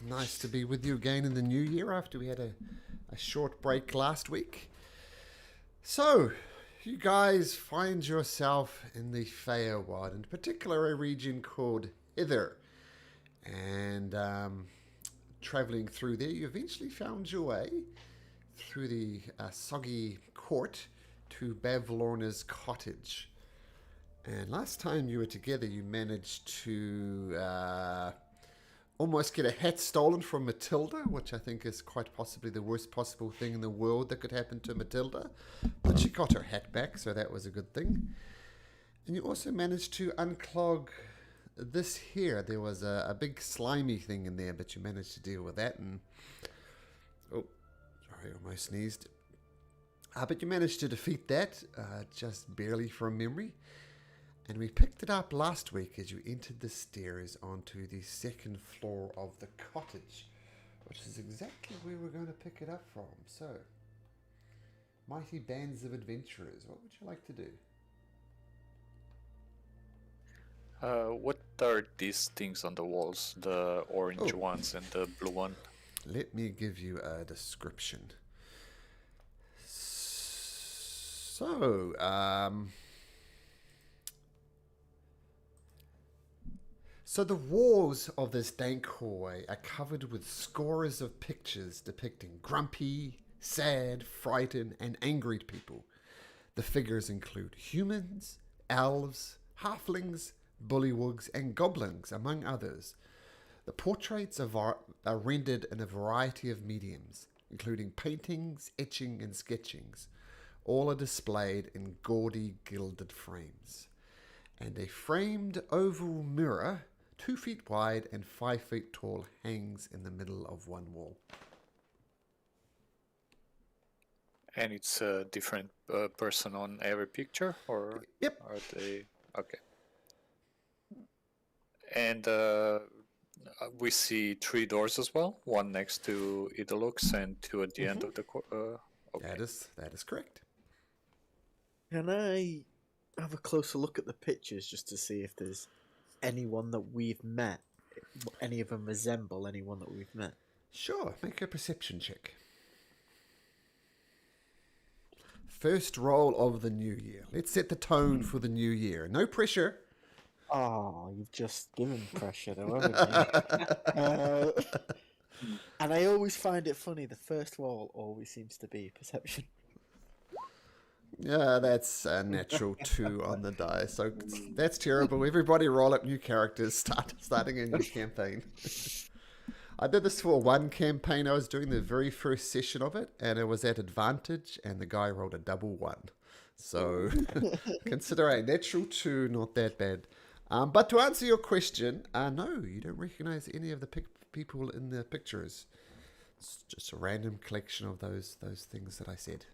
Nice to be with you again in the new year after we had a short break last week. So, you guys find yourself in the Feywild, in particular a region called Hither. And travelling through there, you eventually found your way through the soggy court to Bavlorna's cottage. And last time you were together, you managed to almost get a hat stolen from Matilda, which I think is quite possibly the worst possible thing in the world that could happen to Matilda. But she got her hat back, so that was a good thing. And you also managed to unclog this here. There was a big slimy thing in there, but you managed to deal with that. And oh, sorry, almost sneezed. But you managed to defeat that, just barely from memory. And we picked it up last week as you entered the stairs onto the second floor of the cottage, which is exactly where we're going to pick it up from. So, mighty bands of adventurers, what would you like to do? What are these things on the walls? The orange ones and the blue one? Let me give you a description. So, So the walls of this dank hallway are covered with scores of pictures depicting grumpy, sad, frightened, and angry people. The figures include humans, elves, halflings, bullywugs, and goblins, among others. The portraits are rendered in a variety of mediums, including paintings, etching, and sketchings. All are displayed in gaudy, gilded frames. And a framed oval mirror 2 feet wide and 5 feet tall hangs in the middle of one wall. And it's a different person on every picture, or Yep. are they okay? And we see 3 doors as well. One next to Idolux and 2 at the end of the. Okay. That is correct. Can I have a closer look at the pictures just to see if there's anyone that we've met? Any of them resemble anyone that we've met? Sure, make a perception check. First roll of the new year. Let's set the tone for the new year. No pressure. Oh, you've just given pressure though, haven't you? And I always find it funny, the first roll always seems to be perception. Yeah, that's a natural 2 on the die, so that's terrible. Everybody roll up new characters, starting a new campaign. I did this for one campaign I was doing, the very first session of it, and it was at advantage, and the guy rolled a double 1. So consider a natural 2 not that bad. But to answer your question, no, you don't recognize any of the people in the pictures. It's just a random collection of those things that I said.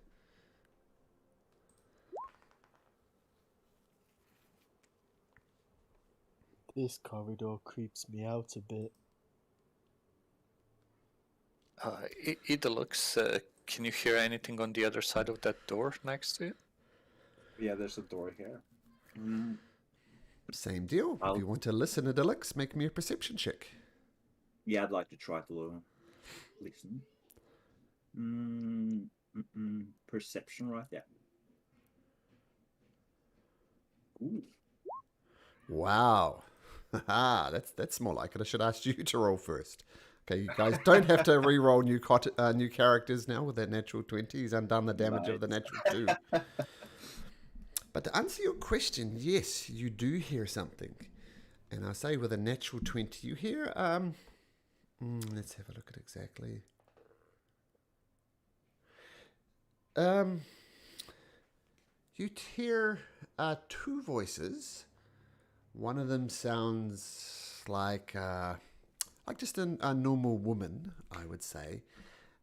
This corridor creeps me out a bit. Idolux, can you hear anything on the other side of that door next to it? Yeah, there's a door here. Same deal. If you want to listen to Deluxe, make me a perception check. Yeah, I'd like to try to listen. Perception, right? Yeah. Ooh. Wow. That's more like it. I should ask you to roll first. Okay, you guys don't have to re-roll new characters now with that natural 20. He's undone the damage of the natural 2. But to answer your question, yes, you do hear something. And I say with a natural 20, you hear, let's have a look at exactly. You hear 2 voices. One of them sounds like just a normal woman, I would say.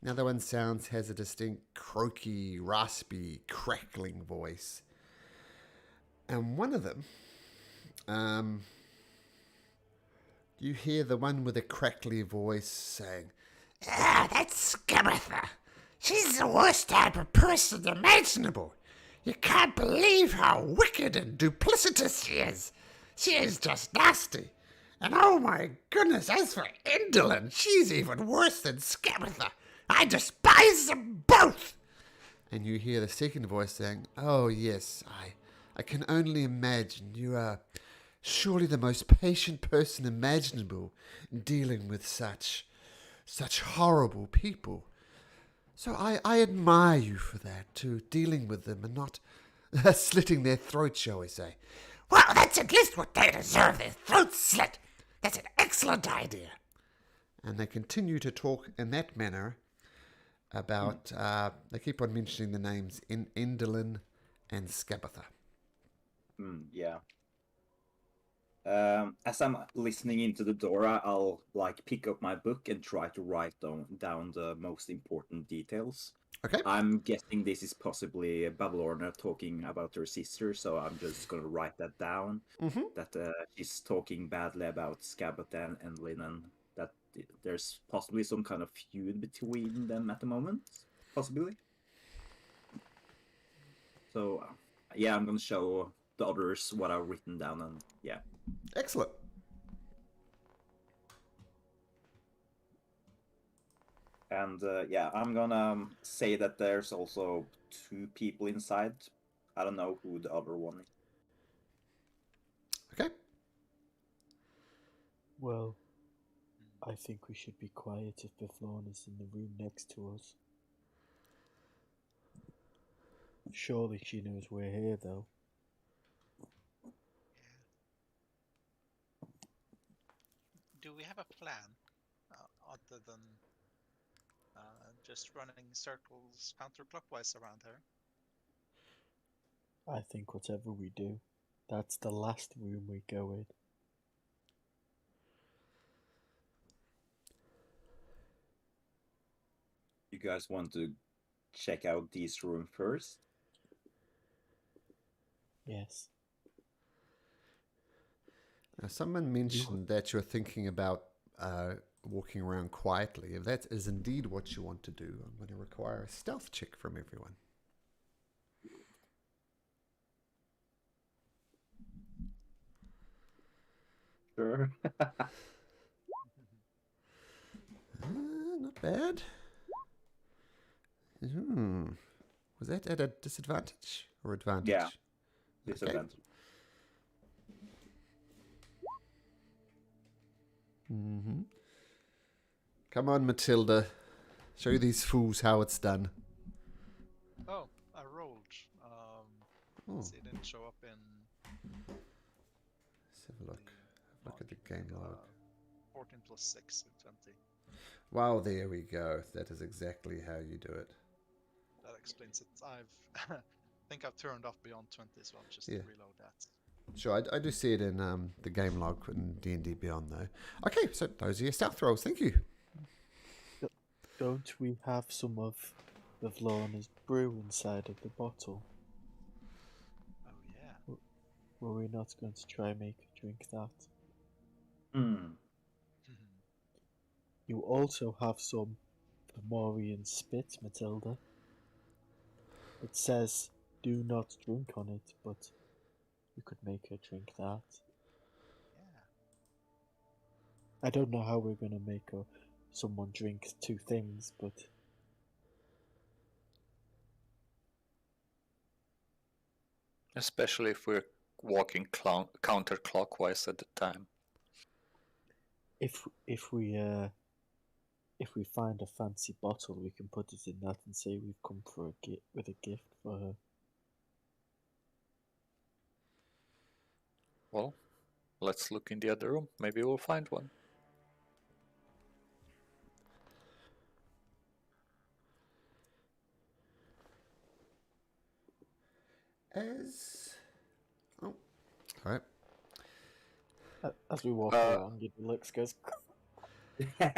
The other one has a distinct croaky, raspy, crackling voice. And one of them, you hear the one with a crackly voice saying, that's Skamitha. She's the worst type of person imaginable. You can't believe how wicked and duplicitous she is. She is just nasty. And oh my goodness, as for Indolin, she's even worse than Scabatha. I despise them both! And you hear the second voice saying, oh yes, I can only imagine you are surely the most patient person imaginable dealing with such horrible people. So I admire you for that, too, dealing with them and not slitting their throats, shall we say. Well, that's at least what they deserve, their throats slit. That's an excellent idea. And they continue to talk in that manner about, they keep on mentioning the names Indolin and Scabatha. Yeah. As I'm listening into the door, I'll like pick up my book and try to write down the most important details. Okay. I'm guessing this is possibly Babylorna talking about her sister, so I'm just gonna write that down. Mm-hmm. That she's talking badly about Scabat and Linen. That there's possibly some kind of feud between them at the moment, possibly. So, yeah, I'm gonna show the others what I've written down, and yeah. Excellent. And yeah, I'm gonna say that there's also 2 people inside. I don't know who the other one is. Okay. Well, I think we should be quiet if Biflorn is in the room next to us. Surely she knows we're here, though. Do we have a plan other than just running circles counterclockwise around her? I think whatever we do, that's the last room we go in. You guys want to check out this room first? Yes. Now, someone mentioned that you're thinking about walking around quietly. If that is indeed what you want to do, I'm going to require a stealth check from everyone. Sure. Not bad. Was that at a disadvantage or advantage? Yeah. Disadvantage. Mm-hmm. Come on, Matilda. Show these fools how it's done. Oh, I rolled. Oh. See, it didn't show up in. Let's have a look. Look at the game log. 14 plus 6, so 20. Wow, there we go. That is exactly how you do it. That explains it. I think I've turned off beyond 20, so I'll just Yeah. reload that. Sure, I do see it in the game log in D&D Beyond, though. Okay, so those are your stealth rolls. Thank you. Don't we have some of Biflorna's brew inside of the bottle? Oh, yeah. Were we not going to try and make her drink that? Hmm. You also have some Fomorian spit, Matilda. It says, do not drink on it, but you could make her drink that. Yeah. I don't know how we're going to make someone drink 2 things, but... Especially if we're walking counterclockwise at the time. If we find a fancy bottle, we can put it in that and say we've come for with a gift for her. Well, let's look in the other room. Maybe we'll find one. Oh, all right. As we walk along, it looks goes. I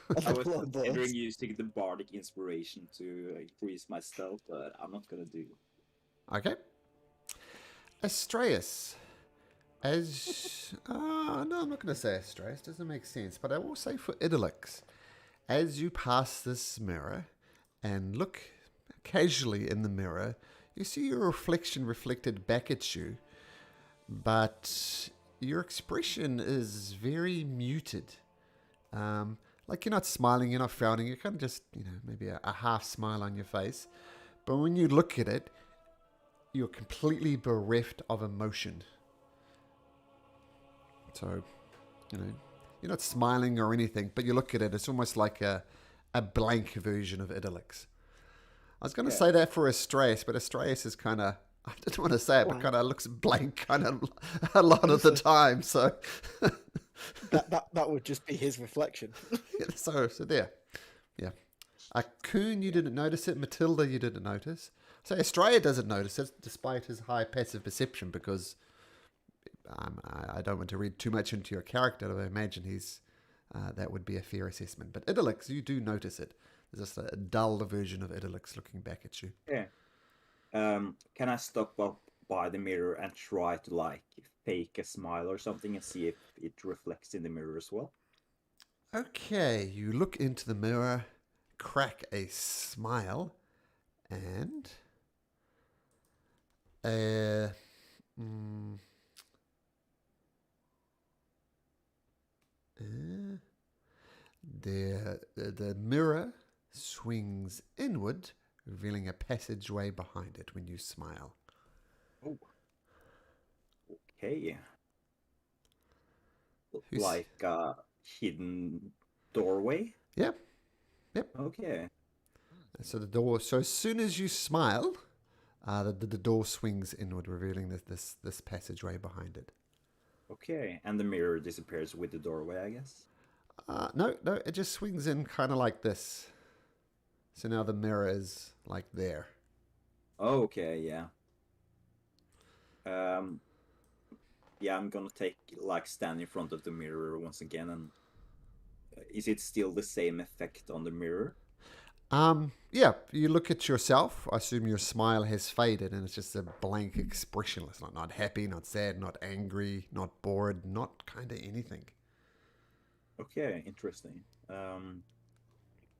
was considering using the bardic inspiration to increase my stealth, but I'm not gonna do it. Okay. Astraeus. No, I'm not going to say Astraeus. Doesn't make sense. But I will say for Idylix, as you pass this mirror and look casually in the mirror, you see your reflection reflected back at you. But your expression is very muted. Like you're not smiling, you're not frowning, you're kind of just, maybe a half smile on your face. But when you look at it, you're completely bereft of emotion. So, you're not smiling or anything, but you look at it, it's almost like a blank version of Idylix. I was going to say that for Astraeus, but Astraeus is kind of, I didn't want to say it, but kind of looks blank kind of a lot of the time. So that would just be his reflection. so there. Yeah. Kuhn, you didn't notice it. Matilda, you didn't notice. So Australia doesn't notice it, despite his high passive perception, because I don't want to read too much into your character. I imagine that would be a fair assessment. But Idylix, you do notice it. There's just a dull version of Idylix looking back at you. Yeah. Can I stop up by the mirror and try to fake a smile or something and see if it reflects in the mirror as well? Okay, you look into the mirror, crack a smile, and the mirror swings inward, revealing a passageway behind it when you smile. Oh. Okay. Like a hidden doorway? Yep. Okay. So the door. So as soon as you smile, the door swings inward, revealing this passageway behind it. Okay, and the mirror disappears with the doorway, I guess? No, it just swings in kind of like this. So now the mirror is like there. Okay, yeah. Yeah, I'm gonna stand in front of the mirror once again, and is it still the same effect on the mirror? Yeah, you look at yourself. I assume your smile has faded, and it's just a blank expressionless. Not happy, not sad, not angry, not bored, not kind of anything. Okay, interesting.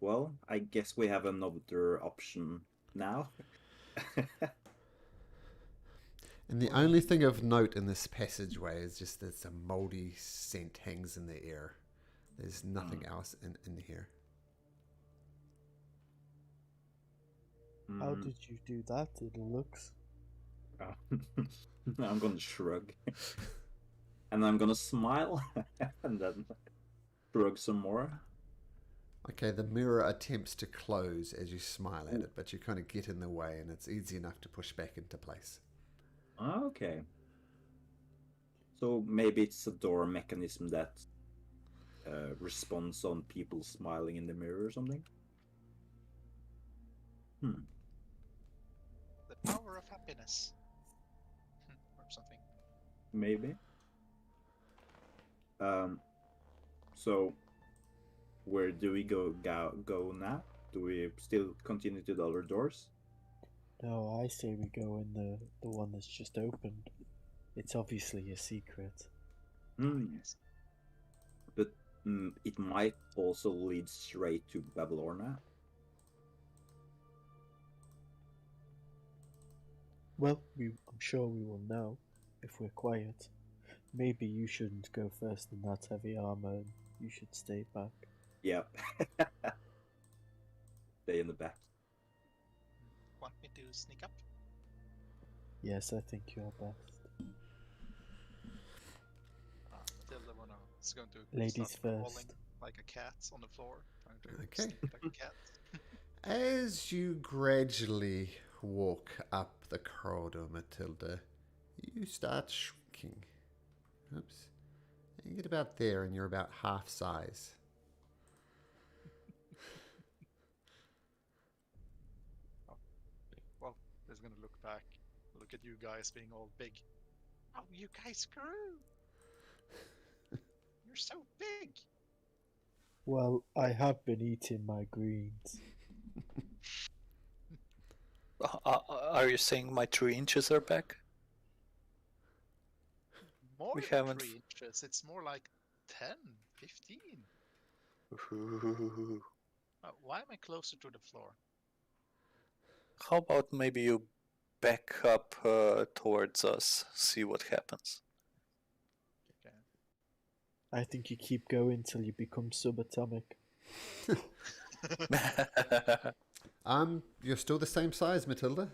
Well, I guess we have another option now. And the only thing of note in this passageway is just that a moldy scent hangs in the air. There's nothing else in here. How did you do that? It looks. I'm gonna shrug. And I'm gonna smile. And then shrug some more. Okay, the mirror attempts to close as you smile at it, but you kind of get in the way, and it's easy enough to push back into place. Okay. So maybe it's a door mechanism that responds on people smiling in the mirror or something? The power of happiness. Or something. Maybe. So where do we go now? Do we still continue to the other doors? No, I say we go in the one that's just opened. It's obviously a secret. But it might also lead straight to Babylorna. Well, I'm sure we will know if we're quiet. Maybe you shouldn't go first in that heavy armor, and you should stay back. Yep. Stay in the back. Want me to sneak up? Yes, I think you're best. Matilda is going to Ladies start crawling first. like a cat on the floor. Trying to Okay. sleep like a cat. As you gradually walk up the corridor, Matilda, you start shrinking. Oops. You get about there, and you're about half size. Well, he's gonna look back, look at you guys being all big. Oh, you guys grew! You're so big! Well, I have been eating my greens. Are you saying my 3 inches are back? More We than haven't 3 inches, it's more like 10, 15. Ooh. Why am I closer to the floor? How about maybe you back up towards us, see what happens? I think you keep going till you become subatomic. You're still the same size, Matilda.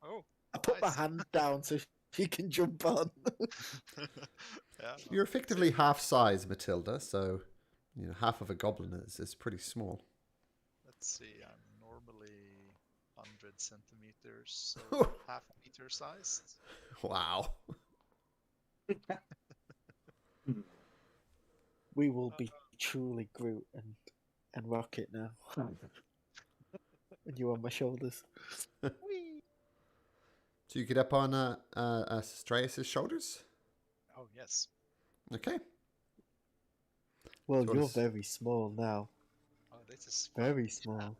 Oh, I put my nice. hand down so she can jump on. Yeah. You're effectively half size, Matilda, so half of a goblin is pretty small. Let's see. I'm normally 100 centimeters, so half meter sized. Wow. We will be truly Groot and Rocket now. And you on my shoulders. Whee! So you get up on Strayus' shoulders? Oh yes. Okay. Well, So what you're is- very small now. Oh, this is Very fun. small.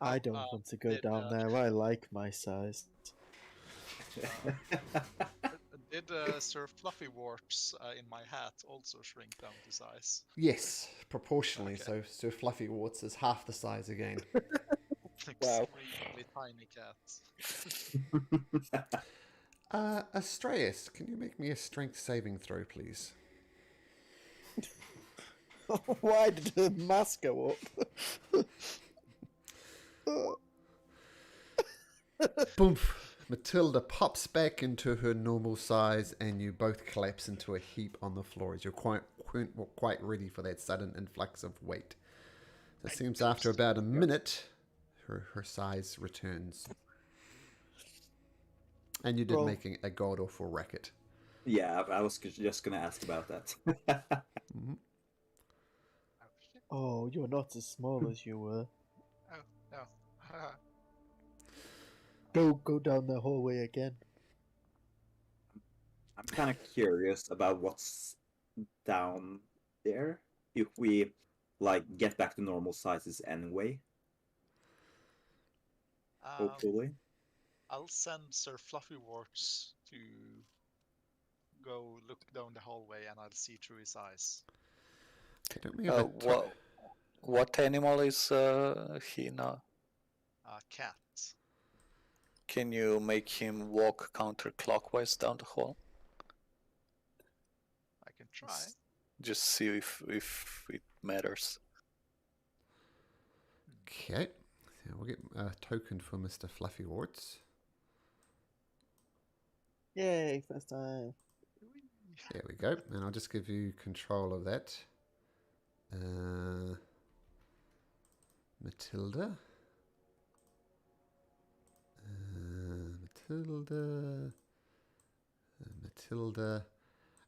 I don't want to go did, down there. I like my size. Did Sir Fluffy Warts in my hat also shrink down to size? Yes, proportionally. Okay. So Fluffy Warts is half the size again. Wow. Extremely tiny cat. Astraeus, can you make me a strength saving throw, please? Why did the mask go up? Boom! Matilda pops back into her normal size, and you both collapse into a heap on the floor as you're quite ready for that sudden influx of weight. So it seems after about a minute, her size returns. And you did Roll. making a god awful racket. Yeah, I was just gonna ask about that. Mhm. Oh shit. Oh, you're not as small as you were. Oh no. Go down the hallway again. I'm kind of curious about what's down there. If we get back to normal sizes anyway, hopefully. I'll send Sir Fluffy Warts to go look down the hallway, and I'll see through his eyes. Okay, don't we have a what animal is he now? Cat. Can you make him walk counterclockwise down the hall? I can try. Just see if it matters. Okay. So we'll get a token for Mr. Fluffy Warts. Yay, first time. There we go. And I'll just give you control of that. Matilda. Matilda.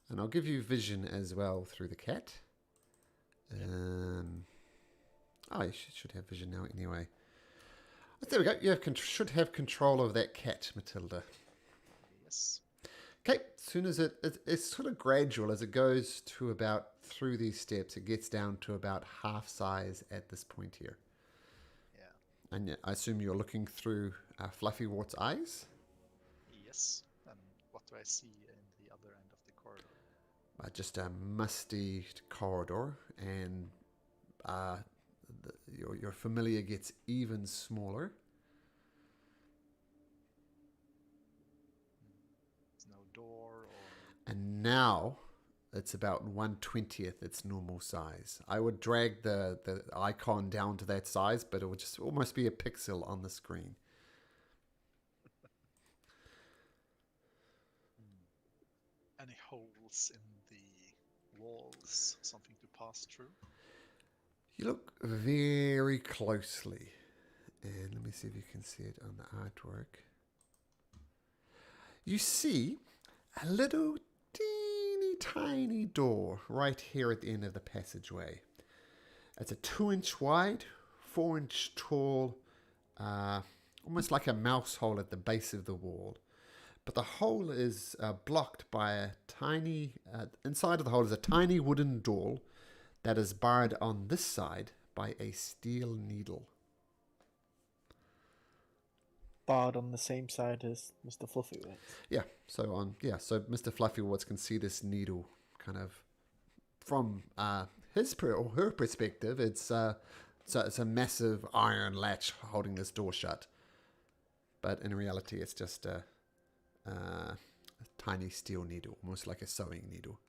And I'll give you vision as well through the cat. You should have vision now anyway. There we go. You should have control of that cat, Matilda. Yes. Okay, as soon as it's sort of gradual as it goes to about through these steps, it gets down to about half size at this point here. Yeah. And I assume you're looking through Fluffy Wart's eyes? Yes. And what do I see in the other end of the corridor? Just a musty corridor, and your familiar gets even smaller. There's no door or. And now it's about 1/20th its normal size. I would drag the icon down to that size, but it would just almost be a pixel on the screen. Any holes in the walls? Something to pass through? You look very closely, and let me see if you can see it on the artwork. You see a little teeny tiny door right here at the end of the passageway. It's a 2-inch wide, 4-inch tall, almost like a mouse hole at the base of the wall. But the hole is blocked by a tiny, inside of the hole is a tiny wooden door that is barred on this side by a steel needle. Barred on the same side as Mr. Fluffy Warts. So Mr. Fluffy Warts can see this needle kind of from his or her perspective. It's a massive iron latch holding this door shut, but in reality, it's just a tiny steel needle, almost like a sewing needle.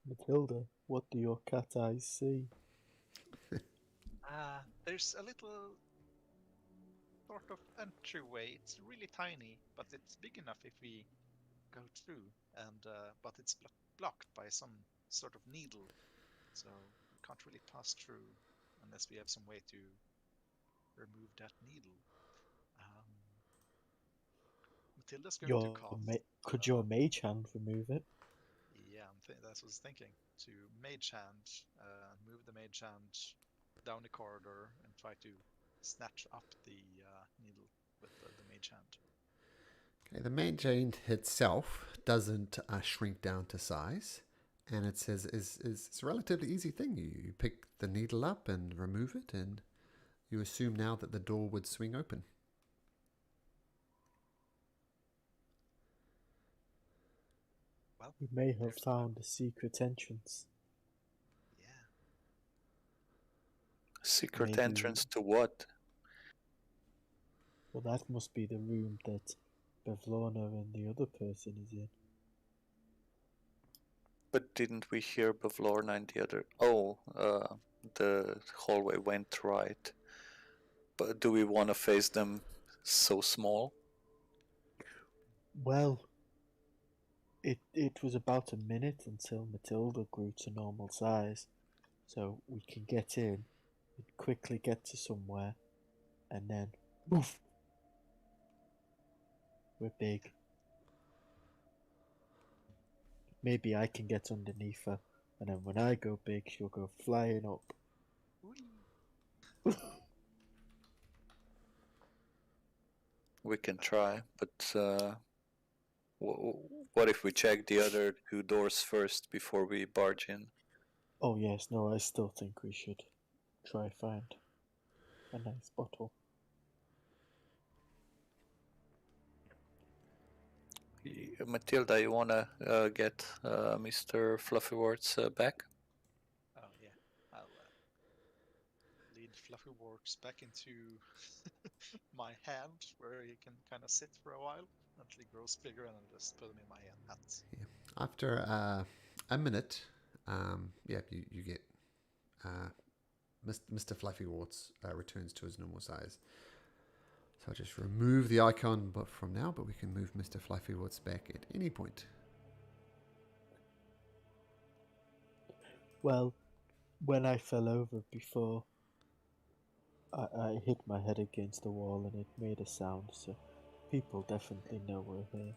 Matilda, what do your cat eyes see? There's a little sort of entryway. It's really tiny, but it's big enough if we go through. And but it's blocked by some sort of needle, so we can't really pass through unless we have some way to remove that needle. Um, Matilda's going to cast. Could your mage hand remove it? Yeah, that's what I was thinking. To mage hand, move the mage hand down the corridor and try to snatch up the needle with the mage hand. Okay, the mage hand itself doesn't shrink down to size, and it says it's a relatively easy thing. You pick the needle up and remove it, and you assume now that the door would swing open. Well, We may have there's found a secret entrance. Yeah. Secret Maybe- entrance to what? Well, that must be the room that Bevlorna and the other person is in. But didn't we hear Bavlorna and the other? Oh, the hallway went right. But do we want to face them so small? Well, it was about a minute until Matilda grew to normal size, so we can get in, and quickly get to somewhere, and then poof, we're big. Maybe I can get underneath her, and then when I go big, she'll go flying up. We can try, but what if we check the other two doors first before we barge in? Oh yes, no, I still think we should try find a nice bottle. Matilda, you wanna get Mr. Fluffywords back? Oh yeah, I'll lead Fluffyworks back into my hand, where he can kind of sit for a while until he grows bigger, and I'll just put him in my hat. Yeah. After a minute, you get Mr. Fluffywarts returns to his normal size. So I'll just remove the icon from now, but we can move Mr. Fluffywarts back at any point. Well, when I fell over before, I hit my head against the wall and it made a sound, so people definitely know we're here.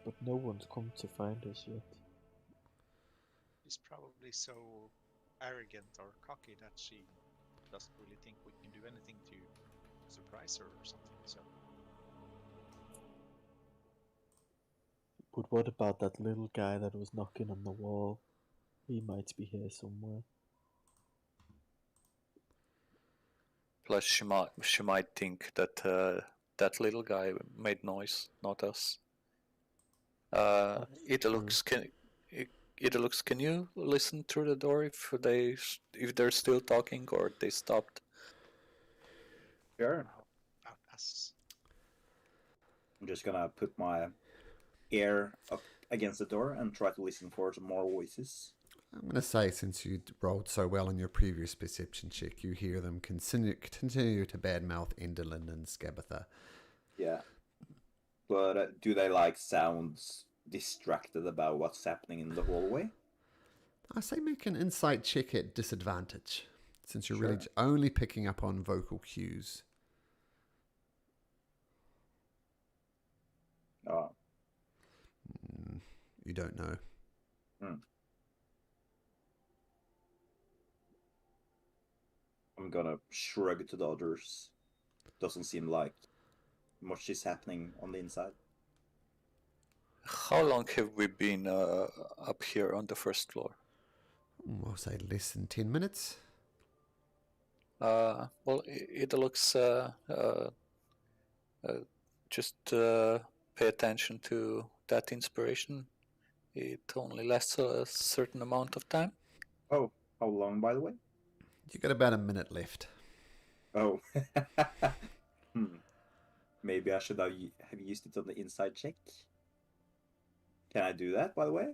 But no one's come to find us yet. She's probably so arrogant or cocky that she doesn't really think we can do anything to surprise her or something. So But what about that little guy that was knocking on the wall? He might be here somewhere. Plus, she might think that that little guy made noise, not us. Idalux, can you listen through the door if they're still talking or they stopped? Sure. about us. I'm just gonna put my ear up against the door and try to listen for some more voices. I'm going to say, since you rolled so well on your previous perception check, you hear them continue to badmouth Enderlin and Skabatha. Yeah. But do they sound distracted about what's happening in the hallway? I say make an insight check at disadvantage, since you're really Sure. only picking up on vocal cues. Oh. You don't know. I'm gonna shrug to the others. Doesn't seem like much is happening on the inside. How long have we been up here on the first floor? I'll say less than 10 minutes. Well, it looks just pay attention to that inspiration. It only lasts a certain amount of time. Oh, how long, by the way? You got about a minute left. Oh. Maybe I should have used it on the inside check. Can I do that, by the way?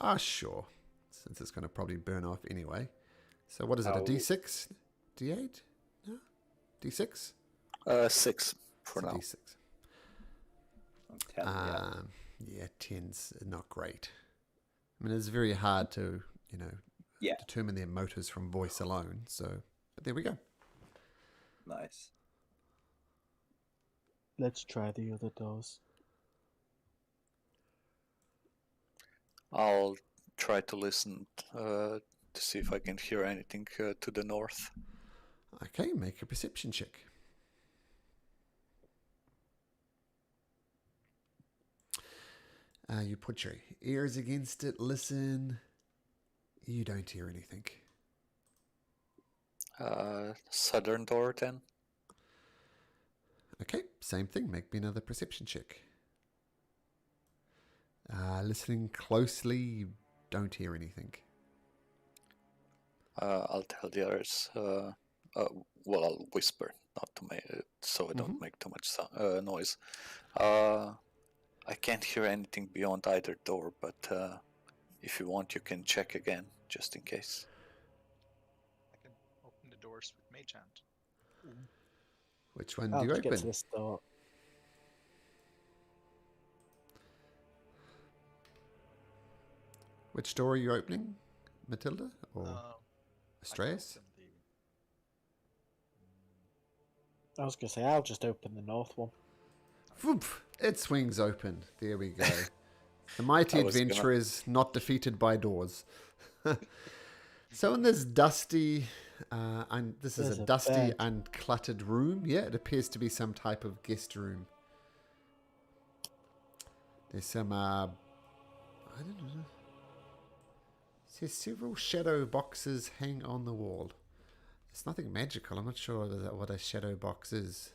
Ah, sure. Since it's going to probably burn off anyway. So what is it, a How- D6? D8? No? D6? 6 for It's a now. D6. 10, yeah. Yeah, 10's not great. I mean, it's very hard to, Yeah. determine their motives from voice alone. So, but there we go. Nice. Let's try the other doors. I'll try to listen to see if I can hear anything to the north. Okay, make a perception check. You put your ears against it, listen. You don't hear anything. Southern door then. Okay, same thing. Make me another perception check. Listening closely, you don't hear anything. I'll tell the others. Well, I'll whisper, not to make so I don't make too much noise. I can't hear anything beyond either door, but if you want, you can check again, just in case. I can open the doors with Mage Hand. Which one I'll do you just get to open? the start. Which door are you opening? Matilda or I can Astreas? open I was gonna say I'll just open the north one. Whoop, it swings open. There we go. The mighty I was gonna- adventurer is not defeated by doors. So in this dusty, and this is There's a a dusty bed. and cluttered room. Yeah, it appears to be some type of guest room. There's some, I don't know. There's several shadow boxes hang on the wall. It's nothing magical. I'm not sure what a shadow box is.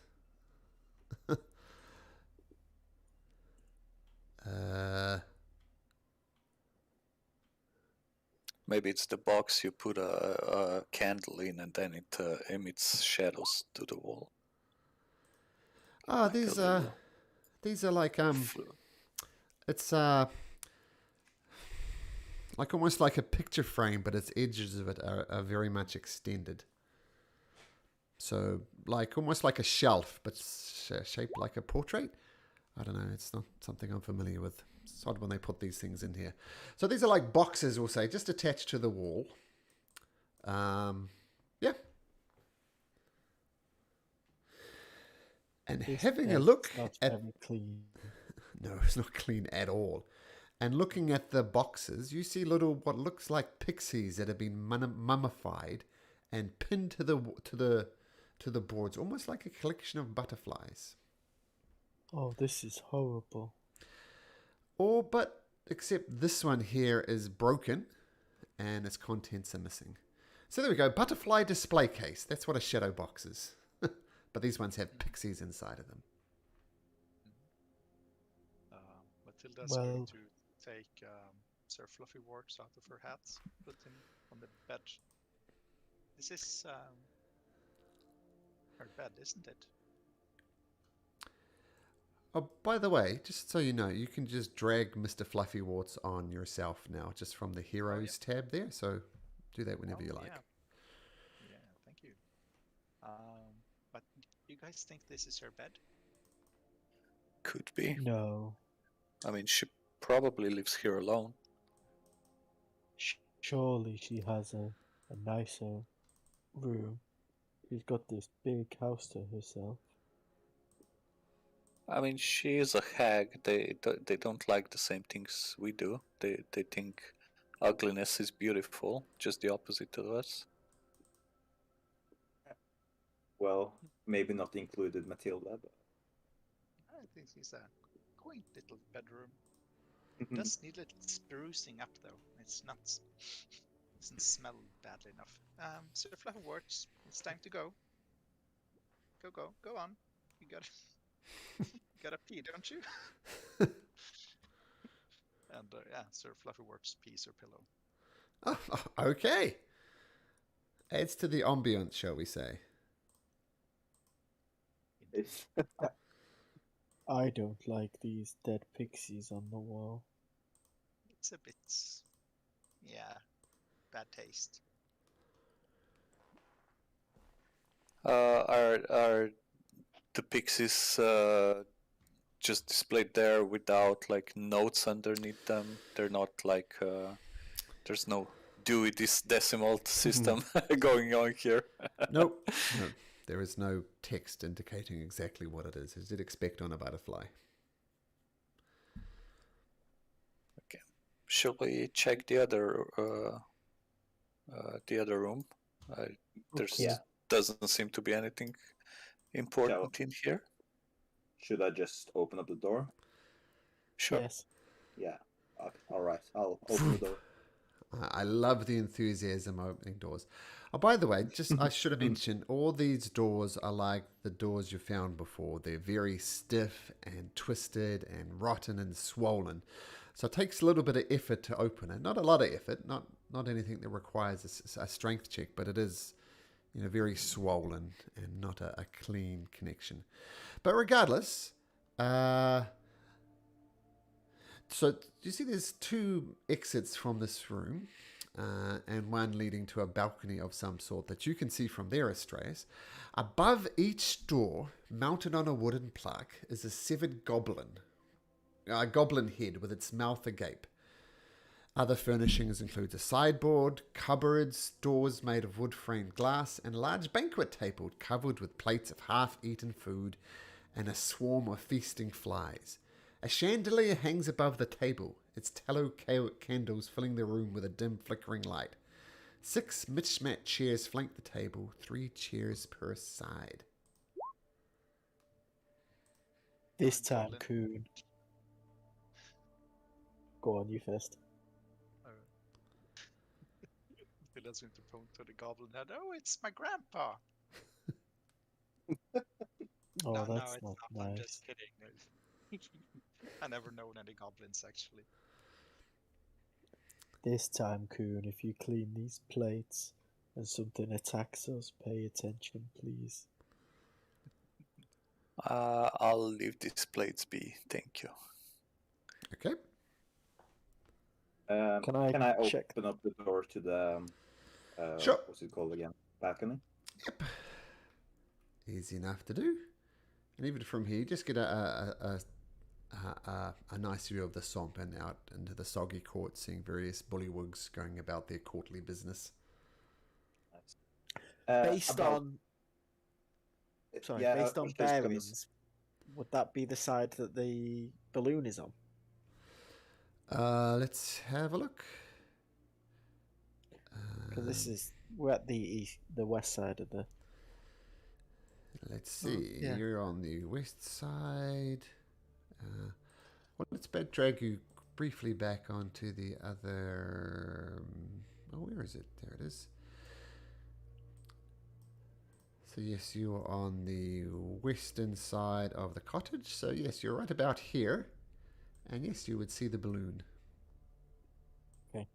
Maybe it's the box you put a candle in, and then it emits shadows to the wall. Oh, Like a little these are like flu- it's like almost like a picture frame, but its edges of it are very much extended. So like almost like a shelf, but shaped like a portrait. I don't know. It's not something I'm familiar with. It's odd when they put these things in here. So these are like boxes, we'll say, just attached to the wall. Yeah. And This having a bed's look not at... very clean. No, it's not clean at all. And looking at the boxes, you see little what looks like pixies that have been mummified and pinned to the boards, almost like a collection of butterflies. Oh, this is horrible. But except this one here is broken and its contents are missing. So there we go, butterfly display case. That's what a shadow box is. But these ones have pixies inside of them. Matilda's going Well- to take Sir Fluffy Warts out of her hat, put him on the bed. This is her bed, isn't it? Oh, by the way, just so you know, you can just drag Mr. Fluffy Warts on yourself now, just from the Heroes tab there. So do that whenever you like. Yeah, thank you. But you guys think this is her bed? Could be. No. I mean, she probably lives here alone. Surely she has a nicer room. She's got this big house to herself. I mean, she is a hag. They don't like the same things we do. They think ugliness is beautiful, just the opposite of us. Well, maybe not included Matilda, but I think it's a quaint little bedroom. Mm-hmm. Does need a little sprucing up though. It's not. Doesn't smell badly enough. Sir Fluffy Warts, it's time to go. Go on. You gotta pee, don't you? And yeah, Sir Fluffy Warts pees her pillow. Oh, okay. Adds to the ambience, shall we say. If I don't like these dead pixies on the wall. It's a bit, yeah, bad taste. Are the pixies just displayed there without like notes underneath them? They're not like there's no Dewey Decimal System going on here. Nope. No, there is no text indicating exactly what it is, as you'd expect on a butterfly. Okay. Shall we check the other room? There's Yeah. doesn't seem to be anything important in here. Should I just open up the door? Sure. Yes. Yeah. Okay. All right. I'll open the door. I love the enthusiasm opening doors. Oh, by the way, just I should have mentioned, all these doors are like the doors you found before. They're very stiff and twisted and rotten and swollen. So it takes a little bit of effort to open it. Not a lot of effort, not anything that requires a strength check, but it is, very swollen and not a clean connection. But regardless, so you see there's two exits from this room, and one leading to a balcony of some sort that you can see from there, Astraeus. Above each door, mounted on a wooden plaque, is a severed goblin. A goblin head with its mouth agape. Other furnishings include a sideboard, cupboards, doors made of wood-framed glass, and a large banquet table covered with plates of half-eaten food and a swarm of feasting flies. A chandelier hangs above the table, its tallow candles filling the room with a dim flickering light. 6 mismatched chairs flank the table, 3 chairs per side. This time, Goblin. Coon. Go on, you first. Dylan seemed to point to the goblin head. Oh, it's my grandpa. Oh, No, that's it's not not. I'm nice. just kidding. I never known any goblins actually. This time, Coon, if you clean these plates and something attacks us, pay attention, please. I'll leave these plates be. Thank you. Okay. Can I check? Open up the door to the Sure. what's it called again? Balcony. Yep. Easy enough to do. And even from here, just get a nice view of the swamp and out into the soggy court, seeing various bullywugs going about their courtly business. Based on bearings, would that be the side that the balloon is on? Let's have a look. Because we're at the west side of the. Let's see. yeah. You're on the west side. Well, let's drag you briefly back onto the other. Where is it? There it is. So yes, you are on the western side of the cottage. So yes, you're right about here, and yes, you would see the balloon. Okay.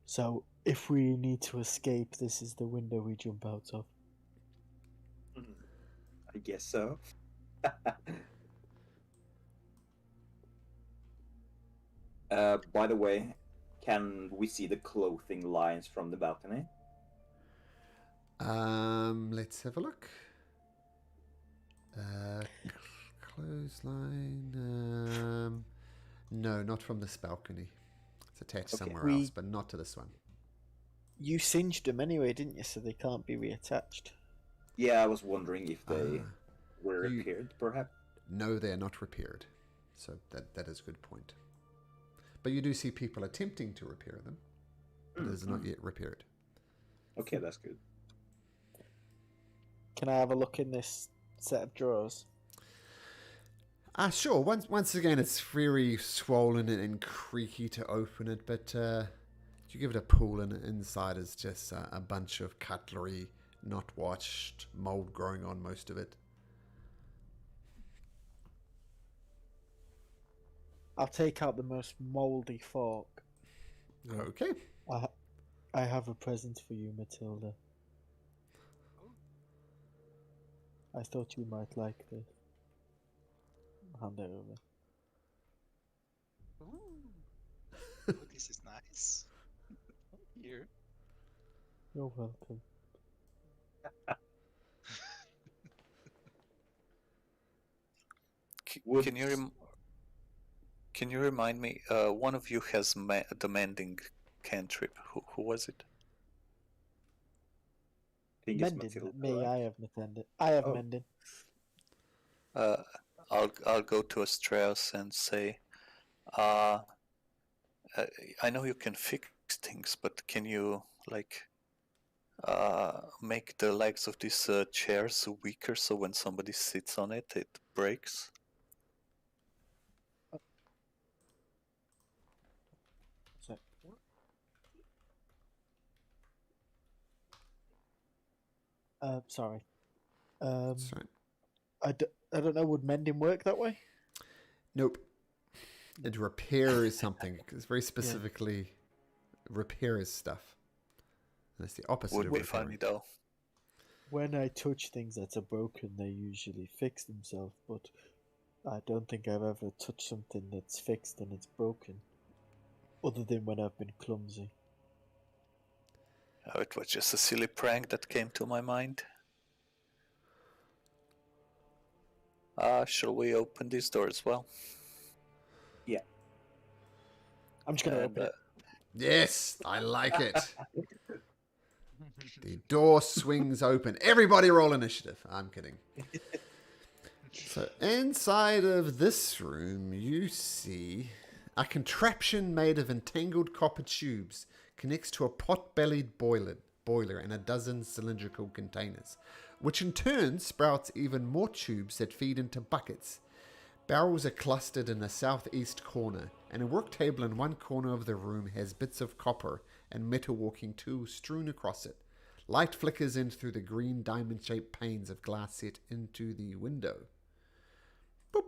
So if we need to escape, this is the window we jump out of. I guess so. By the way, can we see the clothing lines from the balcony? Let's have a look. Clothesline. No, not from this balcony. It's attached somewhere else, but not to this one. You singed them anyway, didn't you? So they can't be reattached. Yeah, I was wondering if they were repaired, perhaps. No, they are not repaired. So that is a good point. But you do see people attempting to repair them. But it is not yet repaired. Okay, that's good. Can I have a look in this set of drawers? Sure. Once again, it's very swollen and creaky to open it, but you give it a pull, and inside is just a bunch of cutlery, not washed, mold growing on most of it. I'll take out the most mouldy fork. Okay. I have a present for you, Matilda. I thought you might like this. Hand it over. Ooh. Oh, this is nice. Here. You're welcome. Would- Can you remind me? One of you has the mending cantrip. Who was it? I think it's Mending. Matilda, Me, right? I have mending. I have Oh. mending. I'll go to Astreus and say, I know you can fix things, but can you like make the legs of these chairs weaker so when somebody sits on it, it breaks? So, sorry. That's right. I don't know. Would mending work that way? Nope. It repairs something. It's very specifically repairs stuff. And it's the opposite Would of be repairing. funny though. When I touch things that are broken, they usually fix themselves, but I don't think I've ever touched something that's fixed and it's broken. Other than when I've been clumsy. Oh, it was just a silly prank that came to my mind. Shall we open this door as well? I'm just going to open it. Yes, I like it. The door swings open. Everybody roll initiative. I'm kidding. So inside of this room, you see a contraption made of entangled copper tubes connects to a pot-bellied boiler and a dozen cylindrical containers, which in turn sprouts even more tubes that feed into buckets. Barrels are clustered in the southeast corner, and a work table in one corner of the room has bits of copper and metal walking tools strewn across it. Light flickers in through the green diamond-shaped panes of glass set into the window. Boop.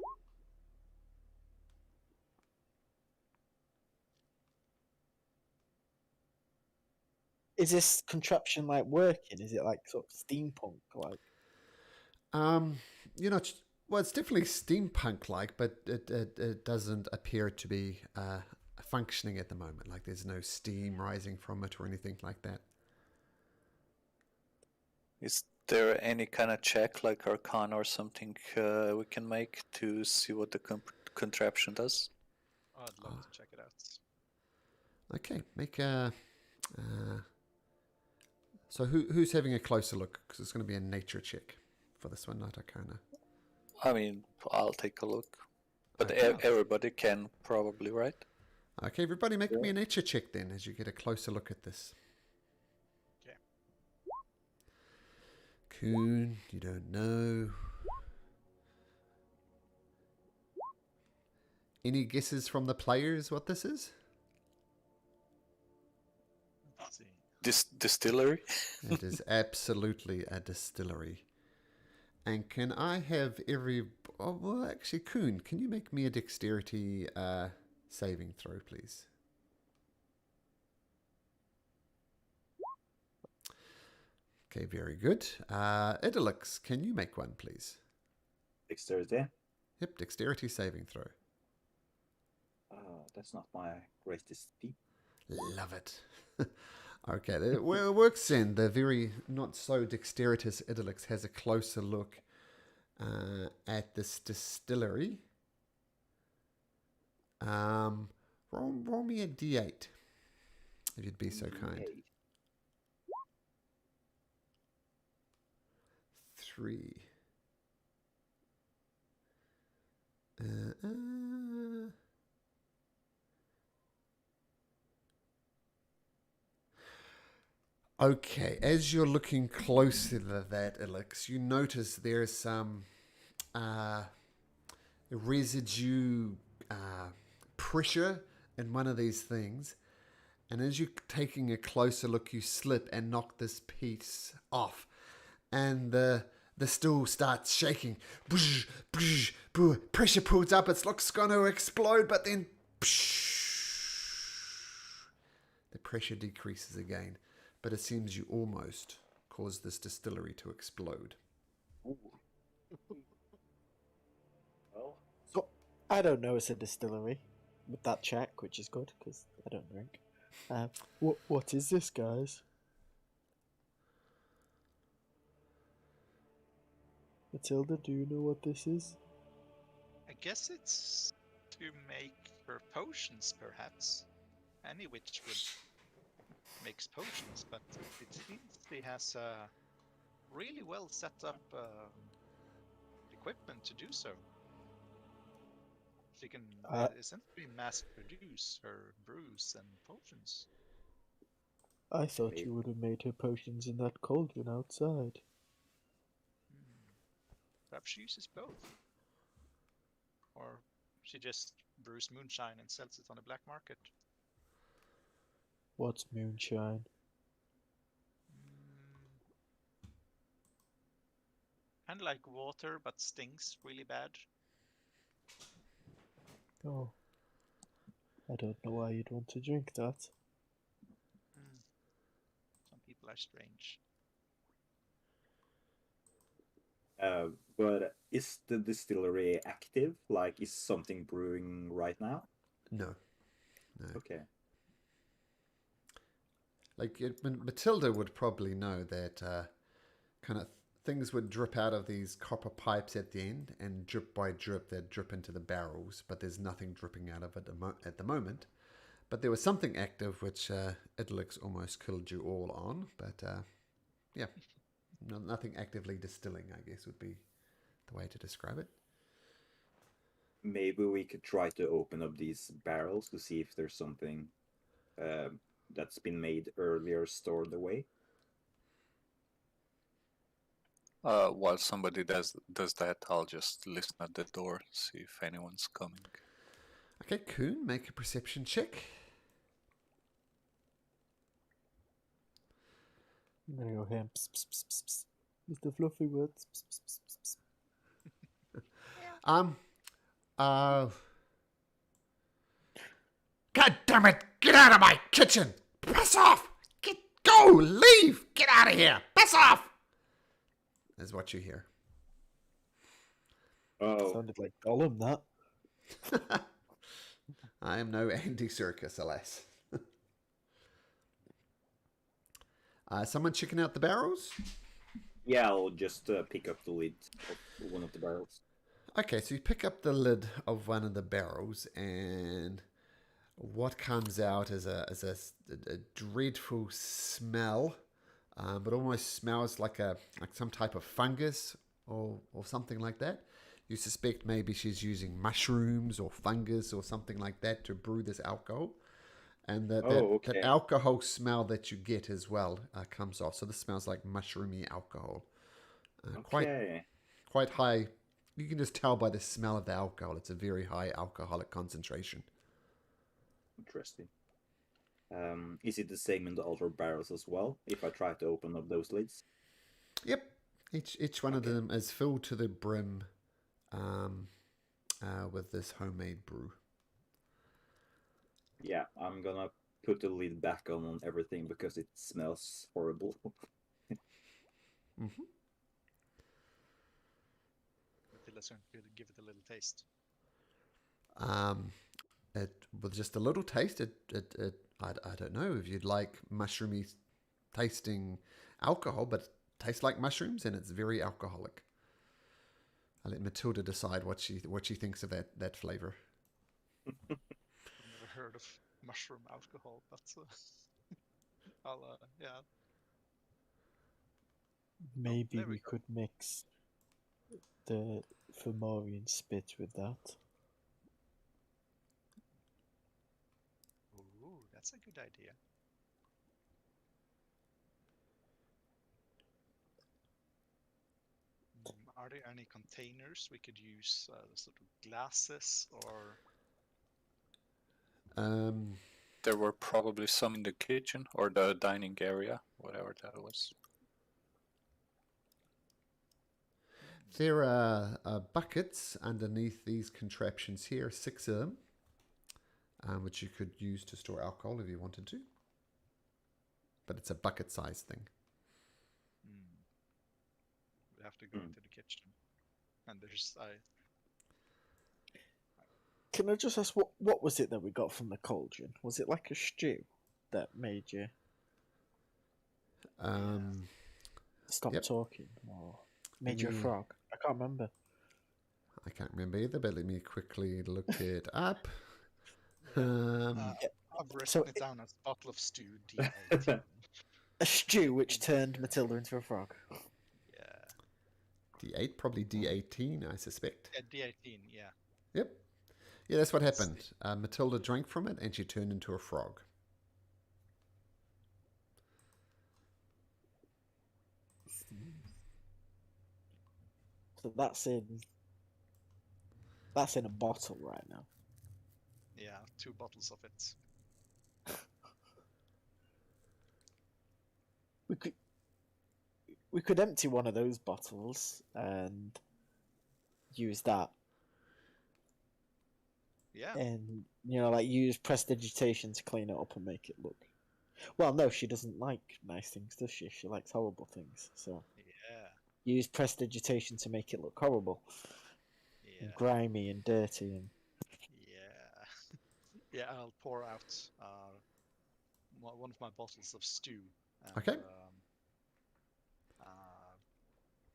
Is this contraption like working? Is it like sort of steampunk? Like, You know, well, it's definitely steampunk-like, but it doesn't appear to be functioning at the moment. Like there's no steam rising from it or anything like that. Is there any kind of check, like Arcana or something, we can make to see what the contraption does? I'd love to check it out. Okay, make a. So who's having a closer look? Because it's going to be a nature check for this one, not Arcana. I mean, I'll take a look. But Okay. everybody can probably, right? Okay, everybody make me a nature check then as you get a closer look at this. Okay. Coon, you don't know. Any guesses from the players what this is? Let's see. Distillery? It is absolutely a distillery. And can I have every... Oh, well, actually, Coon, can you make me a dexterity saving throw, please? Okay, very good. Idolix, can you make one, please? Dexterity. Yep, dexterity saving throw. That's not my greatest feat. Love it. Okay, it works in. The very not so dexterous Idolix has a closer look at this distillery. Roll me a d8, if you'd be so kind. Yay. 3. Okay, as you're looking closer to that, Alex, you notice there's some residue pressure in one of these things. And as you're taking a closer look, you slip and knock this piece off. And the stool starts shaking. Pressure pulls up. It looks going to explode, but then the pressure decreases again. But it seems you almost caused this distillery to explode. Ooh. Well, So, I don't know, it's a distillery. With that check, which is good, because I don't drink. What is this, guys? Matilda, do you know what this is? I guess it's to make her potions, perhaps. Any witch would makes potions, but it seems she has a really well set up equipment to do so. She can essentially mass produce her brews and potions. I thought Maybe. you would have made her potions in that cauldron outside. Perhaps she uses both. Or she just brews moonshine and sells it on the black market. What's moonshine? Kind of like water, but stings really bad. Oh. I don't know why you'd want to drink that. Some people are strange. But is the distillery active? Like, is something brewing right now? No. Okay. Like Matilda would probably know that kind of things would drip out of these copper pipes at the end, and drip by drip they'd drip into the barrels, but there's nothing dripping out of it at the moment. But there was something active which Idlix almost killed you all on, but yeah, nothing actively distilling, I guess would be the way to describe it. Maybe we could try to open up these barrels to see if there's something that's been made earlier stored away. While somebody does that, I'll just listen at the door, see if anyone's coming. Okay, Kuhn, make a perception check. There you go, him. Psst, psst, psst, psst, psst. Mr. Fluffy Words. Psst, psst, psst, psst, psst. God damn it! Get out of my kitchen! Piss off! Go! Leave! Get out of here! Piss off! Is what you hear. Oh, Sounded like Gollum, that. I am no Andy Serkis, alas. Someone checking out the barrels? yeah, I'll just pick up the lid of one of the barrels. Okay, so you pick up the lid of one of the barrels, and what comes out is a dreadful smell, but almost smells like some type of fungus or something like that. You suspect maybe she's using mushrooms or fungus or something like that to brew this alcohol. And that alcohol smell that you get as well comes off. So this smells like mushroomy alcohol. Quite high. You can just tell by the smell of the alcohol. It's a very high alcoholic concentration. Interesting. Is it the same in the other barrels as well? If I try to open up those lids? Yep. Each one of them is filled to the brim with this homemade brew. Yeah, I'm gonna put the lid back on everything because it smells horrible. Mm-hmm. Matilda's going to give it a little taste. With just a little taste, I don't know if you'd like mushroomy tasting alcohol, but it tastes like mushrooms and it's very alcoholic. I'll let Matilda decide what she thinks of that flavor. I've never heard of mushroom alcohol, but I'll yeah. Maybe we could mix the Fomorian spit with that. Ooh, that's a good idea. Are there any containers we could use, sort of glasses or? There were probably some in the kitchen or the dining area, whatever that was. There are buckets underneath these contraptions here, 6 of them, which you could use to store alcohol if you wanted to. But it's a bucket-sized thing. We'll have to go into the kitchen. And there's Can I just ask what was it that we got from the cauldron? Was it like a stew that made you stop Yep. talking, or made you a Me- frog? I can't remember. I can't remember either, but let me quickly look it up. I've written So it down as bottle of stew D18. a stew which turned Matilda into a frog. Yeah, D8, probably D18, I suspect. D18. Yeah. Yep. Yeah, that's what happened. Matilda drank from it and she turned into a frog. So that's in a bottle right now. Yeah, 2 bottles of it. We could empty one of those bottles and use that, Yeah. and like use prestidigitation to clean it up and make it look. Well, no, she doesn't like nice things, does she? She likes horrible things. So Yeah. use prestidigitation to make it look horrible, Yeah. and grimy and dirty, and Yeah. Yeah, I'll pour out one of my bottles of stew. And, Okay.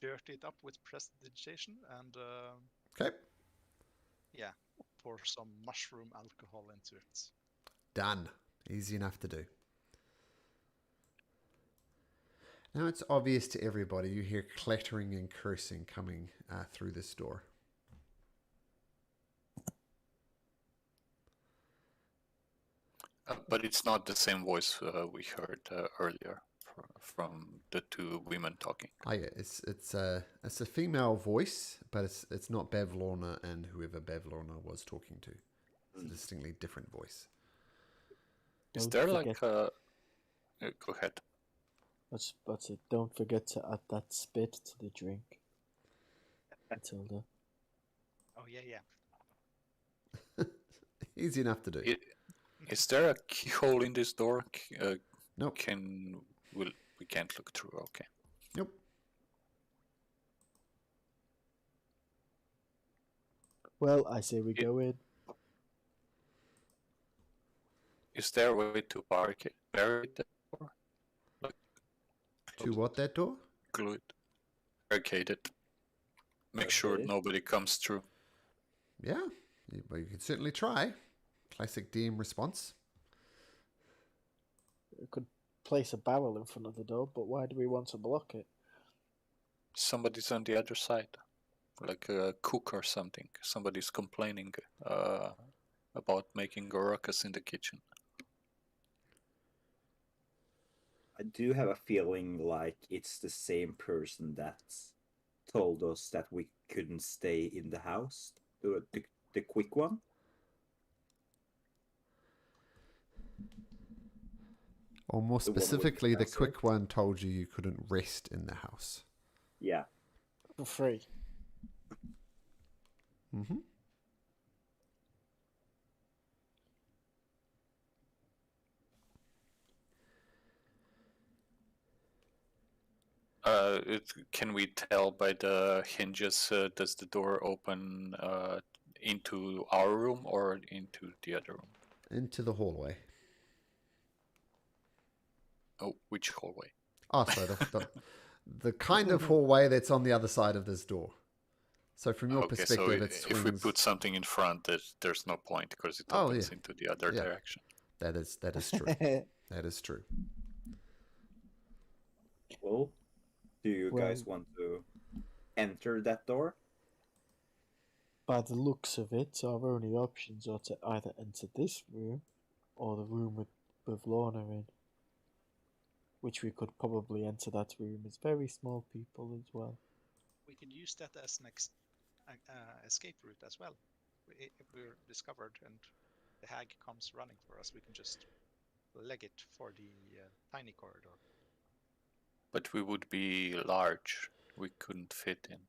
dirty it up with prestidigitation and Okay. yeah, pour some mushroom alcohol into it. Done. Easy enough to do. Now it's obvious to everybody. You hear clattering and cursing coming through this door. But it's not the same voice we heard earlier from the 2 women talking. Oh yeah, it's a female voice, but it's not Bavlorna and whoever Bavlorna was talking to. It's a distinctly different voice. Is Don't there forget- like a... go ahead. But don't forget to add that spit to the drink, Matilda. Oh yeah. Easy enough to do. Is there a keyhole in this door? Nope. We can't look through. Okay. Nope. Well, I say we go in. Is there a way to barricade the door? Like, To what, that door? glue it, barricade it. Make sure Okay. nobody comes through. Yeah. Well, you can certainly try. Classic DM response. We could place a barrel in front of the door, but why do we want to block it? Somebody's on the other side, like a cook or something. Somebody's complaining about making a ruckus in the kitchen. I do have a feeling like it's the same person that told us that we couldn't stay in the house. The quick one. Or more The one with specifically, the cancer. quick one told you couldn't rest in the house. Yeah. For free. Mm-hmm. Can we tell by the hinges, does the door open into our room or into the other room? Into the hallway. Oh, which hallway? Oh, sorry. The kind of hallway that's on the other side of this door. So from your Okay, so perspective, it swings. if we put something in front, there's no point because it Oh, opens yeah. into the other Yeah. direction. That is true. That is true. Well, do you Well- guys want to enter that door? By the looks of it, our only options are to either enter this room or the room with Lorna in. Which we could probably enter that room as very small people as well. We can use that as an escape route as well. If we're discovered and the hag comes running for us, we can just leg it for the tiny corridor. But we would be large. We couldn't fit in.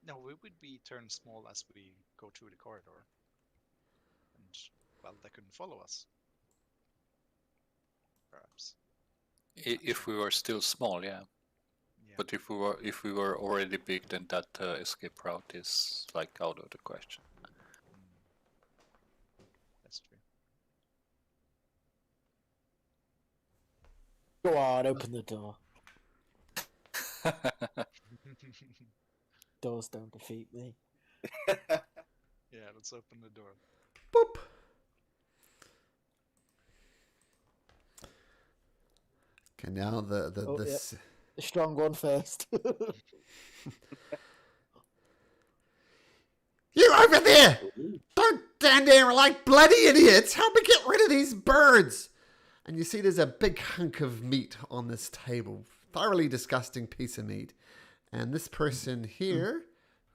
No, we would be turned small as we go through the corridor. And, well, they couldn't follow us. Perhaps. If we were still small, yeah. Yeah. But if we were already big, then that escape route is like out of the question. That's true. Go on, open the door. Doors don't defeat me. Yeah, let's open the door. Boop. Okay, now this. Yep. The strong one first. You over there! Don't stand there like bloody idiots! Help me get rid of these birds! And you see there's a big hunk of meat on this table. Thoroughly disgusting piece of meat. And this person here,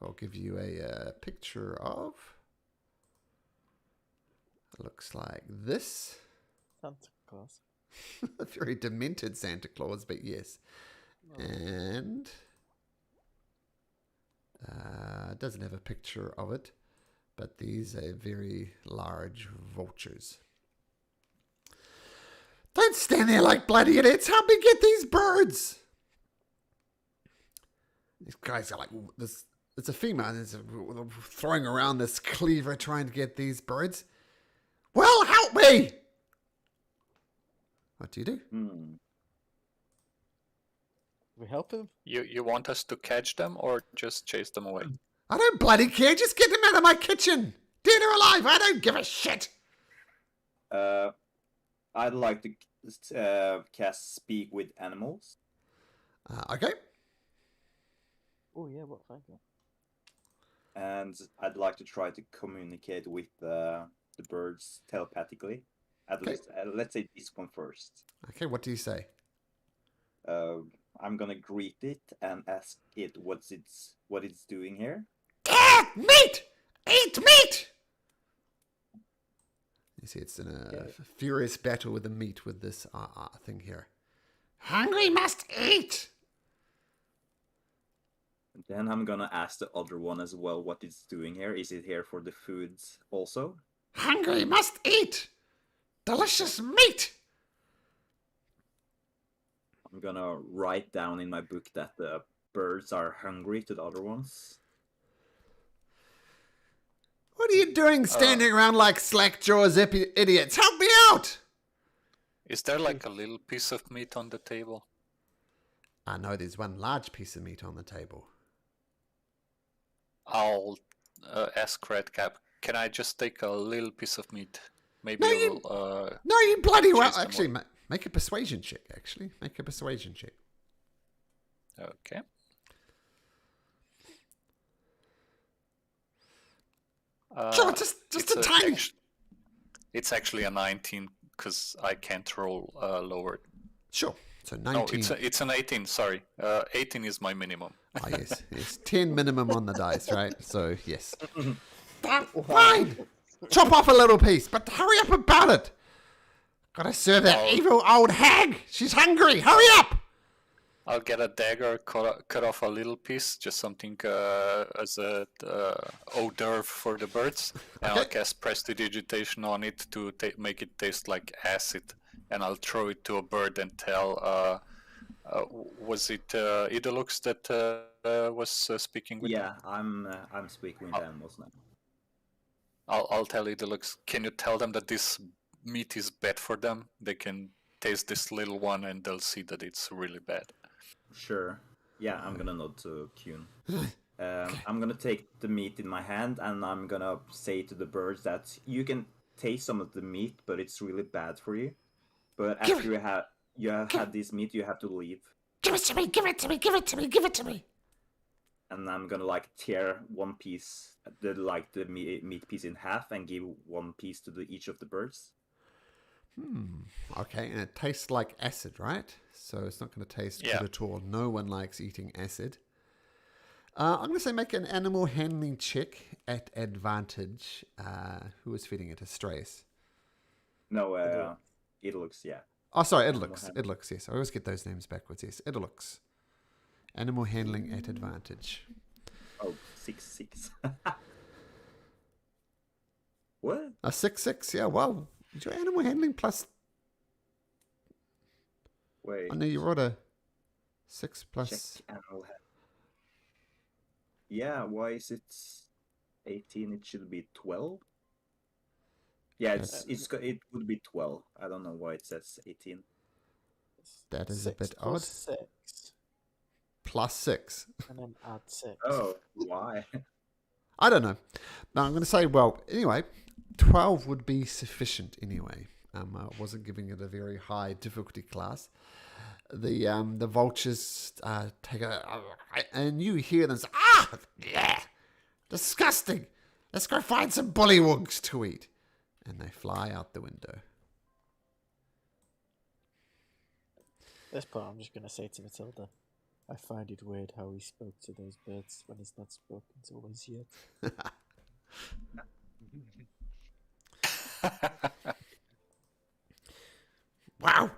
I'll give you a picture of. It looks like this. Santa Claus. A very demented Santa Claus, but yes. Oh. And doesn't have a picture of it, but these are very large vultures. Don't stand there like bloody idiots. Help me get these birds. These guys are like this. It's a female. And it's throwing around this cleaver trying to get these birds. Well, help me. What do you do? We help him? You want us to catch them or just chase them away? I don't bloody care. Just get them out of my kitchen. Dead or alive, I don't give a shit. I'd like to cast Speak with Animals. Okay. Oh yeah, what? Thank you. And I'd like to try to communicate with the birds telepathically. At least, let's say this one first. Okay, what do you say? I'm gonna greet it and ask it what it's doing here. Meat! Eat meat! You see, it's in a furious battle with the meat with this thing here. Hungry must eat! Then I'm gonna ask the other one as well what it's doing here. Is it here for the foods also? Hungry must eat! Delicious meat! I'm gonna write down in my book that the birds are hungry to the other ones. What are you doing standing around like slack-jaws idiots? Help me out! Is there like a little piece of meat on the table? I know there's one large piece of meat on the table. I'll ask Redcap. Can I just take a little piece of meat? Maybe No, you bloody well. chase them Actually, make a persuasion check, actually. Make a persuasion check. Okay. Sure, just a tiny... It's actually a 19 because I can't roll lower. Sure. So No, 19. it's an 18. Sorry, 18 is my minimum. Oh, yes. 10 minimum on the dice, right? So, yes. Fine. Chop off a little piece, but hurry up about it. Gotta serve that evil old hag. She's hungry. Hurry up. I'll get a dagger, cut off a little piece, just something as a hors d'oeuvre for the birds, and I'll cast prestidigitation on it to make it taste like acid, and I'll throw it to a bird and tell, was it Idolux that was speaking with them? I'm speaking with animals now. I'll tell Idolux, can you tell them that this meat is bad for them? They can taste this little one and they'll see that it's really bad. Sure. Yeah, I'm gonna nod to Kuhn. I'm gonna take the meat in my hand and I'm gonna say to the birds that you can taste some of the meat, but it's really bad for you. But after you have had this meat, you have to leave. Give it to me. Give it to me. Give it to me. Give it to me. And I'm gonna tear one piece, the meat piece in half, and give one piece to each of the birds. Okay, and it tastes like acid, right? So it's not going to taste good at all. No one likes eating acid. I'm going to say make an animal handling check at advantage. Who is feeding it? A Strays. No, Idolux, yeah. Oh, sorry, Idolux, yes. I always get those names backwards, yes. Idolux. Animal handling at advantage. Oh, 6/6. What? A 6/6, yeah, well, is your animal handling plus... Wait. I know you rolled a 6 Check plus... animal health. Yeah, why is it 18? It should be 12. Yeah, it would be 12. I don't know why it says 18. That is a 6 bit plus odd. 6, Plus 6. and then add 6. Oh, why? I don't know. No, I'm going to say, well, anyway, 12 would be sufficient anyway. I wasn't giving it a very high difficulty class. The vultures take and you hear them say, yeah, disgusting. Let's go find some bullywugs to eat. And they fly out the window. This part I'm just going to say to Matilda, I find it weird how he spoke to those birds when he's not spoken to us yet. Wow,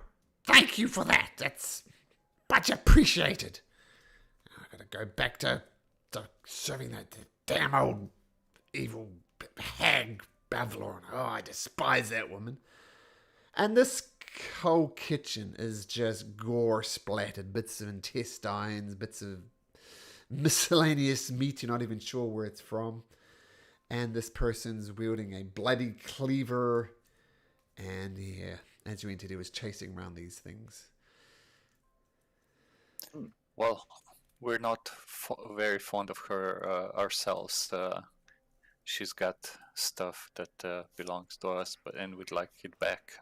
thank you for that. That's much appreciated. I gotta go back to serving that damn old evil hag Bavlorn. Oh, I despise that woman. And this whole kitchen is just gore splattered, bits of intestines, bits of miscellaneous meat. You're not even sure where it's from. And this person's wielding a bloody cleaver. And yeah, as you entered, he was chasing around these things. Well, we're not very fond of her ourselves. She's got stuff that belongs to us, and we'd like it back.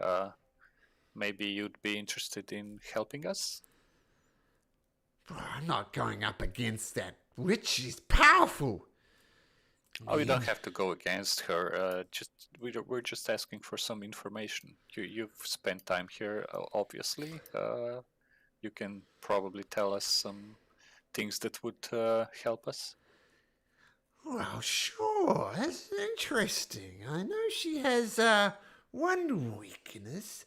Maybe you'd be interested in helping us? I'm not going up against that witch. She's powerful. Oh, you don't have to go against her. We're just asking for some information. You've spent time here, obviously. You can probably tell us some things that would help us. Well, sure. That's interesting. I know she has one weakness,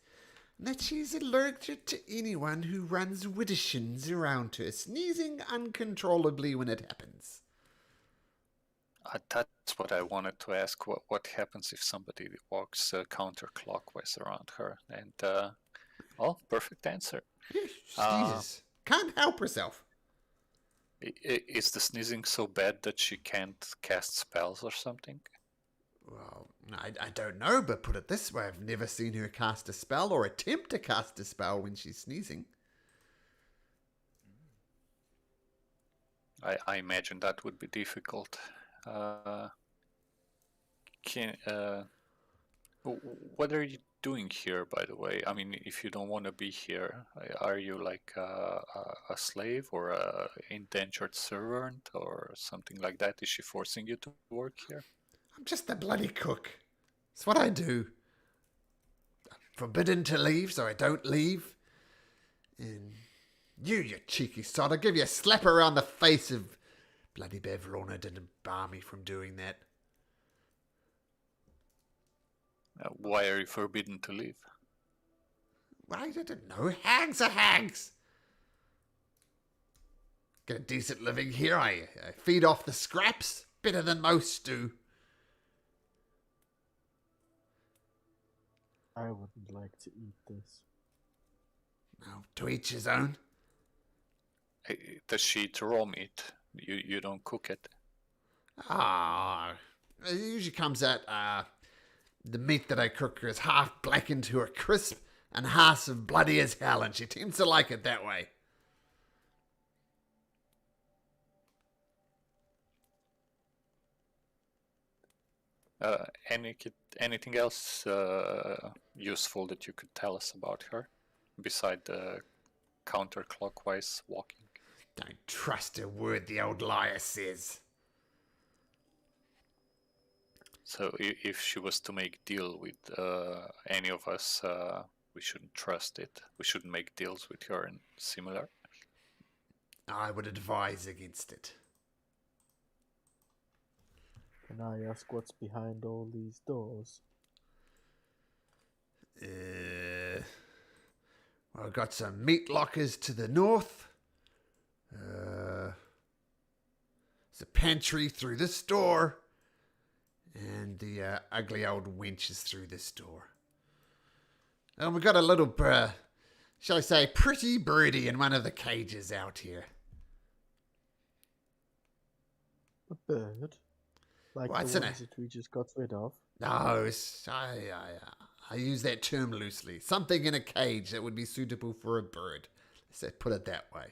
that she's allergic to anyone who runs widdershins around her, sneezing uncontrollably when it happens. That's what I wanted to ask. What happens if somebody walks counterclockwise around her? And, perfect answer. Yeah, she sneezes. Can't help herself. Is the sneezing so bad that she can't cast spells or something? Well, I don't know, but put it this way, I've never seen her cast a spell or attempt to cast a spell when she's sneezing. I imagine that would be difficult. What are you doing here, by the way? I mean, if you don't want to be here, are you like a slave or a indentured servant or something like that? Is she forcing you to work here? I'm just a bloody cook. It's what I do. I'm forbidden to leave, so I don't leave. And you cheeky sod, I'll give you a slap around the face if bloody Bevlorna didn't bar me from doing that. Why are you forbidden to leave? I don't know. Hags are hags. Get a decent living here. I feed off the scraps. Better than most do. I wouldn't like to eat this. Now, to each his own. Does she eat raw meat? You don't cook it? It usually comes out, the meat that I cook is half blackened to a crisp and half of bloody as hell, and she tends to like it that way. Anything else useful that you could tell us about her, beside the counterclockwise walking? Don't trust a word the old liar says. So if she was to make deal with any of us, we shouldn't trust it. We shouldn't make deals with her and similar. I would advise against it. Can I ask what's behind all these doors? Well, I've got some meat lockers to the north. There's a pantry through this door. And the ugly old wench is through this door. And we've got a little shall I say, pretty birdie in one of the cages out here. A bird? Like What's the in ones it? that we just got rid of? No, I use that term loosely. Something in a cage that would be suitable for a bird. Let's put it that way.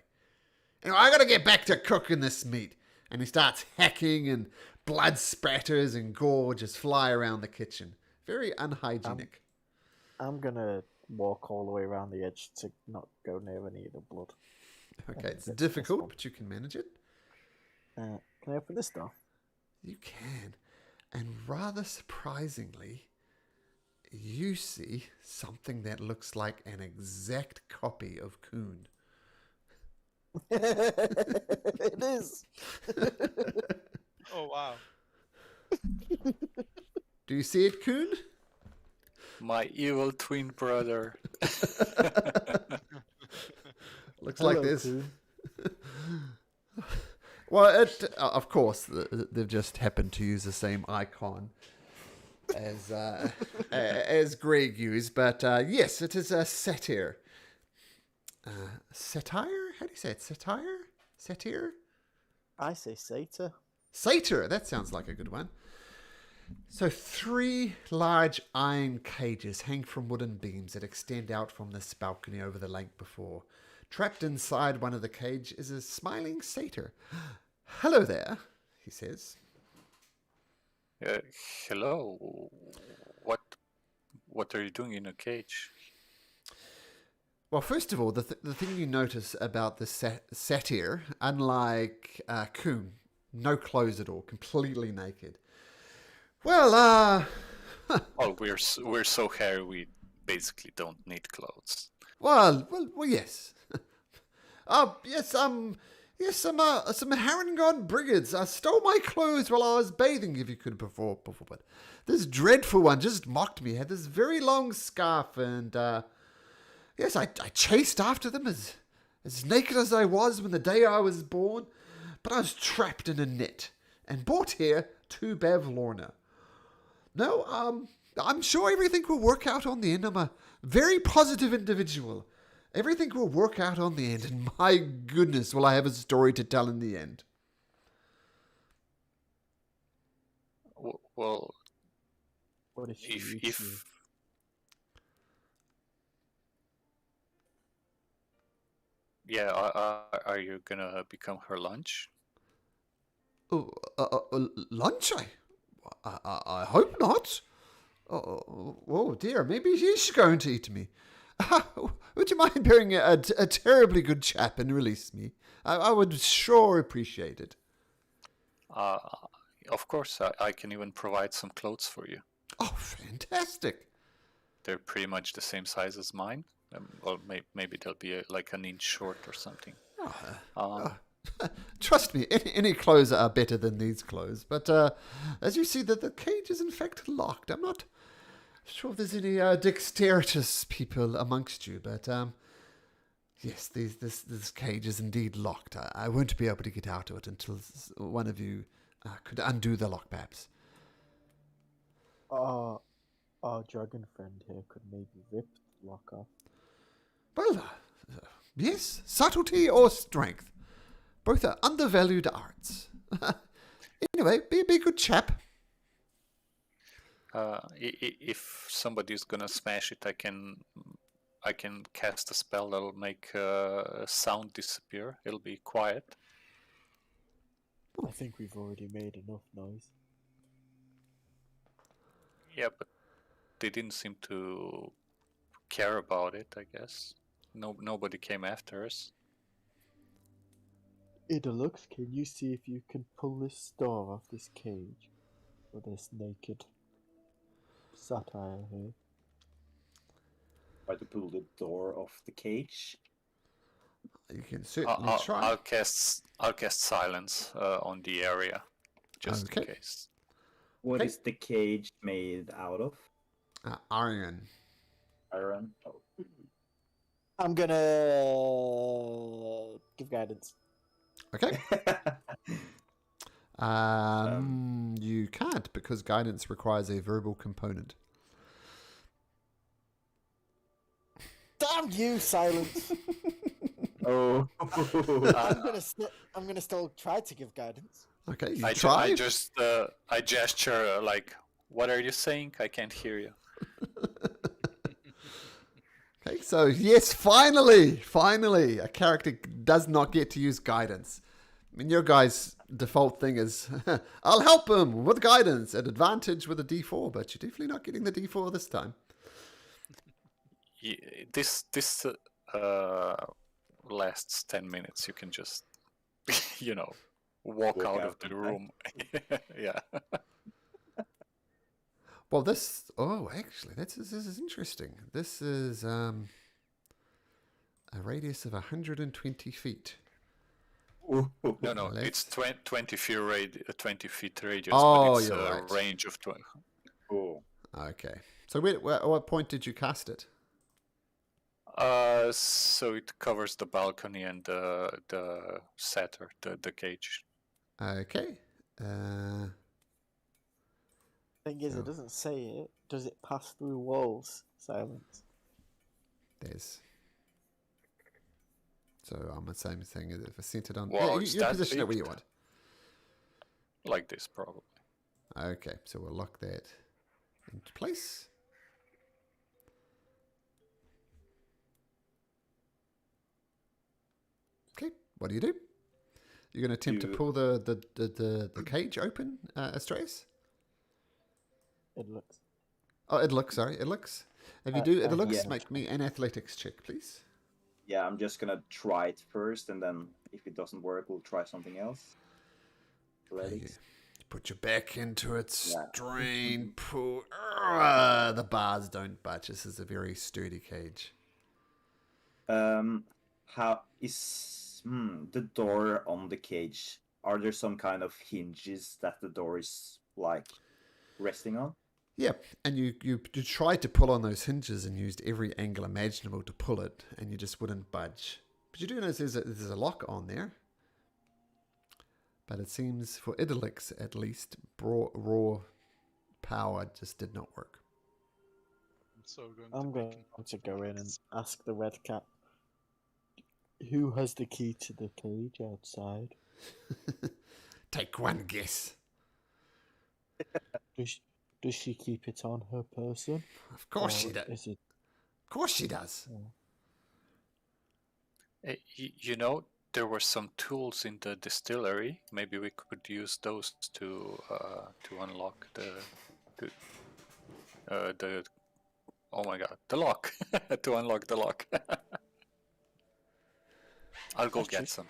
Anyway, I gotta get back to cooking this meat. And he starts hacking, and blood spatters and gore just fly around the kitchen. Very unhygienic. I'm gonna walk all the way around the edge to not go near any of the blood. Okay, it's That's difficult, possible. but you can manage it. Can I open this door? You can. And rather surprisingly, you see something that looks like an exact copy of Coon. It is. Oh wow. Do you see it, Coon? My evil twin brother. Looks Hello, like this. Coon. Well, of course, they've just happened to use the same icon as Greg used, but yes, it is a satyr. Satire? How do you say it? Satire? Satyr? I say satyr. Satyr, that sounds like a good one. So 3 large iron cages hang from wooden beams that extend out from this balcony over the lake before. Trapped inside one of the cage is a smiling satyr. Hello there, he says. Hello. What are you doing in a cage? Well, first of all, the thing you notice about the satyr, unlike Coon, no clothes at all, completely naked. Well, Oh, we're so hairy we basically don't need clothes. well, yes. Yes, some Harangon brigands stole my clothes while I was bathing, if you could before, but this dreadful one just mocked me, had this very long scarf, and, yes, I chased after them as naked as I was when the day I was born, but I was trapped in a net and brought here to Bavlorna. No, I'm sure everything will work out on the end. I'm a very positive individual. Everything will work out on the end, and my goodness, will I have a story to tell in the end. Well, What if she eats you? if yeah, are you gonna become her lunch? Oh, lunch? I hope not. Oh dear, maybe he is going to eat me. Would you mind being a terribly good chap and release me? I would sure appreciate it. Of course, I can even provide some clothes for you. Oh, fantastic. They're pretty much the same size as mine. Well, maybe they'll be like an inch short or something. Trust me, any clothes are better than these clothes. But as you see, the cage is in fact locked. I'm not sure if there's any dexterous people amongst you, but yes, this cage is indeed locked. I won't be able to get out of it until one of you could undo the lock, perhaps. Our dragon friend here could maybe rip the lock off. Well, yes, subtlety or strength. Both are undervalued arts. Anyway, be a good chap. If somebody's gonna smash it, I can cast a spell that'll make sound disappear. It'll be quiet. I think we've already made enough noise. Yeah, but they didn't seem to care about it, I guess. Nobody came after us. Idalux, can you see if you can pull this door off this cage? Or this naked satire here? Try to pull the door off the cage. You can certainly try. I'll cast silence on the area, just in case. What Okay. is the cage made out of? Iron. Iron. Oh. I'm gonna give guidance. Okay. You can't because guidance requires a verbal component. Damn Damn you, Silence! Oh. I'm gonna still try to give guidance. Okay, you I try. just I gesture like, what are you saying? I can't hear you. Okay, so yes, finally, a character does not get to use guidance. I mean, your guy's default thing is, I'll help him with guidance at advantage with a D4, but you're definitely not getting the D4 this time. This lasts 10 minutes. You can just, walk out of the and room. Yeah. Well, actually, this is interesting. This is a radius of 120 feet. Ooh. No, it's 20 feet radius, Oh, but it's you're a right. range of 20. Oh. Okay. So what point did you cast it? So it covers the balcony and the setter, the cage. Okay. Thing is, it doesn't say it. Does it pass through walls? Silence. There's. So I'm the same thing. If I sent it on, Wow, it's you that position it big? where you want. Like this, probably. Okay, so we'll lock that into place. Okay, what do? You're going to attempt to pull the cage open, Astraeus? It looks. Oh, it looks. Sorry, it looks. If you do, it looks. yeah. Make me an athletics check, please. Yeah, I'm just gonna try it first, and then if it doesn't work, we'll try something else. Athletics. Put your back into it, Yeah. strain, pull. The bars don't budge. This is a very sturdy cage. How is the door on the cage? Are there some kind of hinges that the door is like resting on? Yeah, and you tried to pull on those hinges and used every angle imaginable to pull it, and you just wouldn't budge. But you do notice there's a lock on there. But it seems for Idylix at least, raw power just did not work. I'm going to go in and ask the red cat. Who has the key to the cage outside? Take one guess. Does she keep it on her person? Of course she Or does. is it? Of course she does. There were some tools in the distillery. Maybe we could use those to unlock the oh my god, the lock. To unlock the lock. I'll go get some.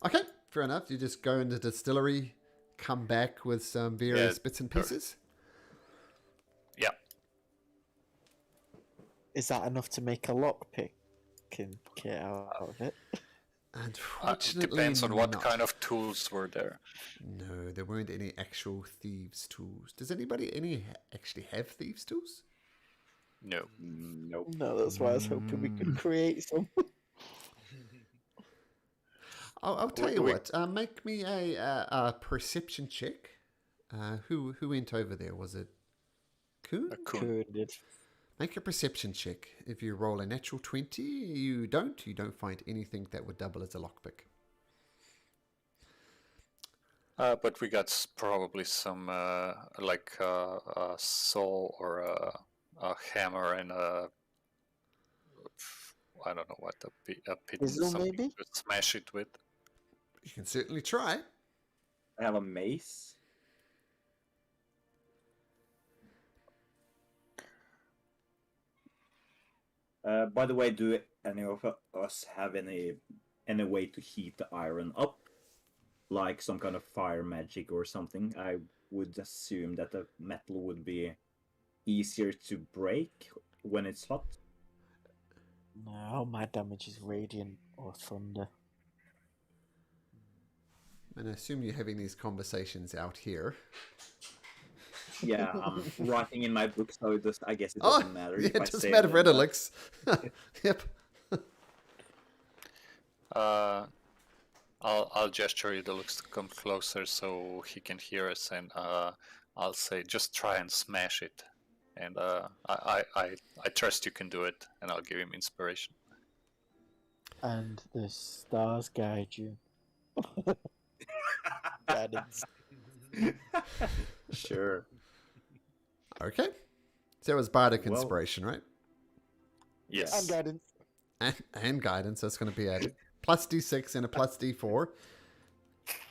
Okay, fair enough. You just go into the distillery, come back with some various bits and pieces. Yeah. Is that enough to make a lockpick and get out of it? Unfortunately, Depends on what not. kind of tools were there. No, there weren't any actual thieves' tools. Does anybody actually have thieves' tools? No. Nope. No, that's why I was hoping we could create some. I'll tell you what. Make me a perception check. Who went over there? Was it Kuhn? Cool. Make a perception check. If you roll a natural 20, you don't find anything that would double as a lockpick. But we got probably some like a saw or a hammer and I don't know what a pit Chisel, maybe? to smash it with. You can certainly try. I have a mace. By the way, do any of us have any way to heat the iron up? Like some kind of fire magic or something? I would assume that the metal would be easier to break when it's hot. No, my damage is radiant or thunder. And I assume you're having these conversations out here. Yeah, I'm writing in my book, so I guess it doesn't matter. Yeah, if I it doesn't say matter it for or not. Idylix. Yep. I'll gesture Idylix to come closer so he can hear us, and I'll say, just try and smash it. and I trust you can do it, and I'll give him inspiration. And the stars guide you. Guidance. Sure. Okay. So it was bardic Well- inspiration, right? Yes. And guidance. And guidance. That's going to be a plus d6 and a plus d4.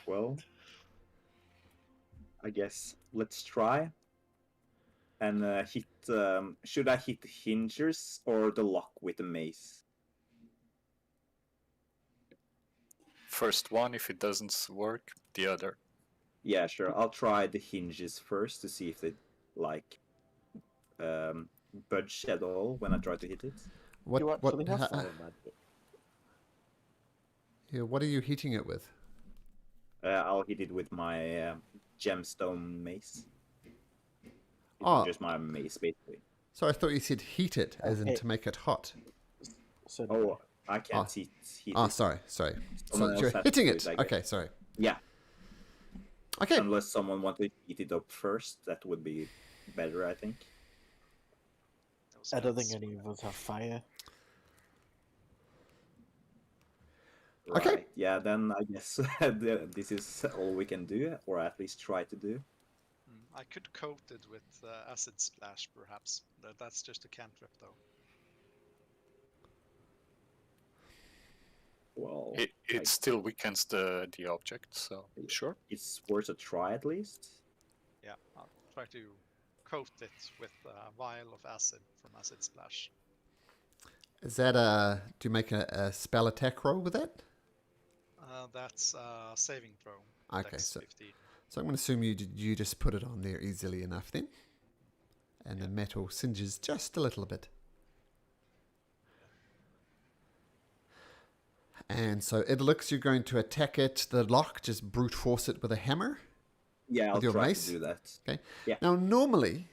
Well, I guess let's try. And hit. Should I hit the hinges or the lock with the mace? First one, if it doesn't work, the other. Yeah, sure. I'll try the hinges first to see if they budge at all when I try to hit it. You actually have ha- fire magic. yeah, what are you heating it with? I'll hit it with my gemstone mace. Oh. Just my mace, basically. So I thought you said heat it, as in Okay. to make it hot. So Oh, I can't heat Oh, it. sorry. So Someone else you're has to hitting do it. it, I guess. Okay, sorry. Yeah, Okay. unless someone wanted to heat it up first, that would be better, I think. Those I don't think guys- any of us have fire. Okay. Right. Yeah, then I guess this is all we can do, or at least try to do. I could coat it with acid splash, perhaps. That's just a cantrip, though. Well, It still weakens the object, so sure. it's worth a try at least. Yeah, I'll try to coat it with a vial of acid from acid splash. Is that do you make a spell attack roll with that? That's a saving throw. Okay, Dex so 15. So I'm going to assume you just put it on there easily enough then. And the metal singes just a little bit. And so it looks you're going to attack it, the lock, just brute force it with a hammer. Yeah, I'll With your try mace? to do that. Okay. Yeah. Now normally,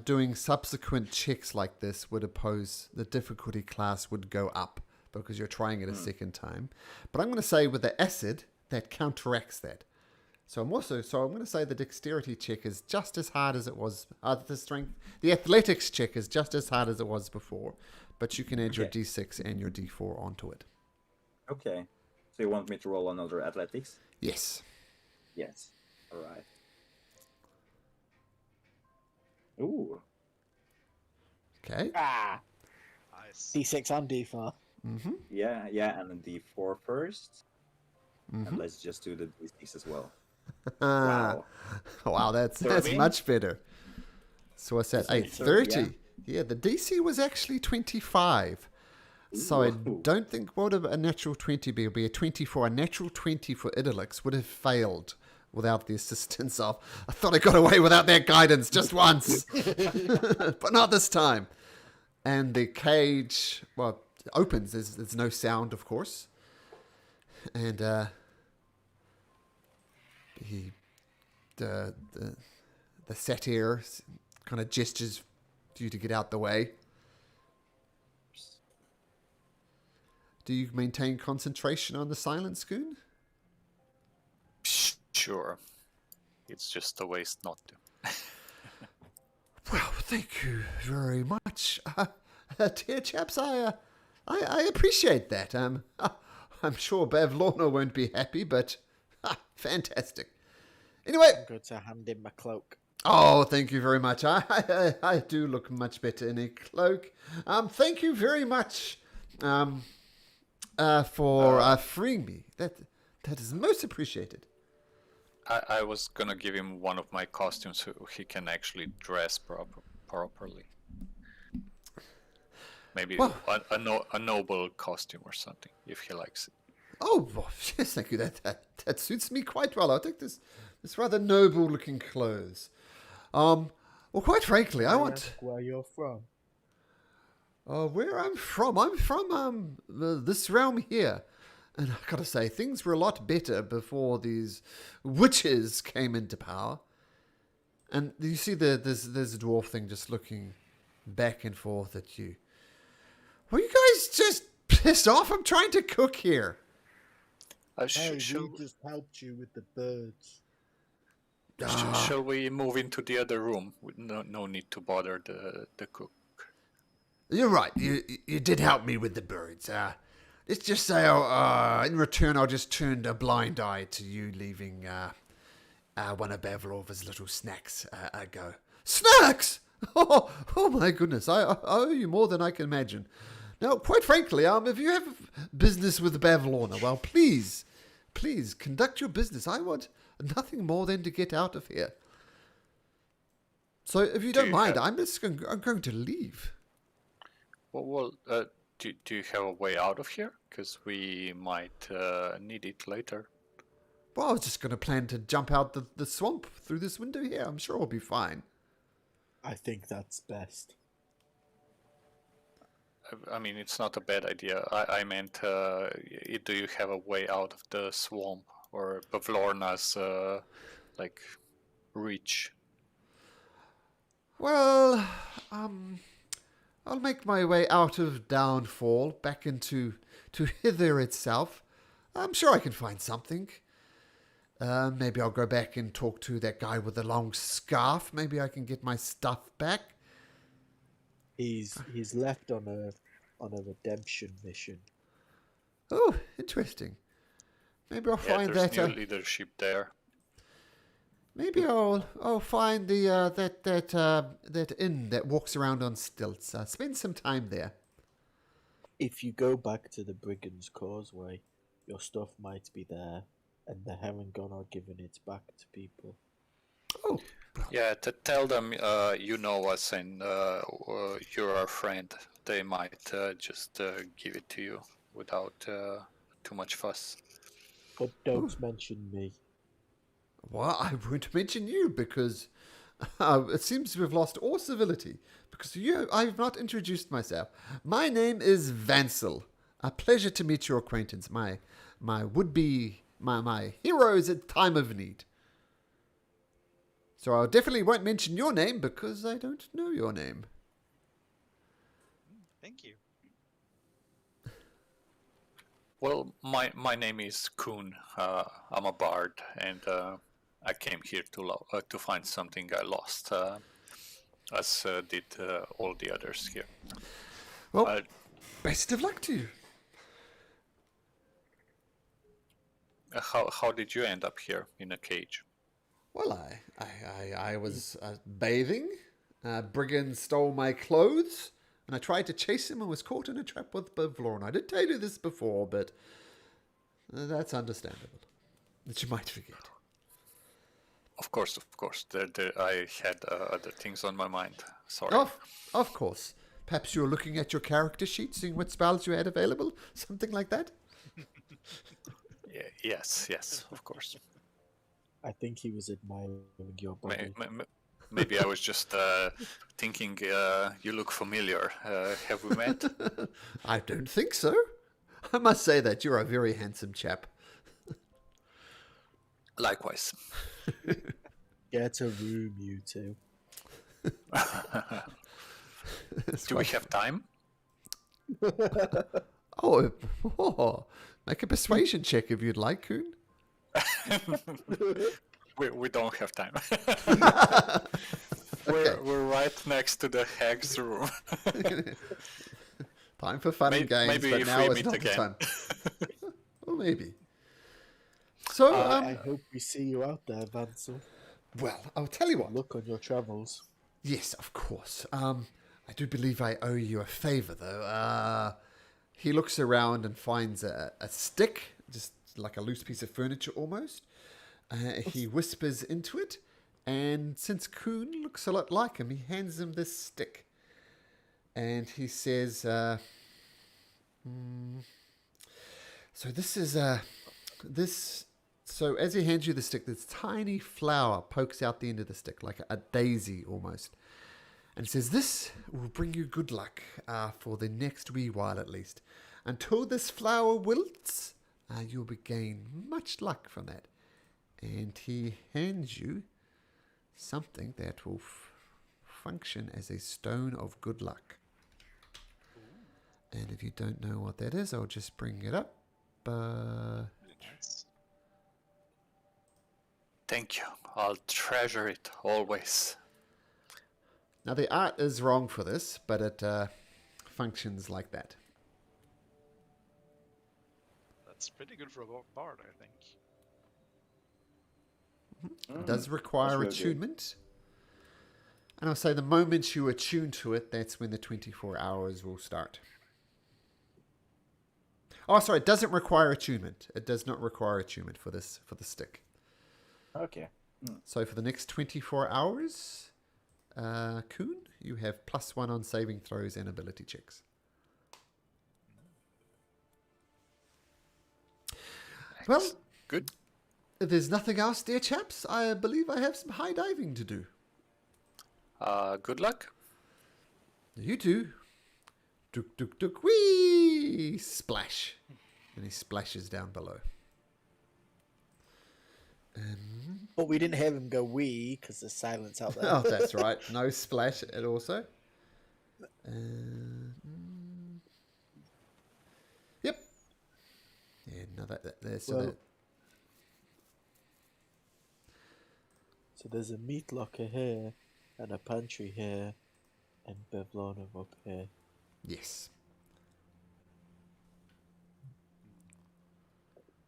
doing subsequent checks like this would oppose the difficulty class would go up because you're trying it a second time. But I'm going to say with the acid that counteracts that. So I'm going to say the dexterity check is just as hard as it was. The athletics check is just as hard as it was before, but you can add your Okay. d6 and your d4 onto it. Okay. So you want me to roll another athletics? Yes. Yes. All right. Ooh. Okay. Ah! Nice. D6 and D4. Mm-hmm. Yeah, and a D4 first. Mm-hmm. And let's just do the D6 as well. Wow. Wow, that's 30? much better. So what's that? That's 30. Yeah, the DC was actually 25. So I Ooh. don't think what would a natural 20 be? It would be a 24. A natural 20 for Idylix would have failed without the assistance of... I thought I got away without that guidance just once. But not this time. And the cage, well, opens. There's no sound, of course. And the satyr kind of gestures to you to get out the way. Do you maintain concentration on the silent scoon? Sure. It's just a waste not to. Well, thank you very much, dear chaps. I appreciate that. I'm sure Bev Lorna won't be happy, but fantastic. Anyway, I'm going to hand in my cloak. oh, thank you very much. I do look much better in a cloak. Thank you very much. For freeing me. That is most appreciated. I was gonna give him one of my costumes so he can actually dress properly. Maybe Well- a noble costume or something, if he likes it. Oh, well, yes, thank you. That suits me quite well. I'll take this rather noble-looking clothes. Well, quite frankly, I want... Ask where you're from. Where I'm from this realm here. And I gotta say, things were a lot better before these witches came into power. And you see there's a dwarf thing just looking back and forth at you. Were you guys just pissed off? I'm trying to cook here. Hey, we just helped you with the birds. Shall we move into the other room? No need to bother the cook. You're right. You did help me with the birds. Let's just say, in return, I'll just turn a blind eye to you leaving one of Bavlova's little snacks go. Snacks! Oh my goodness! I owe you more than I can imagine. Now, quite frankly, if you have business with Bavlorna, well, please conduct your business. I want nothing more than to get out of here. So, if you don't mind, I'm going to leave. Well, do you have a way out of here? Because we might need it later. Well, I was just going to plan to jump out the swamp through this window here. I'm sure I'll be fine. I think that's best. I mean, it's not a bad idea. I meant, do you have a way out of the swamp or Bavlorna's, reach? Well, I'll make my way out of Downfall back into Hither itself. I'm sure I can find something. Maybe I'll go back and talk to that guy with the long scarf. Maybe I can get my stuff back. He's left on a redemption mission. Oh, interesting. Maybe I'll find there's that. New leadership there. Maybe I'll find the that inn that walks around on stilts. Spend some time there. If you go back to the Brigand's Causeway, your stuff might be there, and they haven't gone or given it back to people. Oh, Yeah, to tell them you know us and you're our friend. They might just give it to you without too much fuss. But don't mention me. well, I won't mention you because it seems we've lost all civility. Because I've not introduced myself. My name is Vansel. A pleasure to meet your acquaintance. My would-be my heroes at time of need. So I definitely won't mention your name because I don't know your name. Thank you. Well, my name is Kuhn. I'm a bard, and I came here to find something I lost, as did all the others here. Well, best of luck to you. How did you end up here in a cage? Well, I was bathing. Brigand stole my clothes, and I tried to chase him and was caught in a trap with Bavlorna. I did tell you this before, but that's understandable. That you might forget. Of course. I had other things on my mind. Sorry. Of course. Perhaps you're looking at your character sheet, seeing what spells you had available? Something like that? Yes, of course. I think he was admiring your body. Maybe I was just thinking you look familiar. Have we met? I don't think so. I must say that you're a very handsome chap. Likewise. Get a room, you two. Do we have time? Oh, make a persuasion check if you'd like, Kuhn. We don't have time. We're right next to the hag's room. Time for fun and games, maybe but if now we is meet not again. the time. Or maybe. So, I hope we see you out there, Vansel. well, I'll tell you what. Look on your travels. Yes, of course. I do believe I owe you a favor, though. He looks around and finds a stick, just like a loose piece of furniture almost. He whispers into it, and since Kuhn looks a lot like him, he hands him this stick. And he says, so this is, so as he hands you the stick, this tiny flower pokes out the end of the stick, like a daisy almost. And it says, this will bring you good luck for the next wee while at least. Until this flower wilts, you'll gain much luck from that. And he hands you something that will function as a stone of good luck. And if you don't know what that is, I'll just bring it up. Nice. Thank you. I'll treasure it always. Now, the art is wrong for this, but it functions like that. That's pretty good for a bard, I think. It does That's require really good. attunement. And I'll say the moment you attune to it, that's when the 24 hours will start. Oh, sorry, it doesn't require attunement. It does not require attunement for the stick. Okay. So for the next 24 hours, Kuhn, you have +1 on saving throws and ability checks. Well, Good. if there's nothing else, dear chaps, I believe I have some high diving to do. Good luck. You too. Duk, duk, duk, wee! Splash. And he splashes down below. But we didn't have him go wee because there's silence out there. Oh, that's right. No splash it also. Yep. Yeah, no, that's so Well- that. So there's a meat locker here, and a pantry here, and Bevlonov up here. Yes.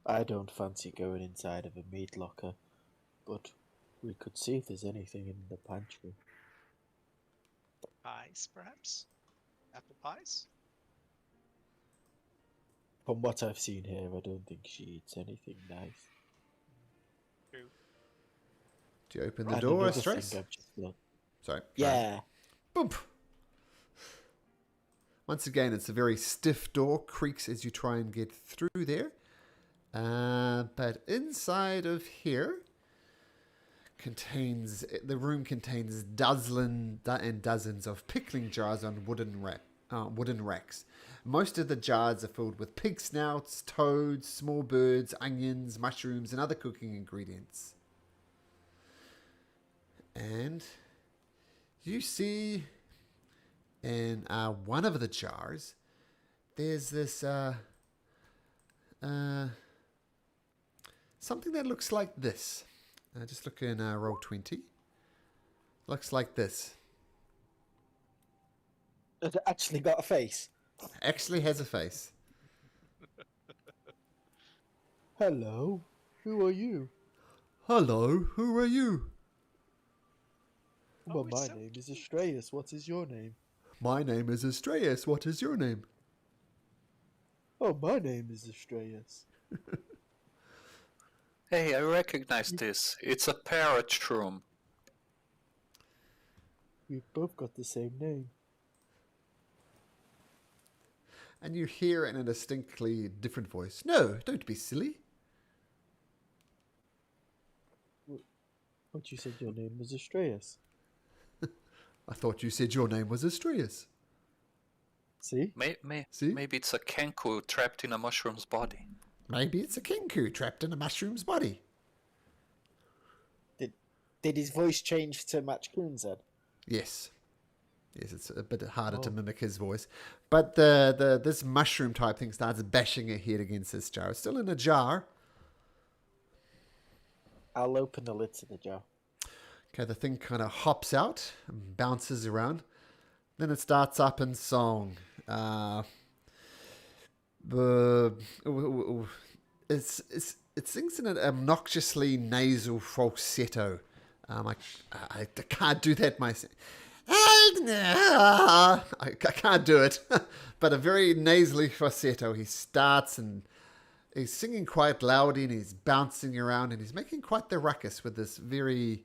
I don't fancy going inside of a meat locker, but we could see if there's anything in the pantry. Pies, perhaps? Apple pies? From what I've seen here, I don't think she eats anything nice. True. Do you open the And door, another Stress? thing I've just learned- Sorry. Yeah. Boom. Once again, it's a very stiff door, creaks as you try and get through there. But inside of here the room contains dozens of pickling jars on wooden racks. Most of the jars are filled with pig snouts, toads, small birds, onions, mushrooms, and other cooking ingredients. And you see in one of the jars, there's this something that looks like this. Just look in roll 20. Looks like this. It actually got a face. Actually has a face. Hello, who are you? Hello, who are you? Well, Oh, it's my so name is cute. Astraeus. What is your name? My name is Astraeus. What is your name? Oh, my name is Astraeus. Hey, I recognize this. It's a parrot room. We've both got the same name. And you hear in a distinctly different voice. No, don't be silly. But you said your name was Astraeus. I thought you said your name was Astraeus. See? See? Maybe it's a kenku trapped in a mushroom's body. Maybe it's a kinku trapped in a mushroom's body. Did his voice change to match Kuhn's head? Yes. Yes, it's a bit harder to mimic his voice. But this mushroom type thing starts bashing her head against this jar. It's still in a jar. I'll open the lid to the jar. Okay, the thing kind of hops out and bounces around. Then it starts up in song. It sings in an obnoxiously nasal falsetto. I can't do that myself. I can't do it. But a very nasally falsetto. He starts and he's singing quite loudly and he's bouncing around and he's making quite the ruckus with this very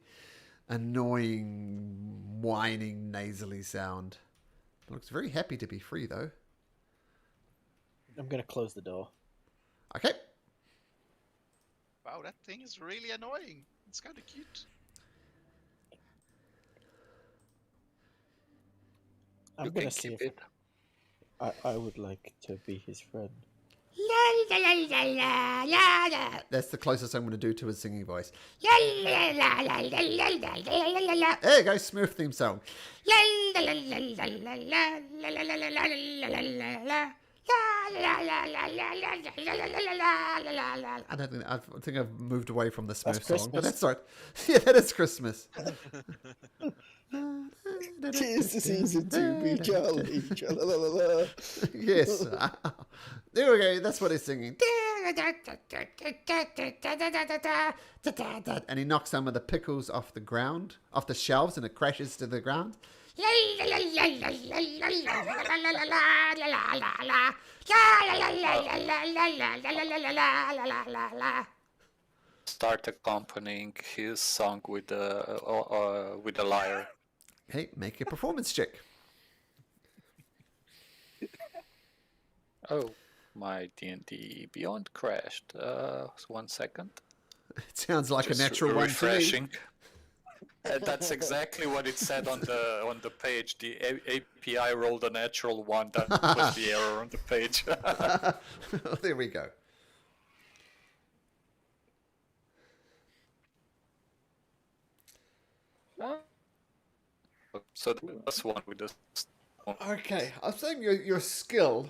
annoying, whining, nasally sound. He looks very happy to be free, though. I'm going to close the door. Okay. Wow, that thing is really annoying. It's kind of cute. I'm You going can to see keep if it. I would like to be his friend. That's the closest I'm going to do to his singing voice. There you go, Smurf theme song. I think I've moved away from the That's Smurf song, but Christmas. that's right. Yeah, that is Christmas. Tis the season to be jolly. Tra-la-la-la-la. Yes. There we go. That's what he's singing. And he knocks some of the pickles off the ground, off the shelves, and it crashes to the ground. Start accompanying his song with a lyre. Hey, make a performance check. Oh, my D&D Beyond crashed. 1 second. It sounds like Just a natural one to me. refreshing. That's exactly what it said on the page. The API rolled a natural one. That was the error on the page. There we go. So that's one with the. Okay, I was saying your skill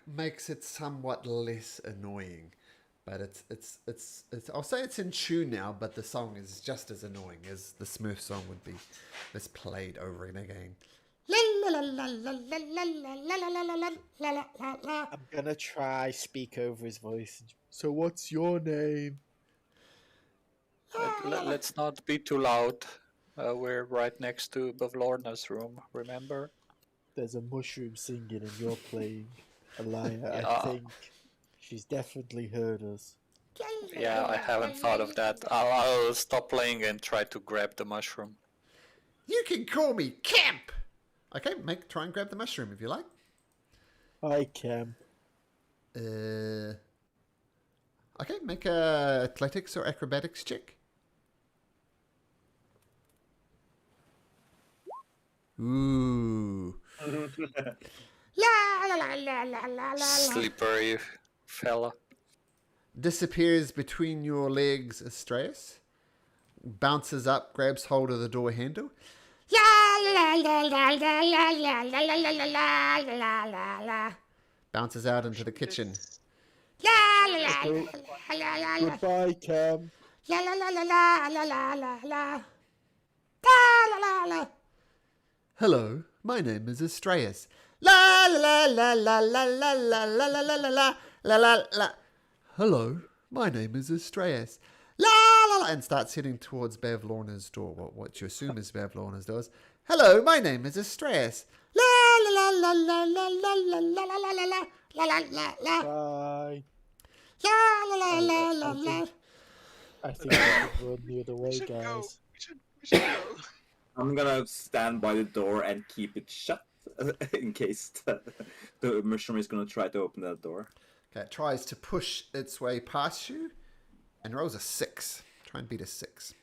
makes it somewhat less annoying, but it's I'll say it's in tune now, but the song is just as annoying as the Smurf song would be. That's played over and again. I'm gonna try speak over his voice. So what's your name? Let's not be too loud. We're right next to Bavlorna's room, remember? There's a mushroom singing and you're playing a lyre. I Yeah. think she's definitely heard us. Yeah, I haven't thought of that. I'll stop playing and try to grab the mushroom. You can call me Camp. Okay, try and grab the mushroom if you like. Hi, Cam. Okay, make a athletics or acrobatics check. Ooh. Slippery fella. Disappears between your legs, Astraeus. Bounces up, grabs hold of the door handle. Bounces out into the kitchen. Goodbye, Cam. Hello, my name is Astraeus. La la la la la la la la la la la la la la la. Hello, my name is Astraeus. La la la, and starts heading towards Bavlorna's door. What you assume is Bavlorna's door. Hello, my name is Astraeus. La la la la la la la la la la la la la la la. Bye. La la la la la la. I think we should run the other way, We should go. guys. We should go. I'm gonna stand by the door and keep it shut in case the mushroom is gonna try to open that door. Okay, it tries to push its way past you and rolls a 6. Try and beat a 6.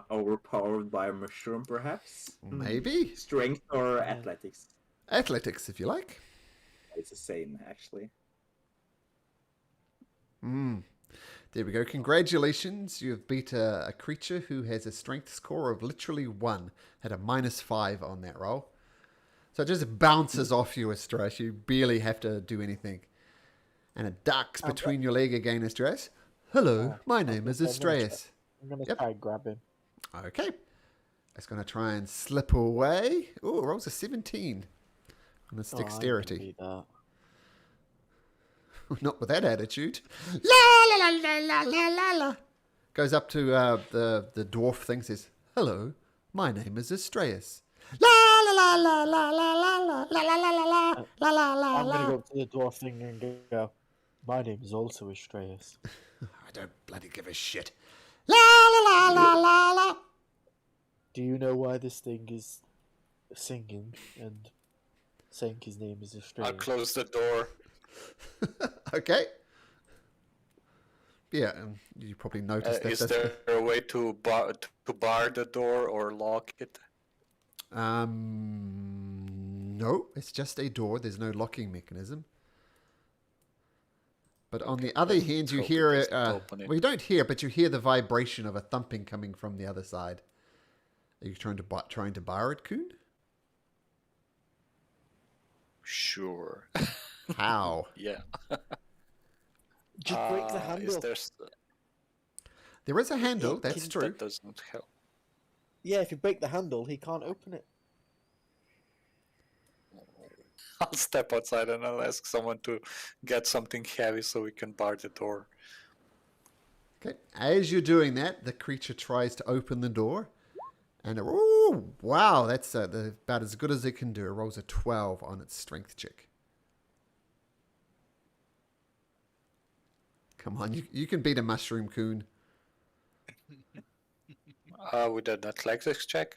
Overpowered by a mushroom, perhaps? Maybe. Strength or athletics? Athletics, if you like. It's the same, actually. There we go. Congratulations. You've beat a creature who has a strength score of literally 1. Had a -5 on that roll. So it just bounces off you, Astraeus. You barely have to do anything. And it ducks between your leg again, Astraeus. Hello, my name is Astraeus. I'm gonna Yep. try and grab him. Okay. It's going to try and slip away. Oh, rolls a 17 on its Oh, I can dexterity. beat that. Not with that attitude. La la la la la la la la. Goes up to the dwarf thing, says, "Hello, my name is Astraeus." La la la la la la la la la la la la la la la I'm gonna la. go up to the dwarf thing and go. My name is also Astraeus. I don't bloody give a shit. La la la la la la. Do you know why this thing is singing and saying his name is Astraeus? I'll close the door. Okay. Yeah, you probably noticed that. Is there a way to bar the door or lock it? No, it's just a door. There's no locking mechanism. But on the other hand, you hope hear it it. doesn't open it. Well, you don't hear, but you hear the vibration of a thumping coming from the other side. Are you trying to bar it, Kuhn? Sure. How? Yeah. Just break the Is handle. there There is a handle, Yeah, that's true. that doesn't help? Yeah, if you break the handle, he can't open it. I'll step outside and I'll ask someone to get something heavy so we can bar the door. Okay. As you're doing that, the creature tries to open the door. And oh, wow, that's about as good as it can do. It rolls a 12 on its strength check. Come on, you can beat a mushroom coon. With an athletics check.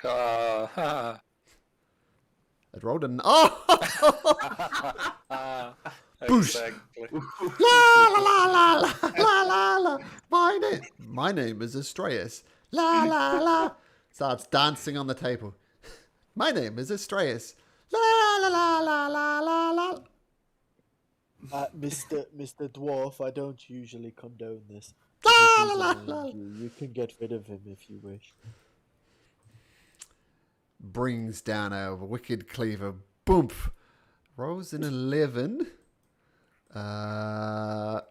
It rolled an oh! Exactly. La la la la la la la la. My name is Astraeus. La la la. Starts dancing on the table. My name is Astraeus. La la la la la la la. Mr. Dwarf, I don't usually condone this. La If he's la la annoying la. you can get rid of him if you wish. Brings down a wicked cleaver. Boomp. Rolls an 11. And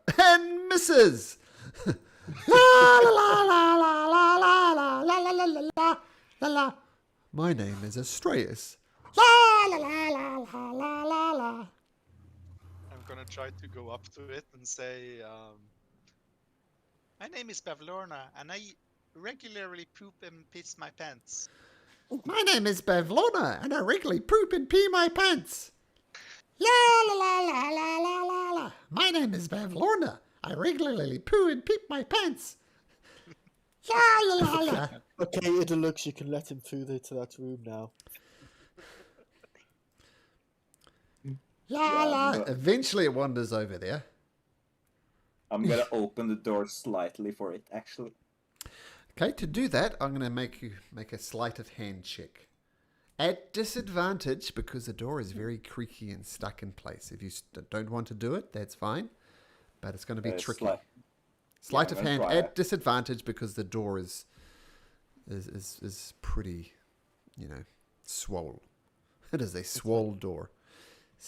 misses. La la la la la la la la la la la la la la. My name is Astraeus. La la la la la la la la. I'm gonna try to go up to it and say, my name is Bavlorna, and I regularly poop and piss my pants. My name is Bavlorna, and I regularly poop and pee my pants. La la la la la la la la. My name is Bavlorna. I regularly poo and peep my pants. La la la la. Okay, Idalux, you can let him through to that room now. La la. but- Eventually, it wanders over there. I'm gonna open the door slightly for it, actually. Okay, to do that, I'm going to make you make a sleight of hand check. At disadvantage, because the door is very creaky and stuck in place. If you don't want to do it, that's fine. But it's going to be tricky. Sleight I'm of gonna hand try at it. disadvantage because the door is pretty, swole. It is a swole door.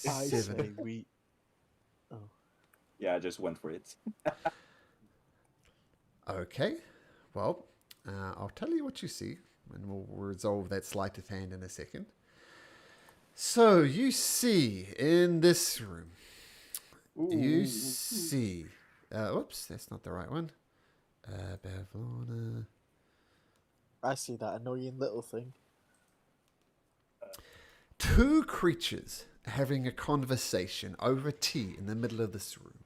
I 7. say we... Yeah, I just went for it. Okay. Well, I'll tell you what you see, and we'll resolve that sleight of hand in a second. So, you see in this room, you see... oops, that's not the right one. Bavlorna. I see that annoying little thing. Two creatures having a conversation over tea in the middle of this room.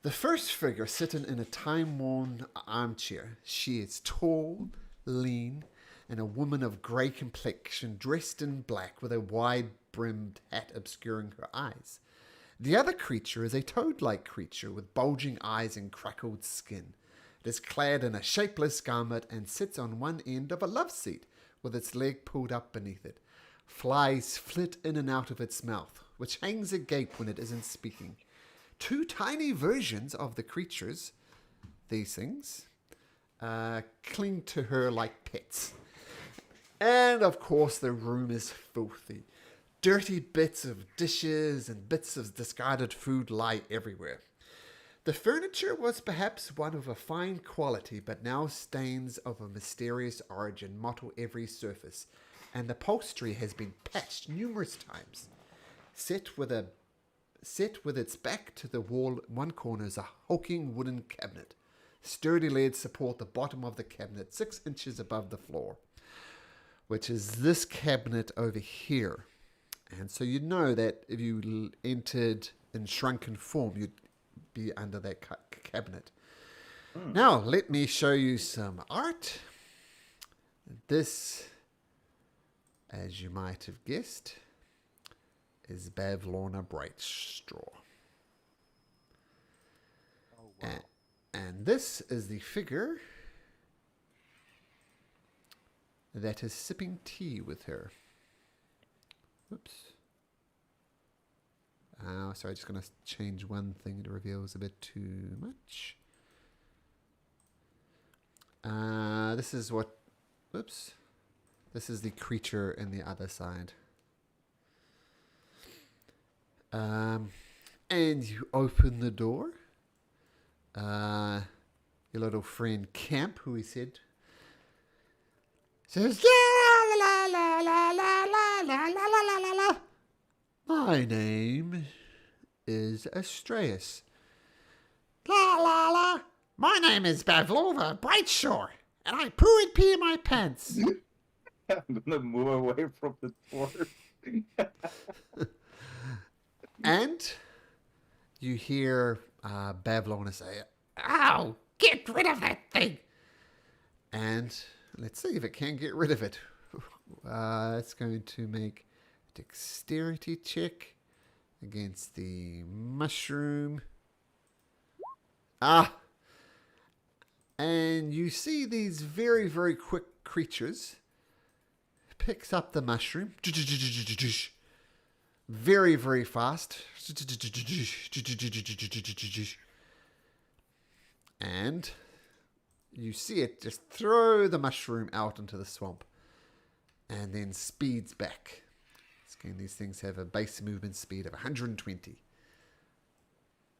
The first figure sitting in a time-worn armchair. She is tall, lean, and a woman of grey complexion, dressed in black with a wide-brimmed hat obscuring her eyes. The other creature is a toad-like creature with bulging eyes and crackled skin. It is clad in a shapeless garment and sits on one end of a love seat with its leg pulled up beneath it. Flies flit in and out of its mouth, which hangs agape when it isn't speaking. Two tiny versions of the creatures, these things, cling to her like pets. And of course the room is filthy. Dirty bits of dishes and bits of discarded food lie everywhere. The furniture was perhaps one of a fine quality, but now stains of a mysterious origin mottle every surface, and the upholstery has been patched numerous times. Set with its back to the wall in one corner is a hulking wooden cabinet. Sturdy legs support the bottom of the cabinet 6 inches above the floor, which is this cabinet over here. And so you know that if you entered in shrunken form, you'd be under that cabinet. Now, let me show you some art. This, as you might have guessed, is Bavlorna Brightstraw. Oh, wow. And this is the figure that is sipping tea with her. Oops. Sorry, just going to change one thing. It reveals a bit too much. This is what... Oops. This is the creature in the other side. And you open the door. Your little friend Camp, who he said, says, la la la la la la la la la la la. My name is Astraeus. La la la. My name is Pavlova Brightshore, and I poo and pee in my pants. I'm gonna move away from the door. And you hear Bavlona say, "Ow! Get rid of that thing!" And let's see if it can get rid of it. It's going to make a dexterity check against the mushroom. And you see these very, very quick creatures. Picks up the mushroom. Very, very fast. And you see it just throw the mushroom out into the swamp. And then speeds back. Again, these things have a base movement speed of 120.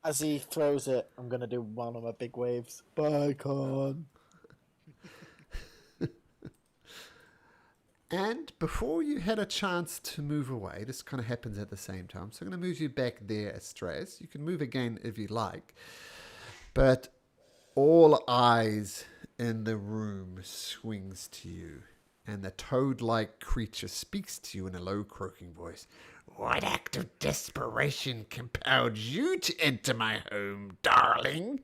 As he throws it, I'm gonna do one of my big waves. Bye, con. And before you had a chance to move away, this kind of happens at the same time. So I'm going to move you back there, Astraeus. You can move again if you like. But all eyes in the room swings to you. And the toad-like creature speaks to you in a low, croaking voice. What act of desperation compelled you to enter my home, darling?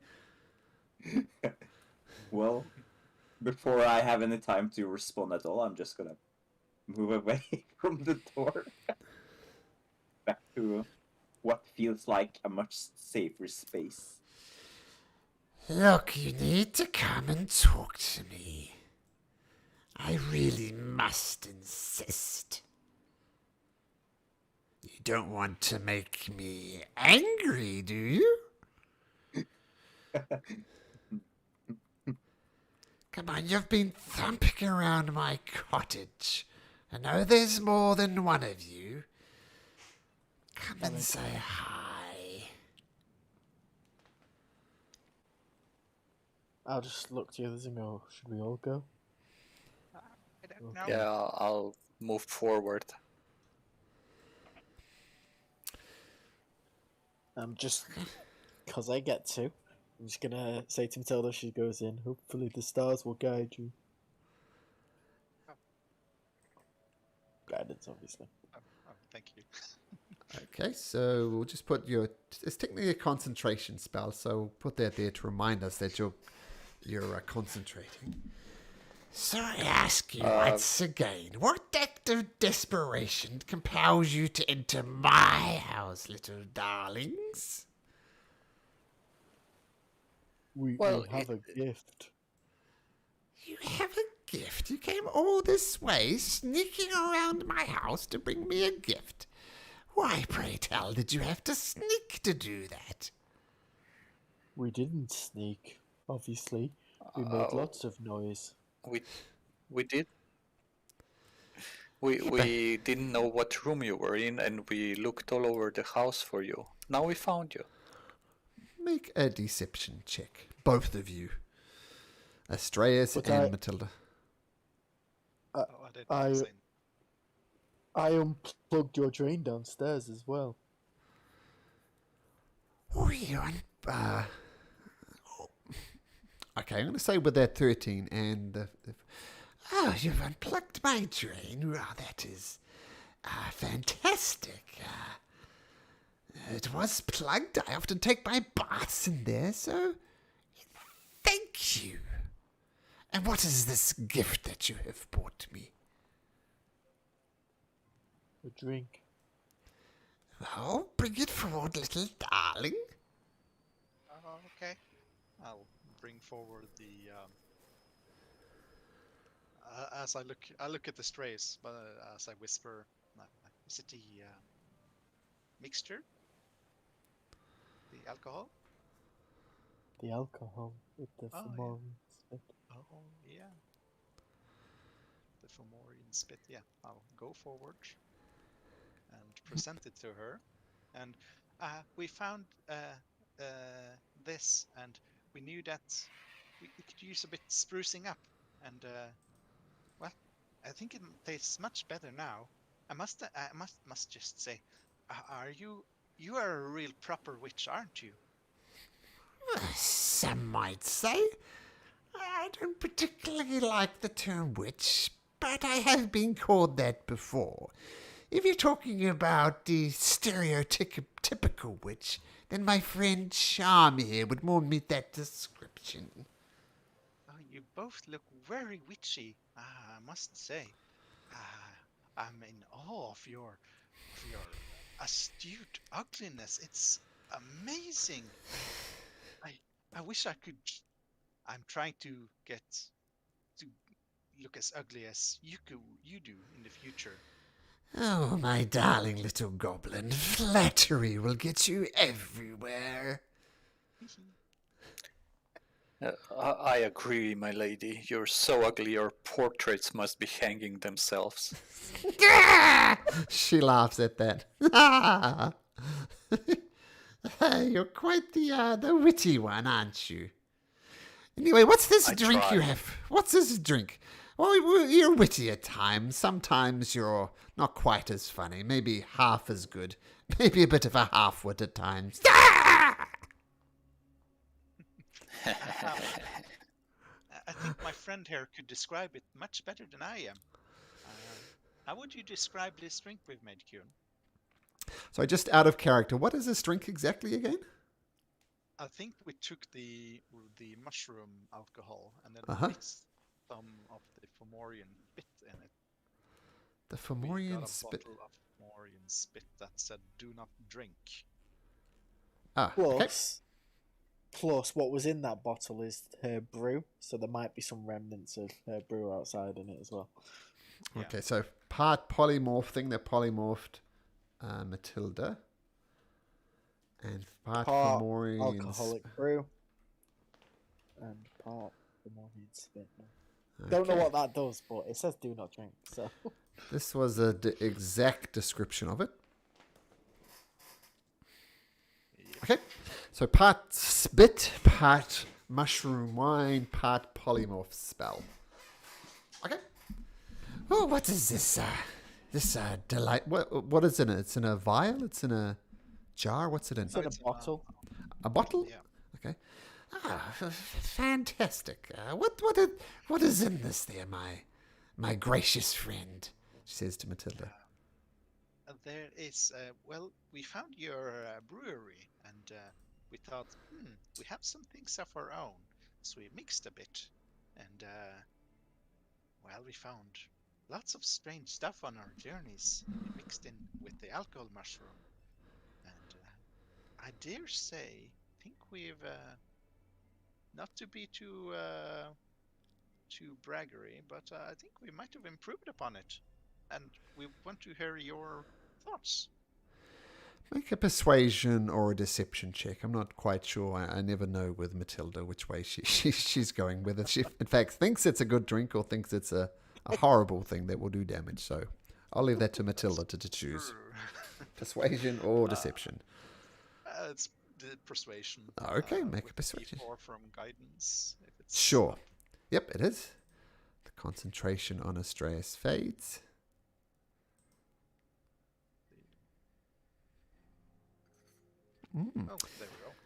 Well, before I have any time to respond at all, I'm just gonna move away from the door. Back to what feels like a much safer space. Look, you need to come and talk to me. I really must insist. You don't want to make me angry, do you? Come on, you've been thumping around my cottage. I know there's more than one of you. Come and say hi. I'll just look to the others and go, should we all go? I don't know. Yeah, I'll move forward. Just because I get to, I'm just gonna say to Matilda as she goes in, hopefully the stars will guide you. Guidance, obviously. Oh, thank you. Okay, so we'll just put it's technically a concentration spell, so we'll put that there to remind us that you're concentrating. So I ask you once again, what act of desperation compels you to enter my house, little darlings? We Well, have a gift. You have a gift? You came all this way, sneaking around my house to bring me a gift. Why, pray tell, did you have to sneak to do that? We didn't sneak, obviously. We made lots of noise. We did. We didn't know what room you were in, and we looked all over the house for you. Now we found you. Make a deception check, both of you. Astraeus and Matilda. Oh, I didn't say. I unplugged your drain downstairs as well. Oh, you okay, I'm going to say with that 13 and oh, you've unplugged my drain. Wow, that is fantastic. It was plugged. I often take my baths in there, so thank you. And what is this gift that you have brought me? A drink. Well, bring it forward, little darling. Oh, okay. I'll bring forward the. As I look at the strays, but as I whisper, is it the mixture? The alcohol? The alcohol with the Oh, Fomorian spit. Oh, yeah. The Fomorian spit, yeah. I'll go forward and present it to her. and we found this, and we knew that we could use a bit sprucing up, and well, I think it tastes much better now. I must just say, are you are a real proper witch, aren't you? Some might say. I don't particularly like the term witch, but I have been called that before. If you're talking about the stereotypical witch, then my friend Charm here would more meet that description. Oh, you both look very witchy. I must say. I'm in awe of your astute ugliness. It's amazing. I wish I could. I'm trying to get to look as ugly as you do in the future. Oh, my darling little goblin, flattery will get you everywhere. I agree, my lady. You're so ugly, your portraits must be hanging themselves. She laughs at that. You're quite the witty one, aren't you? Anyway, what's this drink you try. have? What's this drink? Well, you're witty at times. Sometimes you're not quite as funny. Maybe half as good. Maybe a bit of a half-wit at times. I think my friend here could describe it much better than I am. How would you describe this drink we've made, Kuhn? So just out of character, what is this drink exactly again? I think we took the mushroom alcohol and then Uh-huh. mixed some of the Fomorian spit in it. The We Fomorian got a spit. bottle of Fomorian spit that said "Do not drink." Ah, okay. Plus, what was in that bottle is her brew, so there might be some remnants of her brew outside in it as well. Yeah. Okay, so part polymorph thing that polymorphed Matilda. And part Part Fomorian alcoholic brew and part Fomorian spit. Don't know what that does, but it says "do not drink." So This was a exact description of it. Okay, so part spit, part mushroom wine, part polymorph spell. Okay. Oh, what is this? This delight. What is in it? It's in a vial. It's in a jar. What's it in? it's in a it's in bottle. A bottle. Yeah. Okay. Ah, fantastic. What is in this there, my gracious friend? She says to Matilda. There is, well, we found your brewery, and we thought, we have some things of our own. So we mixed a bit, and, well, we found lots of strange stuff on our journeys. We mixed in with the alcohol mushroom, and I dare say, I think we've, not to be too braggery, but I think we might have improved upon it, and we want to hear your thoughts. Make a persuasion or a deception check. I'm not quite sure. I never know with Matilda which way she's going. Whether she, in fact, thinks it's a good drink or thinks it's a horrible thing that will do damage. So I'll leave that to Matilda to choose. Persuasion or deception. It's the persuasion. Okay, make a with persuasion. D4 from guidance. If it's Sure. Yep, it is. The concentration on Astraeus fades. Oh, there we go.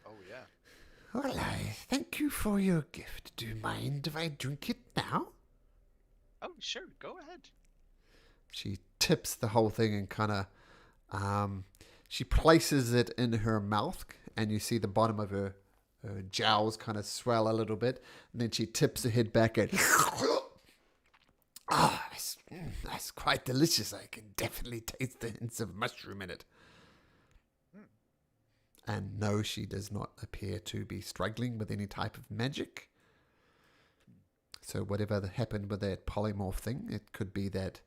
Oh, yeah. Well, I thank you for your gift. Do you mind if I drink it now? Oh, sure. Go ahead. She tips the whole thing and kind of, she places it in her mouth, and you see the bottom of her jowls kind of swell a little bit, and then she tips her head back and, that's quite delicious. I can definitely taste the hints of mushroom in it. And no, she does not appear to be struggling with any type of magic. So whatever happened with that polymorph thing, it could be that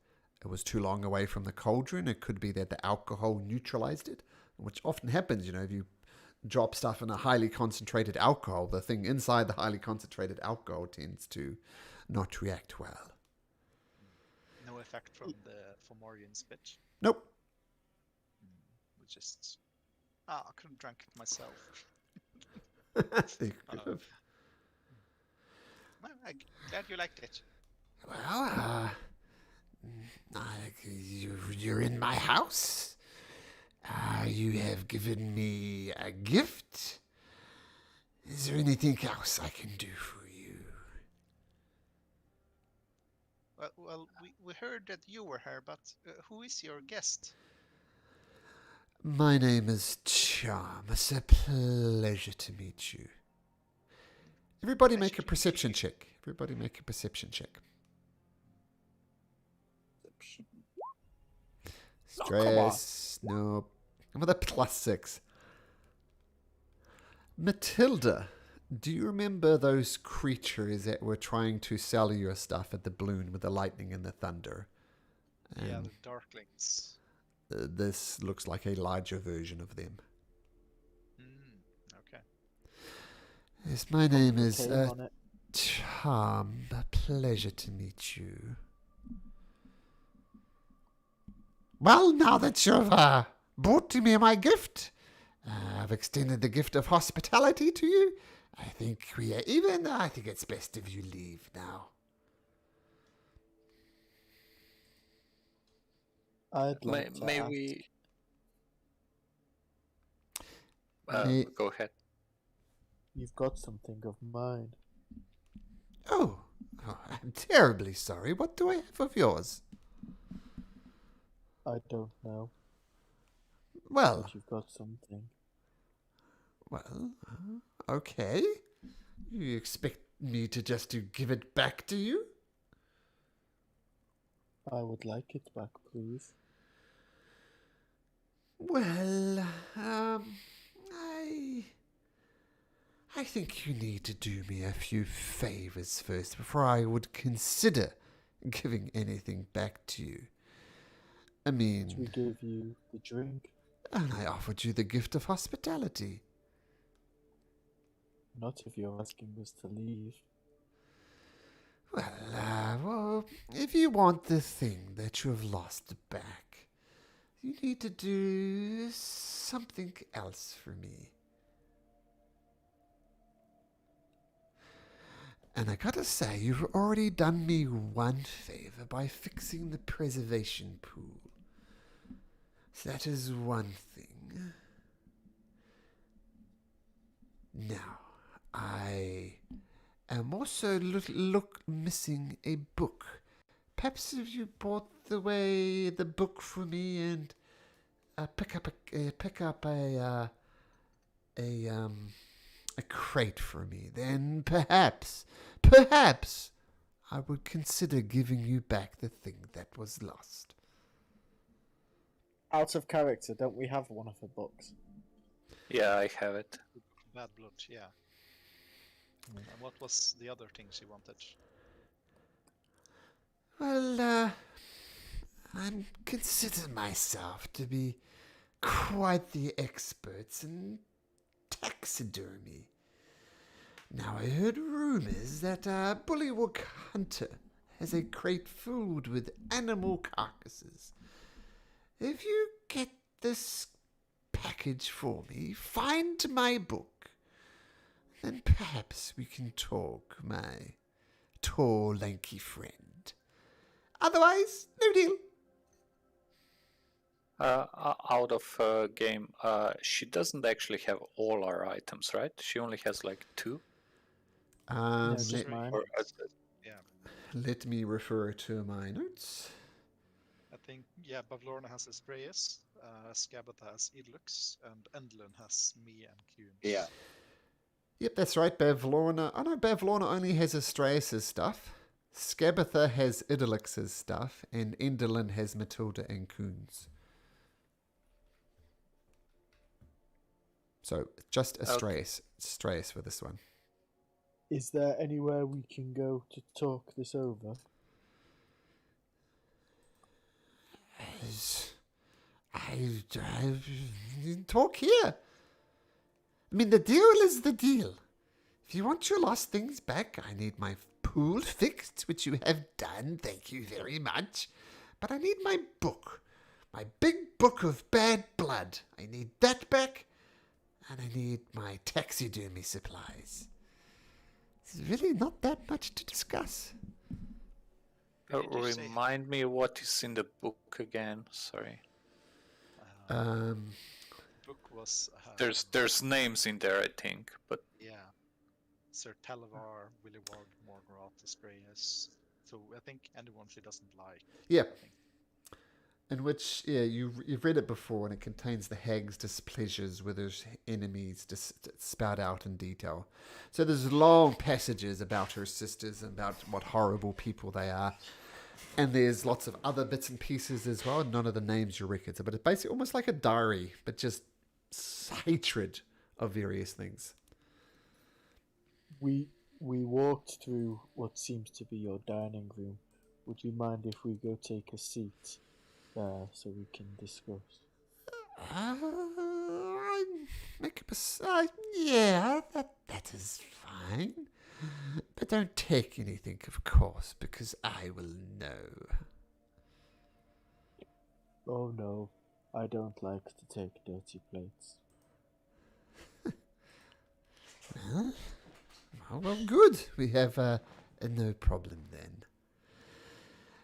it was too long away from the cauldron. It could be that the alcohol neutralized it, which often happens, if you drop stuff in a highly concentrated alcohol, the thing inside the highly concentrated alcohol tends to not react well. No effect from the Fomorian spit. Nope. We just Ah, I couldn't drink it myself. You could have. Well, I'm glad you liked it. Well, you're in my house. You have given me a gift. Is there anything else I can do for you? Well, we heard that you were here, but who is your guest? My name is Charm. It's a pleasure to meet you. Everybody make a perception check. Everybody make a perception check. Stress. No. I'm with a +6. Matilda, do you remember those creatures that were trying to sell your stuff at the balloon with the lightning and the thunder? Yeah, And the Darklings. this looks like a larger version of them. Okay. Yes, my name is Name on it. Charm. A pleasure to meet you. Well, now that you've brought me my gift, I've extended the gift of hospitality to you. I think we are even. I think it's best if you leave now. I'd like to May ask, we? May- Go ahead. you've got something of mine. Oh, I'm terribly sorry. What do I have of yours? I don't know, Well, but you've got something. Okay. You expect me to just to give it back to you? I would like it back, please. Well, I think you need to do me a few favors first before I would consider giving anything back to you. I We mean, gave you the drink, and I offered you the gift of hospitality. not if you're asking us to leave. Well, if you want the thing that you have lost back, you need to do something else for me. And I gotta say, you've already done me one favor by fixing the preservation pool. So that is one thing. Now, I am also missing a book. Perhaps if you brought the book for me and pick up a crate for me, then perhaps I would consider giving you back the thing that was lost. Out of character, don't we have one of her books? Yeah, I have it. Bad blood, yeah. And what was the other thing she wanted? Well, I consider myself to be quite the expert in taxidermy. Now, I heard rumors that a Bullywug hunter has a crate filled with animal carcasses. If you get this package for me, find my book, then perhaps we can talk, my tall, lanky friend. Otherwise, no deal. Out of game, she doesn't actually have all our items, right? She only has like 2. No, just let, mine. Or, Yeah, let me refer to my notes. I think, yeah, Bavlorna has Estrellas, Skabatha has Idlux, and Endlin has me and Kuhn. Yeah. Yep, that's right, Bavlorna. Oh no, Bavlorna only has Astraeus' stuff. Skabatha has Idolix's stuff, and Endelin has Matilda and Kuhn's. So, just Astraeus. Astraeus for this one. Is there anywhere we can go to talk this over? I talk here. I mean, the deal is the deal. If you want your lost things back, I need my pool fixed, which you have done. Thank you very much. But I need my book. My big book of bad blood. I need that back. And I need my taxidermy supplies. There's really not that much to discuss. Did you say Remind me what is in the book again. Sorry. Um, book was There's names in there, I think, but yeah, Sir Talavar, Willyward, Morgoth, Astraeus. So I think anyone she doesn't like. yeah, I think. in which, you've read it before, and it contains the hag's displeasures with her enemies spout out in detail. So there's long passages about her sisters and about what horrible people they are. And there's lots of other bits and pieces as well. None of the names you records, but it's basically almost like a diary, but just hatred of various things. We walked through what seems to be your dining room. Would you mind if we go take a seat there so we can discuss? I make up yeah, that is fine. But don't take anything, of course, because I will know. Oh no, I don't like to take dirty plates. Well, good. We have no problem then.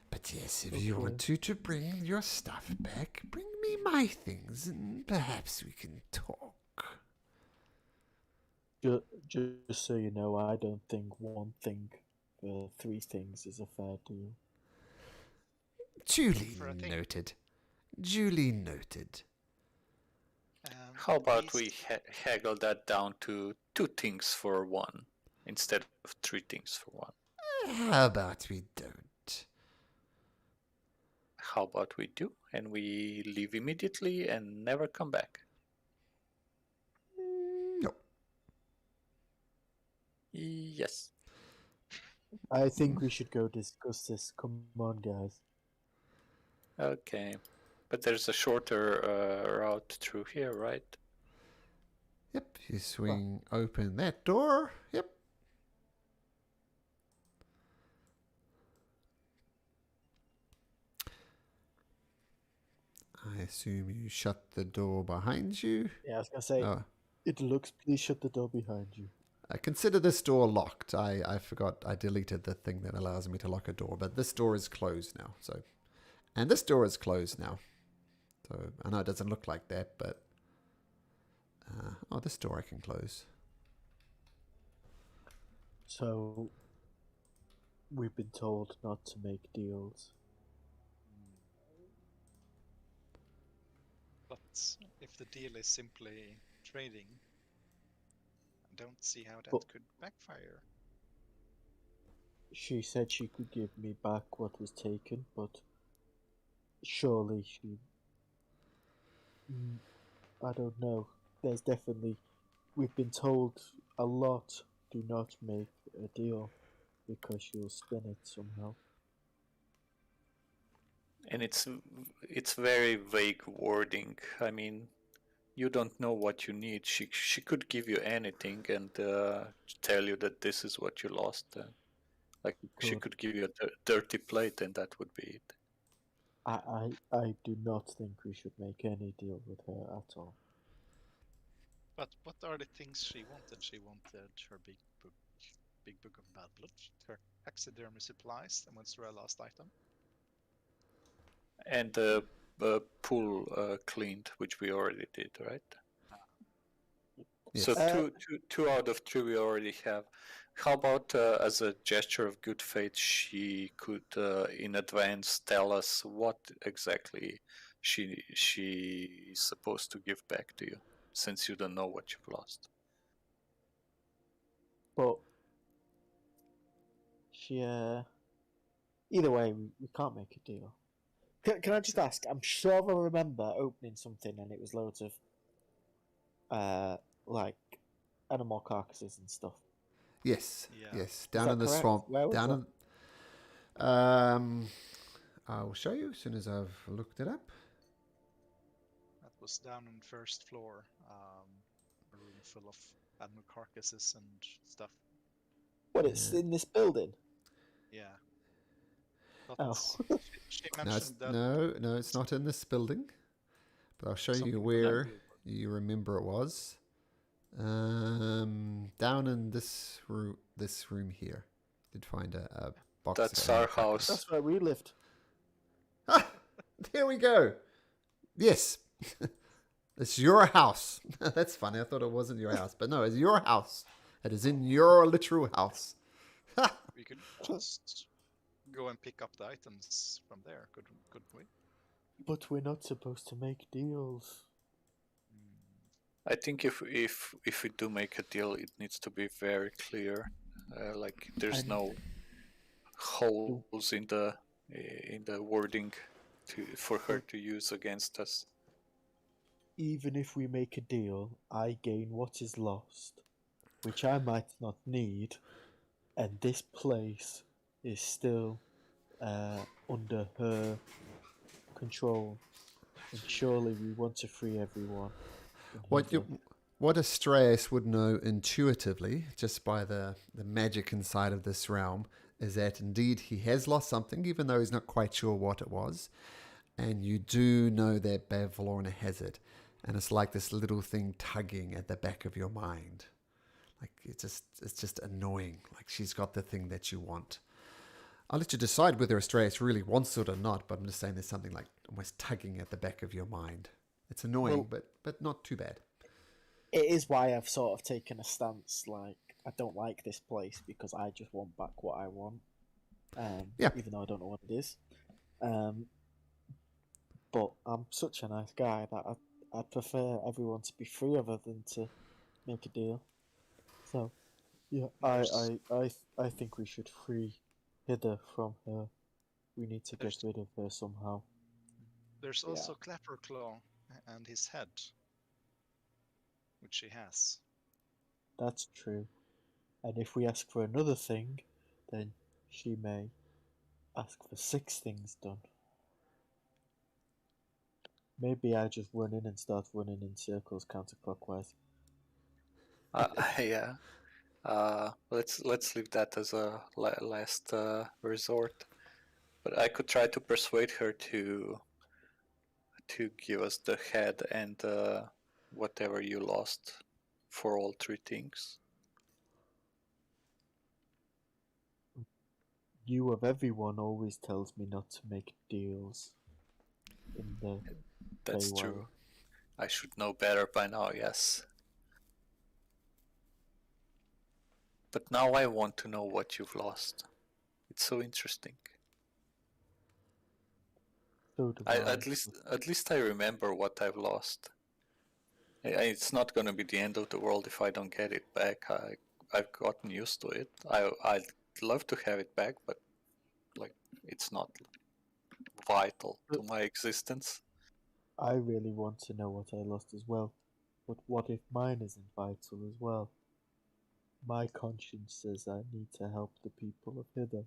But yes, if you want to bring your stuff back, bring me my things, and perhaps we can talk. Just so you know, I don't think one thing for three things is a fair deal. Duly For a thing. noted. Duly noted. how about At we least- haggle that down to 2 things for 1 instead of 3 things for 1? How about we don't? How about we do, and we leave immediately and never come back? No. Yes. I think we should go discuss this. Come on, guys. Okay. But there's a shorter route through here, right? Yep, you swing open that door. Yep. I assume you shut the door behind you. Yeah, I was gonna say, Oh, it looks. Please shut the door behind you. I consider this door locked. I forgot I deleted the thing that allows me to lock a door, but this door is closed now. So, and this door is closed now. So I know it doesn't look like that, but this door I can close. So, we've been told not to make deals. But if the deal is simply trading, I don't see how that But- could backfire. She said she could give me back what was taken, but surely she. I don't know. There's definitely. We've been told a lot. Do not make a deal because she'll spin it somehow. And it's very vague wording. I mean, you don't know what you need. She could give you anything and tell you that this is what you lost. Like she Could. could give you a dirty plate, and that would be it. I do not think we should make any deal with her at all. But what are the things she wanted? She wanted her big book of bad blood, her taxidermy supplies, and what's her last item? And the pool cleaned, which we already did, right? Yes. So two out of 3 we already have. How about as a gesture of good faith, she could in advance tell us what exactly she's supposed to give back to you, since you don't know what you've lost. But she, either way, we can't make a deal. Can I just ask? I'm sure I remember opening something and it was loads of, like, animal carcasses and stuff. Yes, Yeah. yes, down that in the correct? swamp. Where was Down in. I'll show you as soon as I've looked it up. That was down on first floor, a room full of animal carcasses and stuff. What? It's in this building. Yeah. But Oh. she No, mentioned that. no, it's not in this building. But I'll show you Something where like- you remember it was. Down in this room here. Did find a box. That's of our crackers. house. That's where we lived. Ah, there we go. Yes. It's your house. That's funny. I thought it wasn't your house. But no, it's your house. It is in your literal house. We could just go and pick up the items from there, couldn't we? But we're not supposed to make deals. I think if we do make a deal, it needs to be very clear. Like there's And- no holes in the wording for her to use against us. Even if we make a deal, I gain what is lost, which I might not need, and this place is still under her control. And surely we want to free everyone. in Hither. What Astraeus would know intuitively, just by the magic inside of this realm, is that indeed he has lost something, even though he's not quite sure what it was. And you do know that Bavlorna has it. And it's like this little thing tugging at the back of your mind. Like it's just annoying. Like she's got the thing that you want. I'll let you decide whether Astraeus really wants it or not, but I'm just saying there's something like almost tugging at the back of your mind. It's annoying, but not too bad. It is why I've sort of taken a stance like I don't like this place because I just want back what I want. Yeah. Even though I don't know what it is. But I'm such a nice guy that I'd prefer everyone to be free of her than to make a deal. So, yeah, I think we should free Hither from her. We need to get rid of her somehow. There's also Clapperclaw and his head, which she has. That's true. And if we ask for another thing, then she may ask for 6 things done. Maybe I just run in and start running in circles counterclockwise. Yeah. Let's leave that as a last resort. But I could try to persuade her to give us the head and whatever you lost for all 3 things. You of everyone always tells me not to make deals. In the That's Feywild. true. I should know better by now, yes. But now I want to know what you've lost. It's so interesting. So do At least I remember what I've lost. It's not gonna be the end of the world if I don't get it back. I've gotten used to it. I'd love to have it back, but like it's not vital to my existence. I really want to know what I lost as well. But what if mine isn't vital as well? My conscience says I need to help the people of Hither.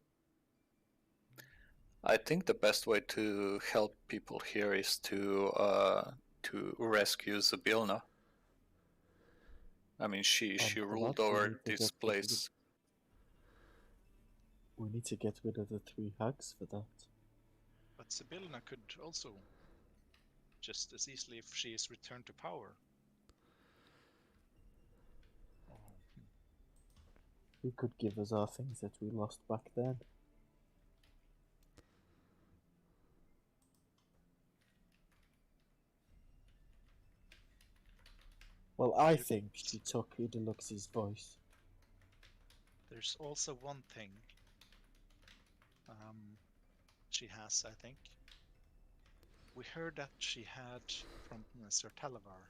I think the best way to help people here is to rescue Zabilna. I mean, she for ruled that, we over need to this get rid of place. We need to get rid of the 3 hags for that. But Sibyllna could also just as easily if she is returned to power. He could give us our things that we lost back then. Well, I think she took Idalux's voice. There's also one thing she has, I think. We heard that she had from Sir Talavar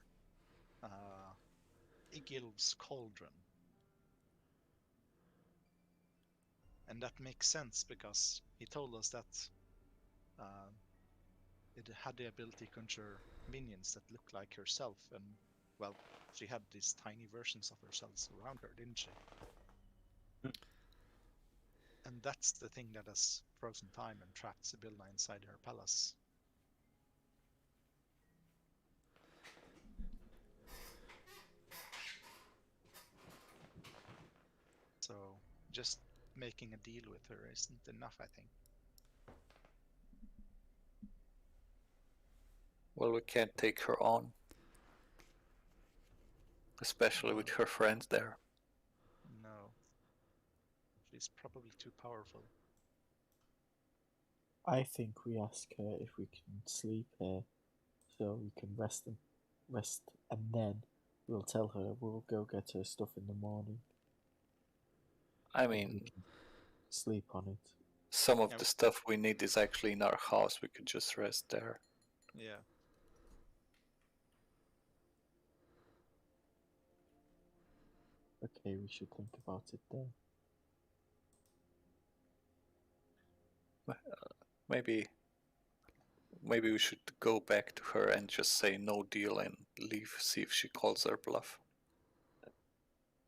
Igilv's cauldron. And that makes sense because he told us that it had the ability to conjure minions that look like herself, and well, she had these tiny versions of herself around her, didn't she? And that's the thing that has frozen time and trapped Sibylla inside her palace. So just making a deal with her isn't enough, I think. Well, we can't take her on. especially with her friends there. No. She's probably too powerful. I think we ask her if we can sleep here, so we can rest, and then we'll tell her we'll go get her stuff in the morning. I And we mean, can sleep on it. some of Yeah. the stuff we need is actually in our house. We could just rest there. Yeah. Okay, we should think about it then. Maybe we should go back to her and just say no deal and leave, see if she calls our bluff.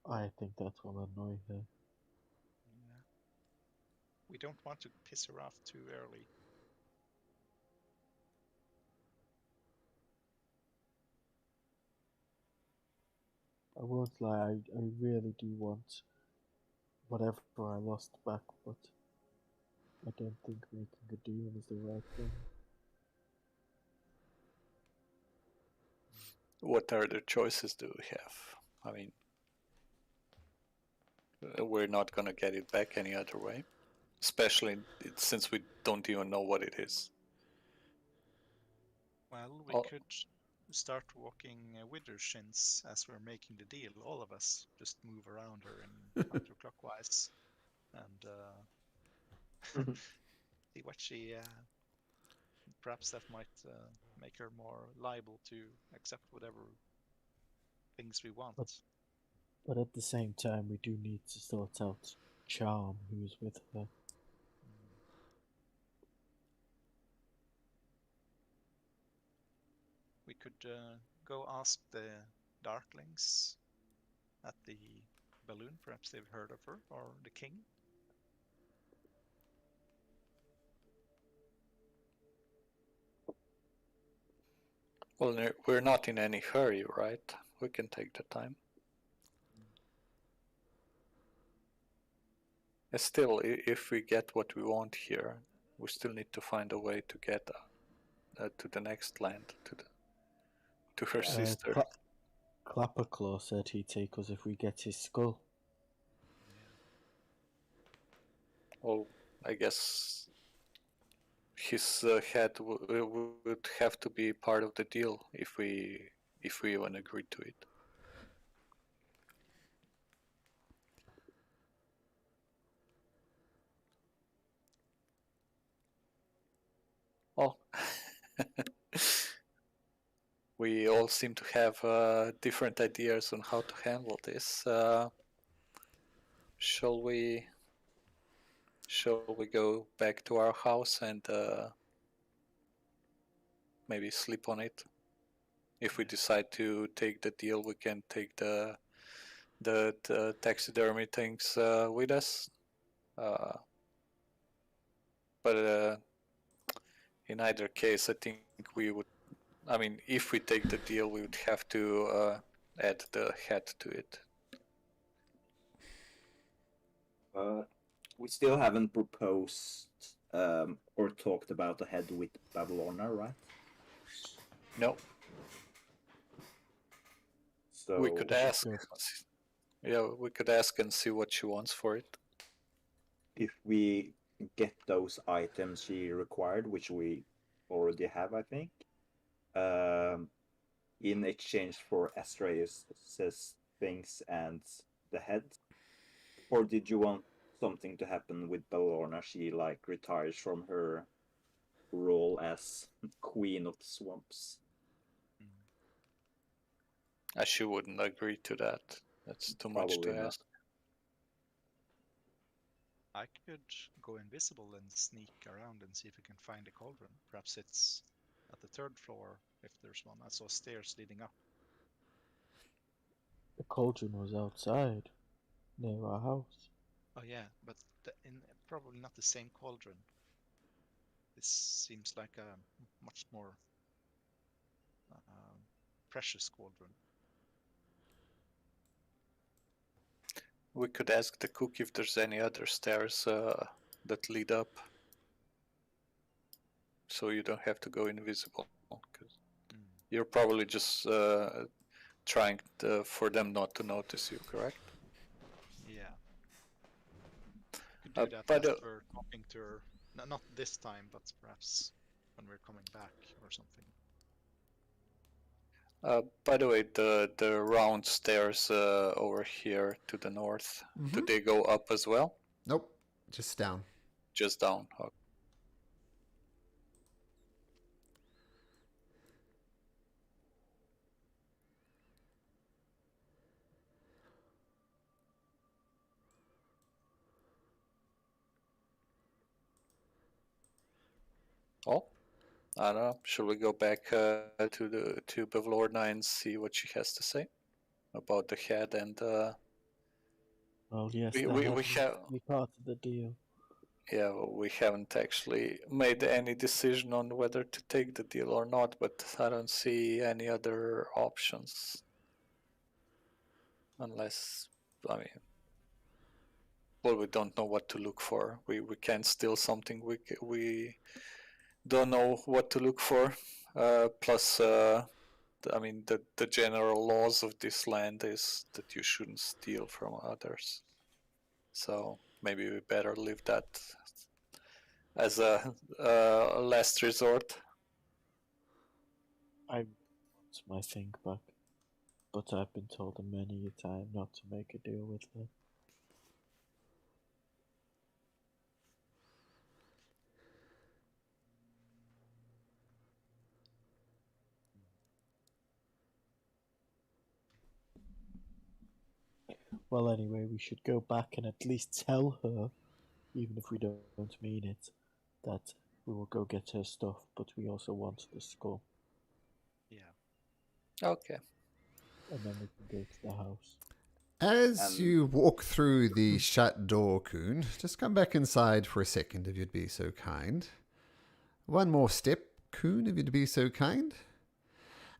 I think that will annoy her. Yeah. We don't want to piss her off too early. I won't lie, I really do want whatever I lost back, but I don't think making a deal is the right thing. What other choices do we have? I mean, we're not gonna get it back any other way, especially since we don't even know what it is. Well, we Oh. could start walking with her shins as we're making the deal. All of us just move around her in counterclockwise and see what she. Perhaps that might make her more liable to accept whatever things we want. But at the same time, we do need to sort out Charm, who's with her. We could go ask the Darklings at the balloon. Perhaps they've heard of her, or the king. Well, we're not in any hurry, right? We can take the time. Still, if we get what we want here, we still need to find a way to get to the next land, to her sister. Clapperclaw said he'd take us if we get his skull. Well, I guess his head would have to be part of the deal if we even agree to it. Well, we all seem to have different ideas on how to handle this. Shall we go back to our house and maybe sleep on it? If we decide to take the deal, we can take the taxidermy things with us. But in either case, I think we would. I mean, if we take the deal, we would have to add the head to it. We still haven't proposed or talked about the head with Babylona, right? No. So We could ask. Yeah, we could ask and see what she wants for it. if we get those items she required, which we already have, I think, in exchange for Astraeus' things and the head, or did you want something to happen with Bellorna? She like retires from her role as Queen of the Swamps. She wouldn't agree to that. That's too much Probably to not. ask. I could go invisible and sneak around and see if we can find a cauldron. Perhaps it's at the third floor, if there's one. I saw stairs leading up. The cauldron was outside, near our house. Oh yeah, but probably not the same cauldron. This seems like a much more precious cauldron. We could ask the cook if there's any other stairs that lead up, so you don't have to go invisible. Because you're probably just trying for them not to notice you, correct? Yeah. You could do that but as we're talking to her. No, not this time, but perhaps when we're coming back or something. By the way, the round stairs over here to the north, do they go up as well? Nope, just down. Just down. Okay. Oh, I don't know. Should we go back to Bavlorna and see what she has to say about the head and Well, yes, we that we, has we to have be part of the deal. yeah, we haven't actually made any decision on whether to take the deal or not, but I don't see any other options unless I mean, well, we don't know what to look for. We can't steal something we don't know what to look for. Plus, I mean, the general laws of this land is that you shouldn't steal from others. So maybe we better leave that as a last resort. I want my thing back, but I've been told many a time not to make a deal with her. Well, anyway, we should go back and at least tell her, even if we don't mean it, that we will go get her stuff, but we also want the skull. Yeah. Okay. And then we can go to the house. As you walk through the shut door, Kuhn, just come back inside for a second if you'd be so kind. One more step, Kuhn, if you'd be so kind.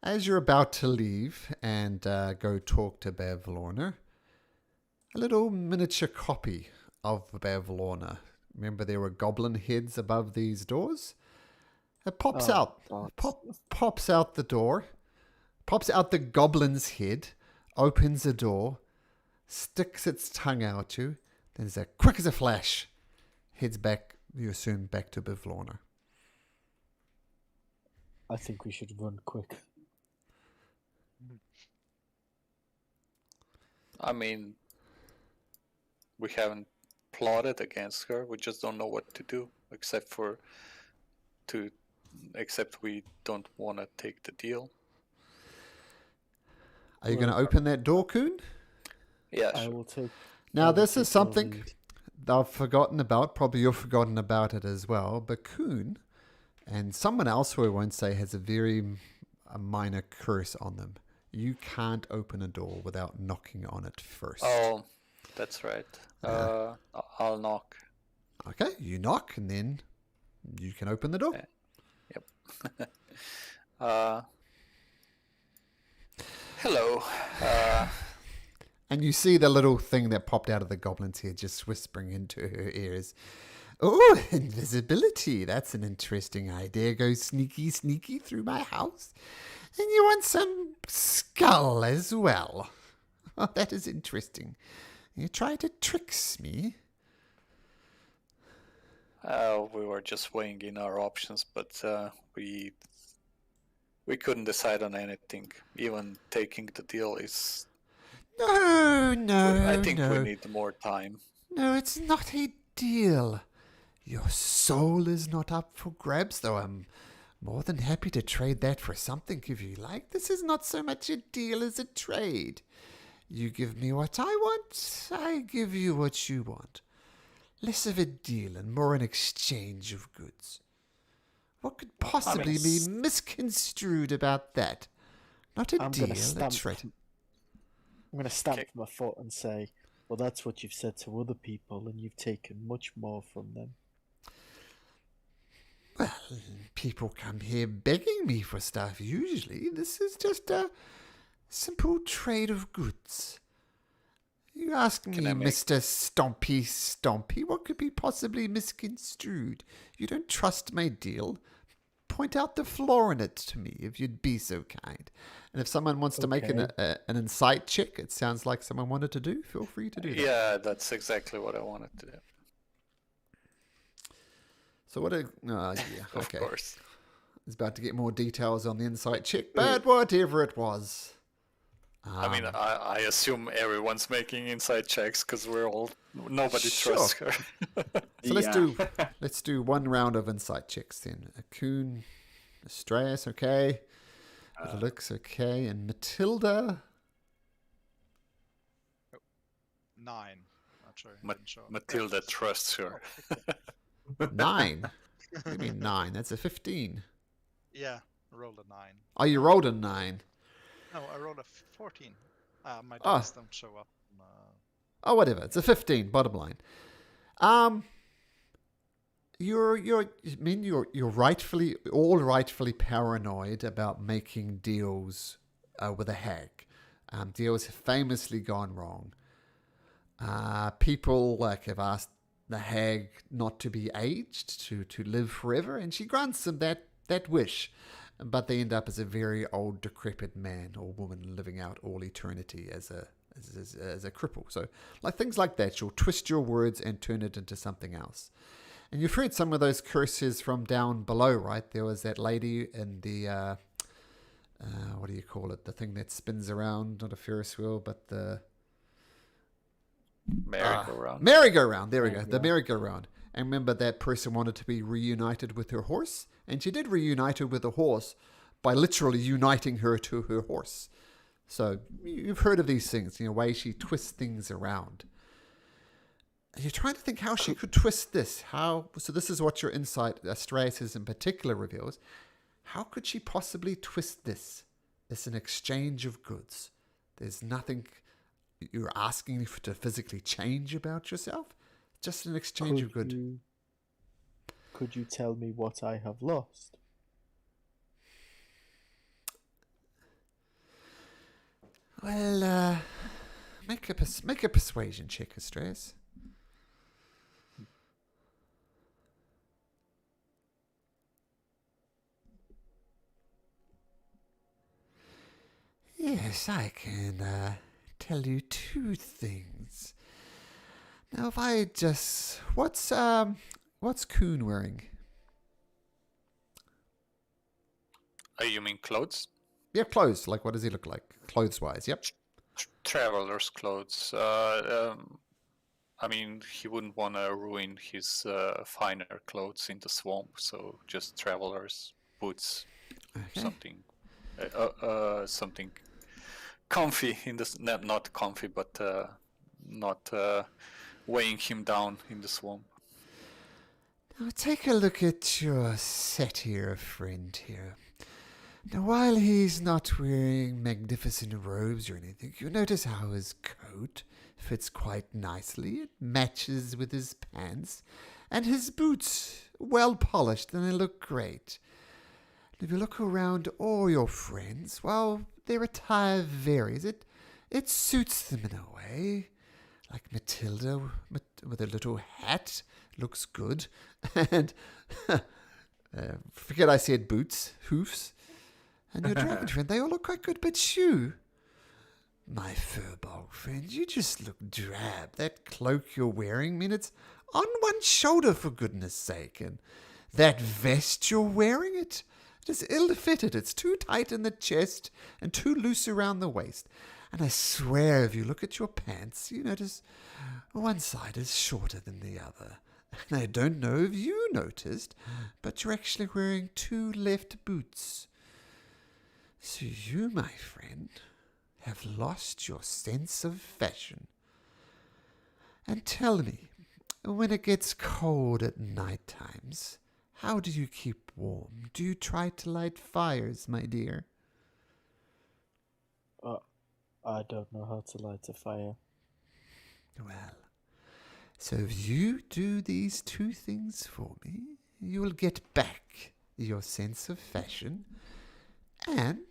As you're about to leave and go talk to Bavlorna, a little miniature copy of Bavlorna. Remember there were goblin heads above these doors? It pops out. Pops out the door. Pops out the goblin's head. Opens the door. Sticks its tongue out you. Then as quick as a flash, heads back, you assume, back to Bavlorna. I think we should run quick. I mean, we haven't plotted against her. We just don't know what to do, except we don't want to take the deal. Are you going to open that door, Kuhn? Yeah, I sure. will take. Now, this is something I've forgotten about. Probably you've forgotten about it as well. But Kuhn and someone else who I won't say has a minor curse on them. You can't open a door without knocking on it first. Oh, that's right. I'll knock. Okay, you knock and then you can open the door. Yep. Hello. And you see the little thing that popped out of the goblin's head just whispering into her ears. Oh, invisibility. That's an interesting idea. Go sneaky through my house. And you want some skull as well. Oh, that is interesting. You try to trick me. We were just weighing in our options, but we couldn't decide on anything. Even taking the deal is... No. I think we need more time. No, it's not a deal. Your soul is not up for grabs, though I'm more than happy to trade that for something if you like. This is not so much a deal as a trade. You give me what I want, I give you what you want. Less of a deal and more an exchange of goods. What could possibly be misconstrued about that? Not a deal, a trade. I'm going to stamp my foot and say, well, that's what you've said to other people, and you've taken much more from them. Well, people come here begging me for stuff usually. This is just a simple trade of goods. You ask me, Mr. Stompy, what could be possibly misconstrued? You don't trust my deal. point out the flaw in it to me, if you'd be so kind. And if someone wants to make an insight check, it sounds like someone wanted to do, feel free to do that. Yeah, that's exactly what I wanted to do. So what a... Oh, yeah, okay. Of course. It's about to get more details on the insight check, but whatever it was. I mean, I assume everyone's making inside checks because nobody Sure. trusts her. So let's do one round of insight checks then. Akun, Astraeus, okay. It looks okay, and Matilda. 9. Not sure. Didn't show up. Matilda trusts her. 9. What do you mean 9? That's a 15. Yeah, rolled a 9. Oh, you rolled a 9. No, I rolled a 14. My dice don't show up. Oh, whatever. It's a 15. Bottom line. You're rightfully paranoid about making deals with a hag. Deals have famously gone wrong. People have asked the hag not to be aged, to live forever, and she grants them that wish. But they end up as a very old, decrepit man or woman living out all eternity as a cripple. So, things like that, you'll twist your words and turn it into something else. And you've heard some of those curses from down below, right? There was that lady in the what do you call it? The thing that spins around, not a Ferris wheel, but the Merry-go-round. Merry-go-round. There we go. The merry-go-round. And remember, that person wanted to be reunited with her horse, and she did reunite her with the horse by literally uniting her to her horse. So you've heard of these things, way she twists things around. And you're trying to think how she could twist this. So this is what your insight, Astraeus in particular, reveals. How could she possibly twist this? It's an exchange of goods. There's nothing you're asking to physically change about yourself. Just an exchange of good. Could you tell me what I have lost? Well, make a persuasion check, Astraeus. Yes, I can tell you 2 things. Now, if I just... What's Kuhn wearing? You mean clothes? Yeah, clothes. What does he look like? Clothes-wise, yep. Traveler's clothes. I mean, he wouldn't want to ruin his finer clothes in the swamp, so just traveler's boots. Okay. Something comfy in the... Not comfy, but not... weighing him down in the swamp. Now take a look at your set here, friend here. Now while he's not wearing magnificent robes or anything, you notice how his coat fits quite nicely. It matches with his pants, and his boots, well polished, and they look great. And if you look around all your friends, well, their attire varies. It suits them in a way. Like Matilda with a little hat, looks good. And forget I said boots, hoofs. And your dragon friend, they all look quite good. But you, my furball friend, you just look drab. That cloak you're wearing, I mean, it's on one shoulder, for goodness sake. And that vest you're wearing, it is ill-fitted. It's too tight in the chest and too loose around the waist. And I swear, if you look at your pants, you notice one side is shorter than the other. And I don't know if you noticed, but you're actually wearing 2 left boots. So you, my friend, have lost your sense of fashion. And tell me, when it gets cold at night times, how do you keep warm? Do you try to light fires, my dear? I don't know how to light a fire. Well, so if you do these 2 things for me, you will get back your sense of fashion, and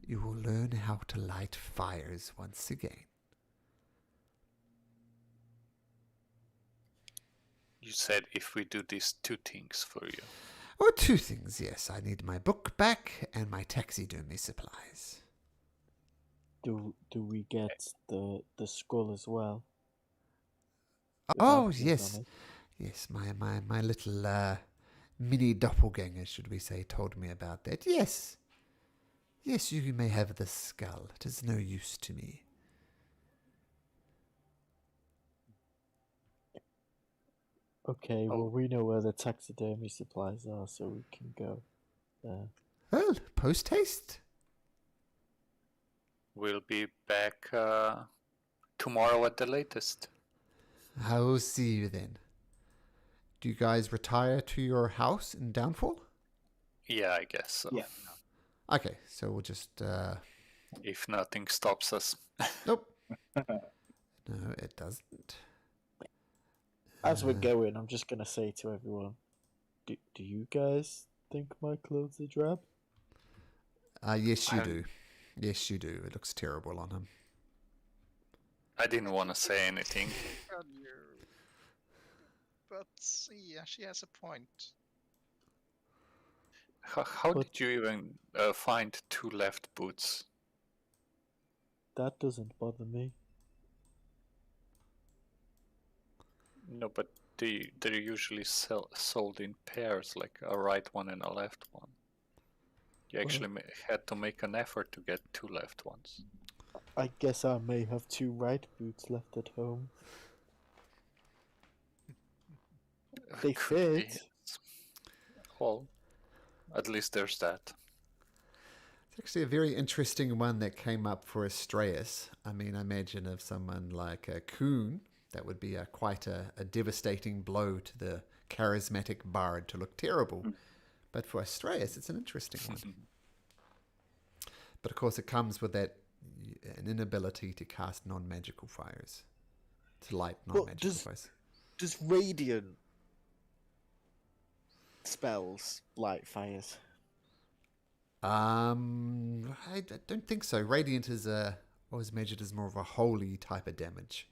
you will learn how to light fires once again. You said if we do these 2 things for you. Oh, two things, yes. I need my book back and my taxidermy supplies. Do we get the skull as well? Oh, Without blood yes. on it? Yes, my little mini doppelganger, should we say, told me about that. Yes. Yes, you may have the skull. It is no use to me. Okay, Oh. well we know where the taxidermy supplies are, so we can go there. Well, post haste. We'll be back tomorrow at the latest. I will see you then. Do you guys retire to your house in Downfall? Yeah, I guess so. Yeah. Okay, so we'll just... If nothing stops us. Nope. No, it doesn't. As we're going, I'm just gonna say to everyone, do you guys think my clothes are drab? Yes, you I'm- do. Yes, you do. It looks terrible on him. I didn't want to say anything. Earlier. But yeah, she has a point. How But- did you even find two left boots? That doesn't bother me. No, but they're usually sold in pairs, like a right one and a left one. You actually had to make an effort to get two left ones. I guess I may have two right boots left at home. They Could be. fit. Well, at least there's that. It's actually a very interesting one that came up for Astraeus. I mean, I imagine of someone like a Coon, that would be quite a devastating blow to the charismatic bard to look terrible. But for Astraeus, it's an interesting one. But of course, it comes with an inability to cast non-magical fires, to light non-magical fires. Does radiant spells light fires? I don't think so. Radiant is always measured as more of a holy type of damage.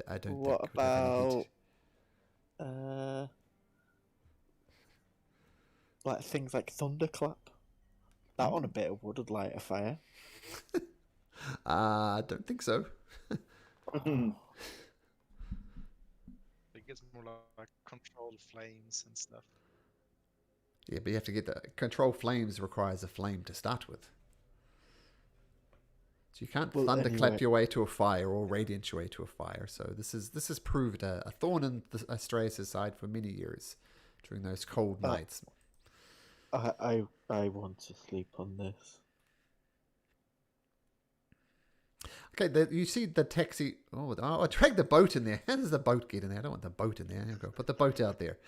I don't What think. Would have any heat. about like things like thunderclap? That on a bit of wood would light a fire. I don't think so. I think it's more like controlled flames and stuff. Yeah, but you have to get the control flames requires a flame to start with. So you can't Well, thunderclap anyway. your way to a fire or radiant your way to a fire. So this has proved a thorn in Astraeus' side for many years during those cold nights. I want to sleep on this. Okay, you see the taxi. Oh, I dragged the boat in there. How does the boat get in there? I don't want the boat in there. I'm going to put the boat out there.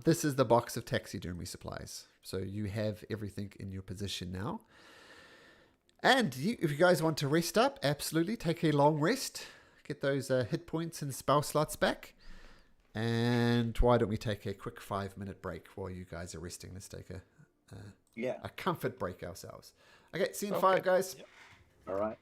This is the box of taxidermy supplies. So you have everything in your position now. And if you guys want to rest up, absolutely take a long rest. Get those hit points and spell slots back. And why don't we take a quick 5-minute break while you guys are resting? Let's take a comfort break ourselves. Okay, see you in 5, guys. Yep. All right.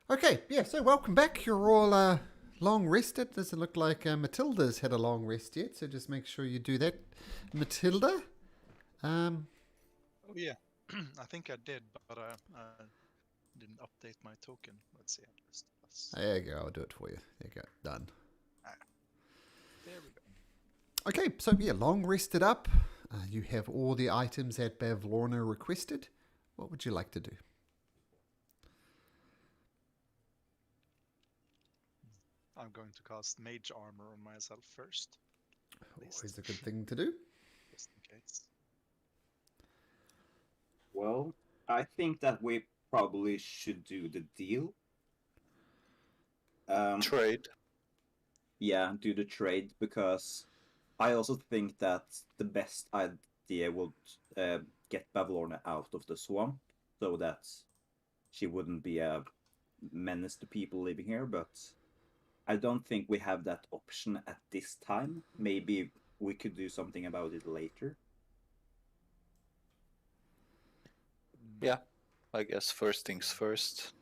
Okay, yeah, so welcome back. You're all long rested. Doesn't look like Matilda's had a long rest yet, so just make sure you do that, Matilda. Um, Oh yeah, I think I did, but I didn't update my token. Let's see. there you go, I'll do it for you. There you go, done. Ah, there we go. Okay, so yeah, long rested up. You have all the items that Bavlorna requested. What would you like to do? I'm going to cast Mage Armor on myself first. At least, Always a good thing to do. just in case. Well, I think that we probably should do the deal. Trade. Yeah, do the trade, because I also think that the best idea would get Bavlorna out of the swamp so that she wouldn't be a menace to people living here, but I don't think we have that option at this time. Maybe we could do something about it later. Yeah, I guess first things first.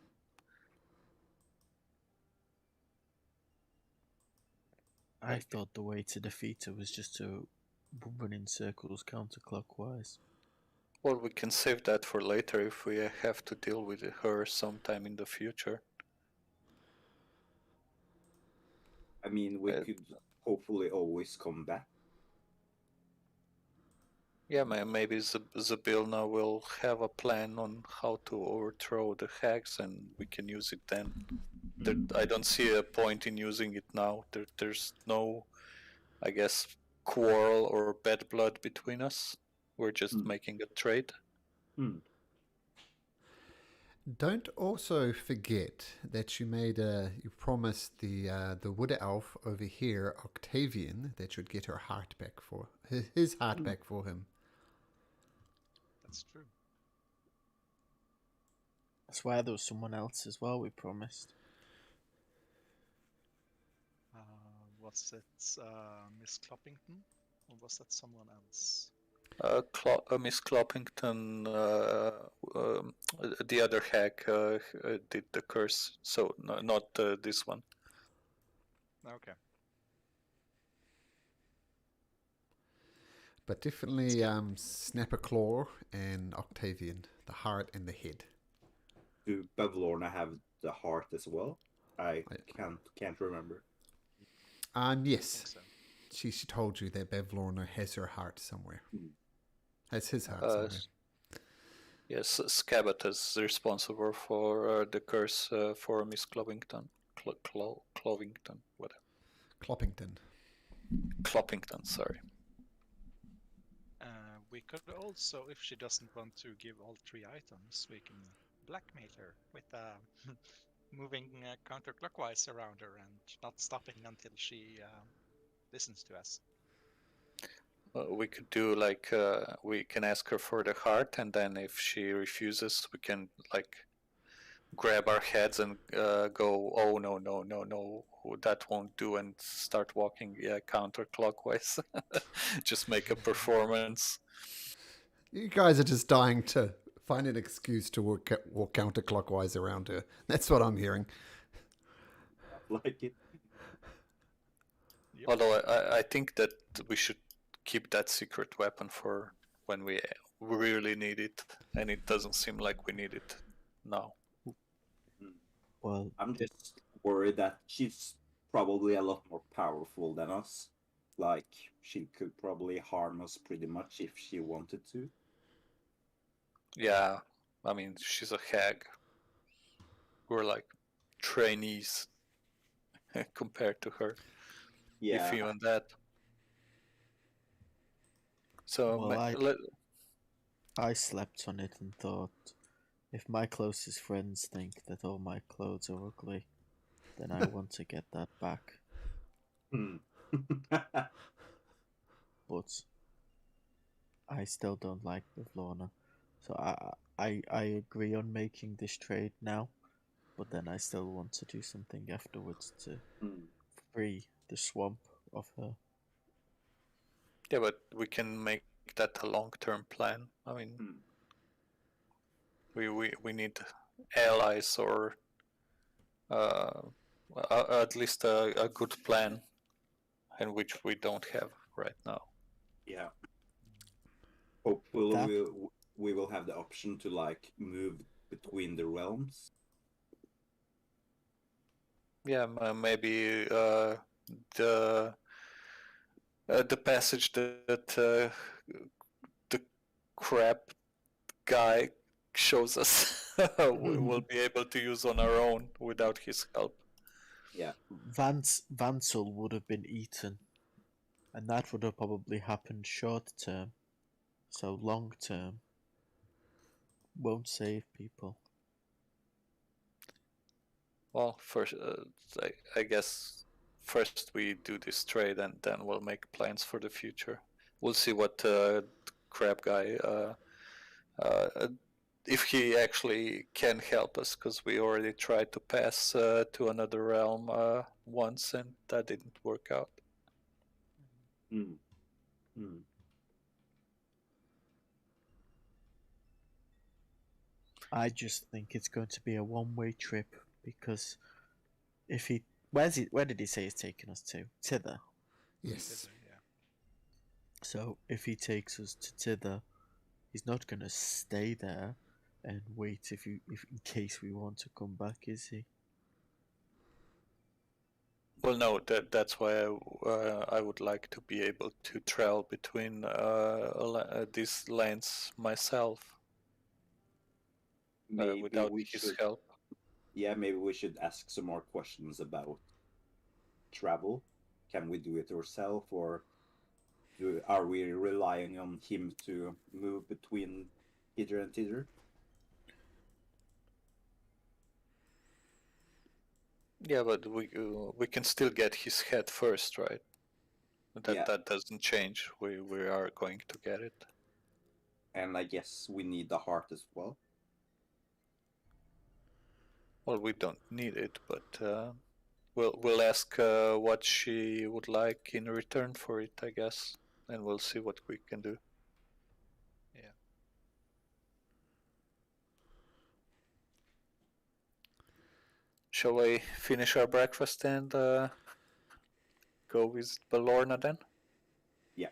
I thought the way to defeat her was just to run in circles counterclockwise. Well, we can save that for later if we have to deal with her sometime in the future. I mean, we could hopefully always come back. Yeah, maybe Zabilna will have a plan on how to overthrow the hags, and we can use it then. I don't see a point in using it now. There's no, I guess, quarrel or bad blood between us. We're just making a trade. Don't also forget that you promised the wood elf over here, Octavian, that you'd get her heart back for his heart back for him. That's true. I swear there was someone else as well we promised. Was it Miss Cloppington, or was that someone else? Miss Cloppington, the other hag did the curse, so not this one. Okay. But definitely Snapperclaw and Octavian, the heart and the head. Do Bavlorna have the heart as well? I can't remember. Yes. So. She told you that Bavlorna has her heart somewhere. Has his heart somewhere. Yes, Scabat is responsible for the curse for Miss Clovington. Clovington, whatever. Cloppington, sorry. We could also, if she doesn't want to give all 3 items, we can blackmail her with moving counterclockwise around her and not stopping until she listens to us. We could do like we can ask her for the heart, and then if she refuses, we can like grab our heads and go, oh no, that won't do, and start walking counterclockwise. Just make a performance. You guys are just dying to find an excuse to walk counterclockwise around her. That's what I'm hearing. Like it. Yep. Although I think that we should keep that secret weapon for when we really need it, and it doesn't seem like we need it now. Well, I'm just worried that she's probably a lot more powerful than us. Like, she could probably harm us pretty much if she wanted to. Yeah, I mean, she's a hag. We're like trainees compared to her. Yeah. If even that. So well, I slept on it and thought, if my closest friends think that all my clothes are ugly, then I want to get that back. But I still don't like Bavlorna, so I agree on making this trade now, but then I still want to do something afterwards to free the swamp of her. Yeah, but we can make that a long-term plan. I mean, we need allies or at least a good plan, and which we don't have right now. Yeah. Hopefully, That- we will have the option to like move between the realms. Yeah, maybe the passage that the crab guy shows us we will be able to use on our own without his help. Yeah. Vansel would have been eaten, and that would have probably happened short term. So long term won't save people. Well, first, I guess first we do this trade, and then we'll make plans for the future. We'll see what crab guy, if he actually can help us, because we already tried to pass to another realm once, and that didn't work out. Mm. Mm. I just think it's going to be a one-way trip because if he, where did he say he's taking us to? Tither. Yes. Yeah. So if he takes us to Tither, he's not going to stay there and wait if in case we want to come back, is he? Well, no, that's why I would like to be able to travel between these lands myself Maybe without we his should. help. Yeah, maybe we should ask some more questions about travel. Can we do it ourselves, or are we relying on him to move between hither and thither? Yeah, but we can still get his head first, right? Yeah. That doesn't change. We are going to get it. And I guess we need the heart as well. Well, we don't need it, but we'll ask what she would like in return for it, I guess, and we'll see what we can do. Yeah. Shall we finish our breakfast and go visit Balorna then? Yeah.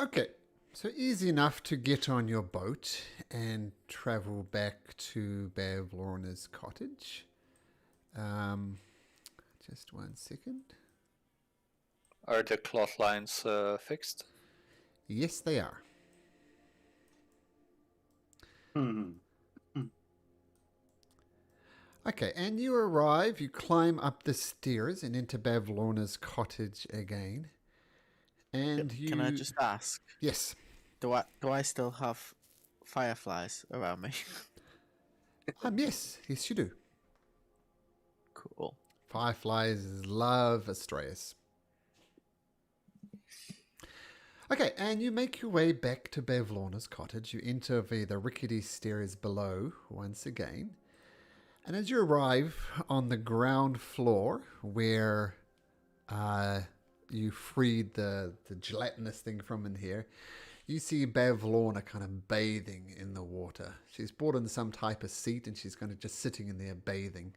Okay, so easy enough to get on your boat and travel back to Bev Lorna's cottage. Just 1 second. Are the cloth lines fixed? Yes, they are. Okay, and you arrive, you climb up the stairs and into Bev Lorna's cottage again. And you... Can I just ask? Yes. Do I still have fireflies around me? Yes, you do. Cool. Fireflies love Astraeus. Okay, and you make your way back to Bev Lorna's cottage. You enter via the rickety stairs below once again. And as you arrive on the ground floor where you freed the gelatinous thing from in here, you see Bev Lorna kind of bathing in the water. She's brought in some type of seat and she's kind of just sitting in there bathing.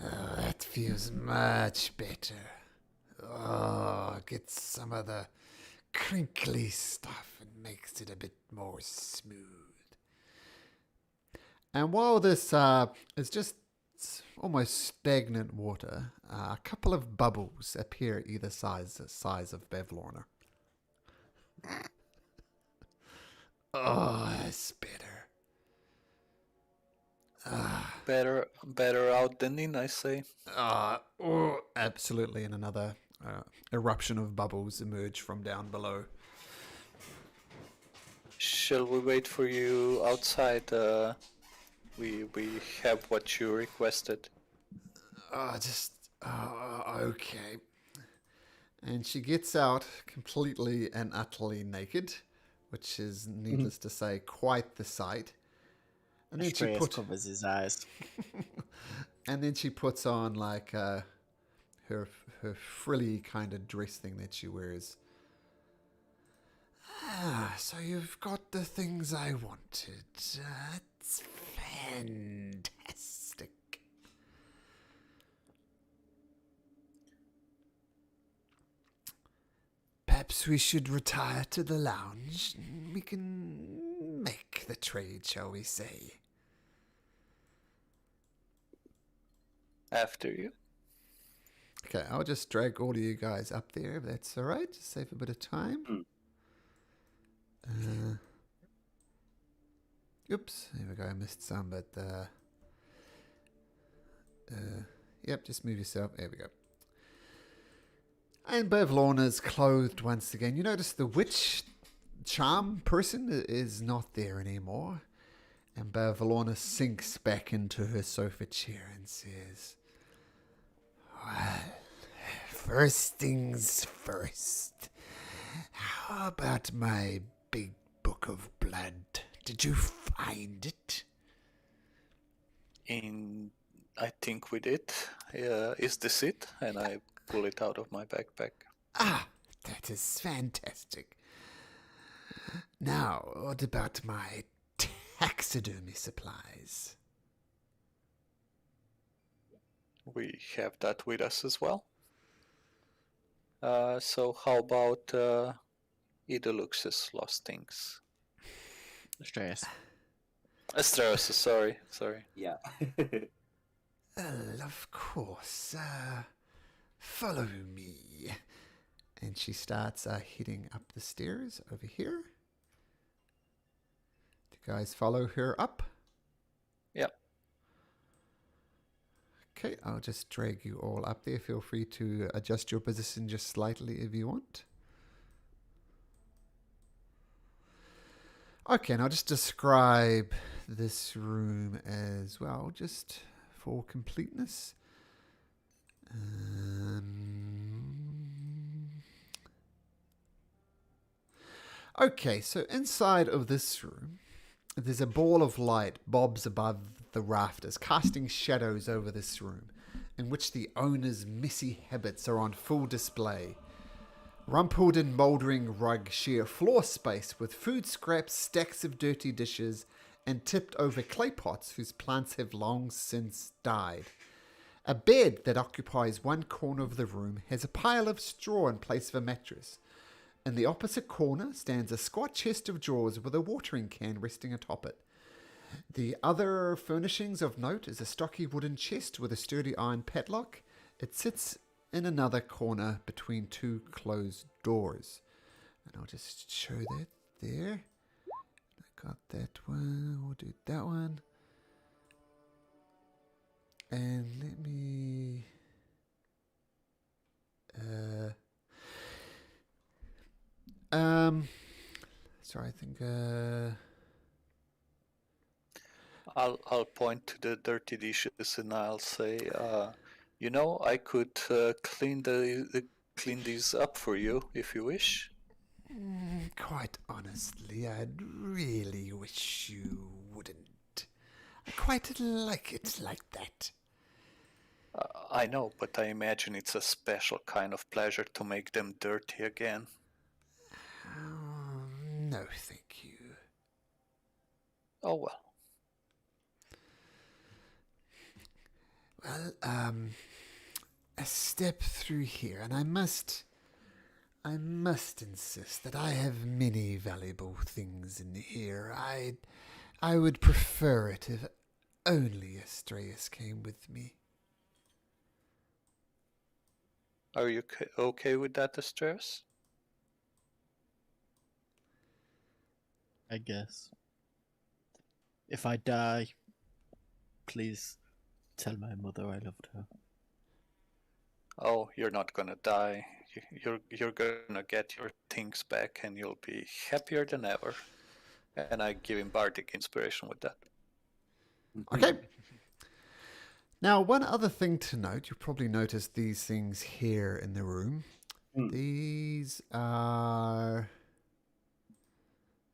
Oh, that feels much better. Oh, get some of the crinkly stuff and makes it a bit more smooth. And while this is just almost stagnant water, a couple of bubbles appear either size of Bev Lorna. Oh, that's better. Better out than in, I say. Oh, absolutely. And another eruption of bubbles emerge from down below. Shall we wait for you outside? We have what you requested. Okay. And she gets out completely and utterly naked, which is, needless to say, quite the sight. And then Astraeus covers his eyes. And then she puts on like her frilly kind of dress thing that she wears. So you've got the things I wanted. That's fantastic. Perhaps we should retire to the lounge. We can make the trade, shall we say? After you. Okay, I'll just drag all of you guys up there, if that's all right. Just save a bit of time. Oops, there we go. I missed some, but yep, just move yourself. There we go. And Bevlorna's clothed once again. You notice the witch charm person is not there anymore. And Bevlorna sinks back into her sofa chair and says, "Well, first things first. How about my big book of blood? Did you find it?" I think we did. Is this it? And I pull it out of my backpack. Ah, that is fantastic. Now, what about my taxidermy supplies? We have that with us as well. So how about Idalux's lost things? Stress. Astros, sorry. Yeah. Well, of course. Follow me. And she starts heading up the stairs over here. Do you guys follow her up? Yep. Okay, I'll just drag you all up there. Feel free to adjust your position just slightly if you want. Okay, and I'll just describe this room as well, just for completeness. Okay, so inside of this room, there's a ball of light bobs above the rafters, casting shadows over this room, in which the owner's messy habits are on full display. Rumpled and mouldering rugs share floor space with food scraps, stacks of dirty dishes, and tipped over clay pots whose plants have long since died. A bed that occupies one corner of the room has a pile of straw in place of a mattress. In the opposite corner stands a squat chest of drawers with a watering can resting atop it. The other furnishings of note is a stocky wooden chest with a sturdy iron padlock. It sits in another corner between two closed doors. And I'll just show that there. I got that one. We'll do that one. And let me... sorry, I think... I'll point to the dirty dishes and I'll say, I could clean these up for you if you wish. Quite honestly, I'd really wish you wouldn't. I quite like it like that. I know, but I imagine it's a special kind of pleasure to make them dirty again. No, thank you. Oh well. Well, a step through here, and I must insist that I have many valuable things in here. I would prefer it if only Astreus came with me. Are you okay with that, Astros? I guess. If I die, please tell my mother I loved her. Oh, you're not gonna die. You're gonna get your things back and you'll be happier than ever. And I give him bardic inspiration with that. Okay. Now, one other thing to note, you'll probably notice these things here in the room. These are...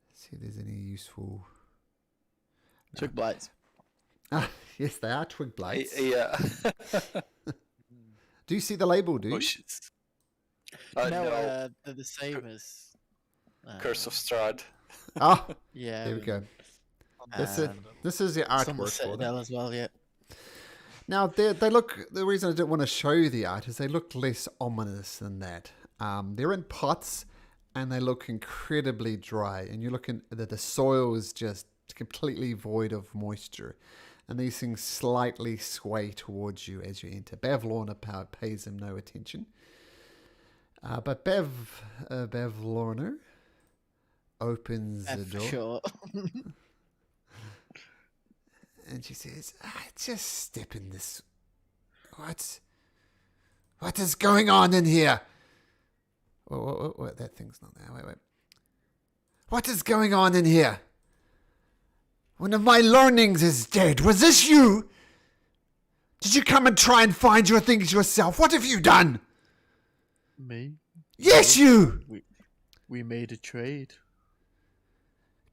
Let's see if there's any useful... Twig blights. Ah, yes, they are twig blights. Yeah. Do you see the label, do you? Bushes. No, they're the same as... Curse of Strahd. Ah, Yeah. there we go. This is the It's on the artwork for them. Citadel as well, yeah. Now, they look. The reason I didn't want to show you the art is they look less ominous than that. They're in pots, and they look incredibly dry. And you're looking that the soil is just completely void of moisture, and these things slightly sway towards you as you enter. Bev Lorna pays them no attention, but Bev Lorna opens the door. Sure. And she says, just step in this. What is going on in here? Wait, that thing's not there. Wait. What is going on in here? One of my learnings is dead. Was this you? Did you come and try and find your things yourself? What have you done? Me? Yes, you! We made a trade.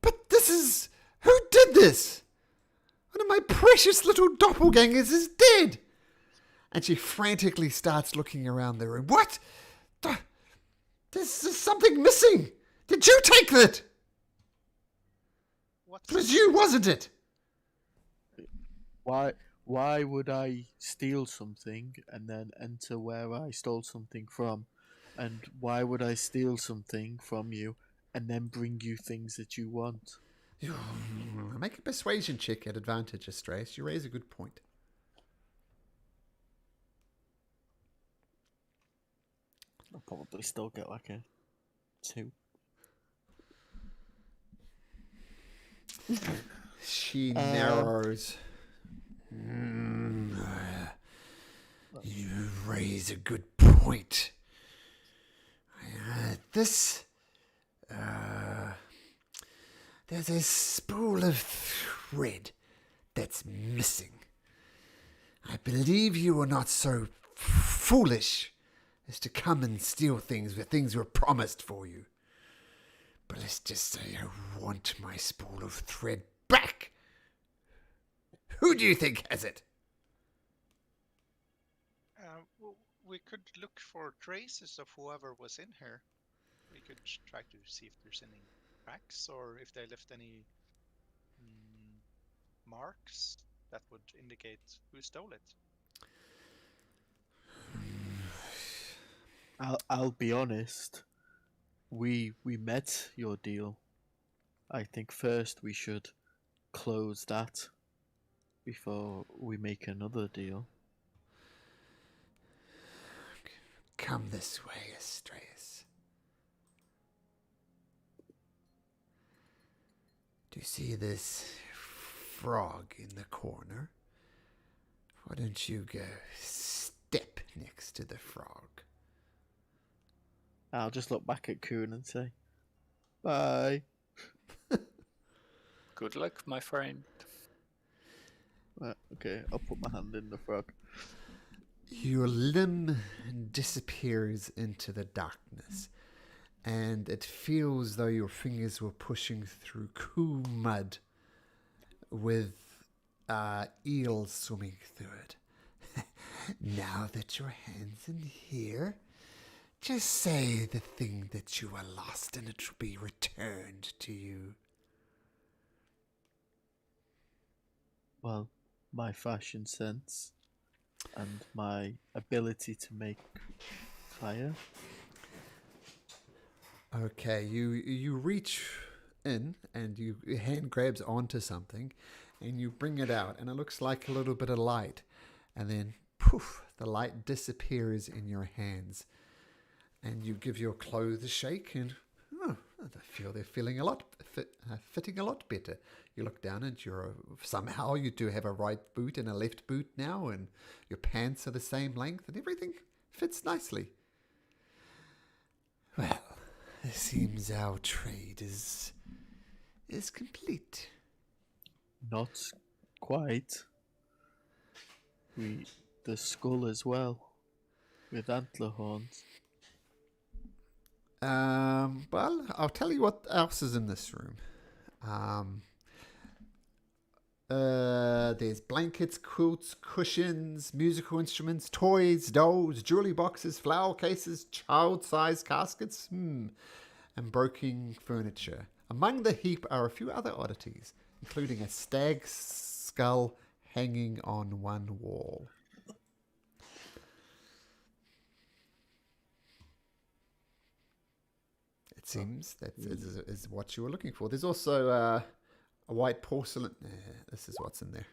But this is... Who did this? One of my precious little doppelgangers is dead. And she frantically starts looking around the room. What? There's something missing. Did you take that? It was you, wasn't it? Why would I steal something and then enter where I stole something from? And why would I steal something from you and then bring you things that you want? Make a persuasion check at advantage, Astraeus. You raise a good point. I'll probably still get like a 2. She narrows. You raise a good point. There's a spool of thread that's missing. I believe you were not so foolish as to come and steal things where things were promised for you. But let's just say I want my spool of thread back. Who do you think has it? We could look for traces of whoever was in here. We could try to see if there's any cracks or if they left any marks that would indicate who stole it. I'll be honest. We met your deal. I think first we should close that before we make another deal. Come this way, Astraeus. Do you see this frog in the corner? Why don't you go step next to the frog? I'll just look back at Kuhn and say, bye. Good luck, my friend. Okay, I'll put my hand in the frog. Your limb disappears into the darkness, and it feels though your fingers were pushing through cool mud with eels swimming through it. Now that your hand's in here, just say the thing that you were lost and it will be returned to you. Well, my fashion sense and my ability to make fire. Okay, you reach in and your hand grabs onto something and you bring it out and it looks like a little bit of light, and then poof, the light disappears in your hands and you give your clothes a shake and I feel they're feeling a lot fitting a lot better. You look down and somehow you do have a right boot and a left boot now, and your pants are the same length and everything fits nicely. Well, it seems our trade is complete. Not quite. The skull as well, with antler horns. Well, I'll tell you what else is in this room. There's blankets, quilts, cushions, musical instruments, toys, dolls, jewelry boxes, flower cases, child-sized caskets, and broken furniture. Among the heap are a few other oddities. including a stag skull hanging on one wall. It seems that is what you were looking for. There's also a white porcelain. This is what's in there.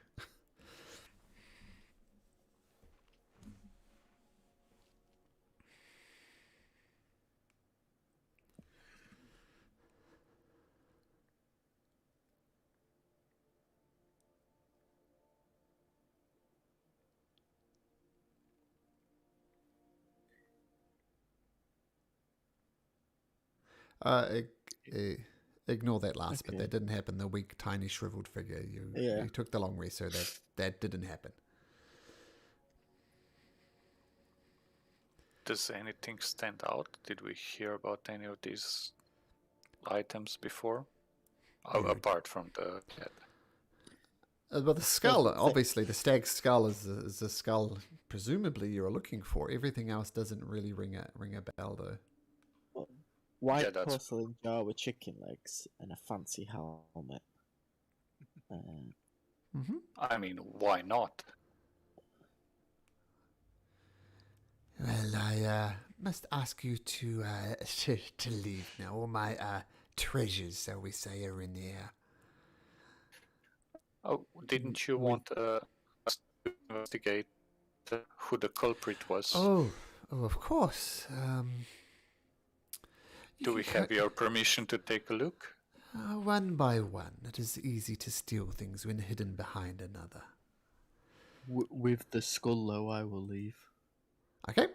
Ignore that last bit. Okay. That didn't happen. The weak, tiny, shriveled figure. You took the long way, so that didn't happen. Does anything stand out? Did we hear about any of these items before? Apart from the cat. Well, the skull, obviously, the stag's skull is the skull presumably you're looking for. Everything else doesn't really ring a bell, though. White porcelain jar with chicken legs and a fancy helmet. I mean, why not? Well, I must ask you to leave now. All my treasures, shall we say, are in there. Oh, didn't you want us to investigate who the culprit was? Oh, of course. Do we have your permission to take a look? One by one. It is easy to steal things when hidden behind another. With the skull, though, I will leave. Okay.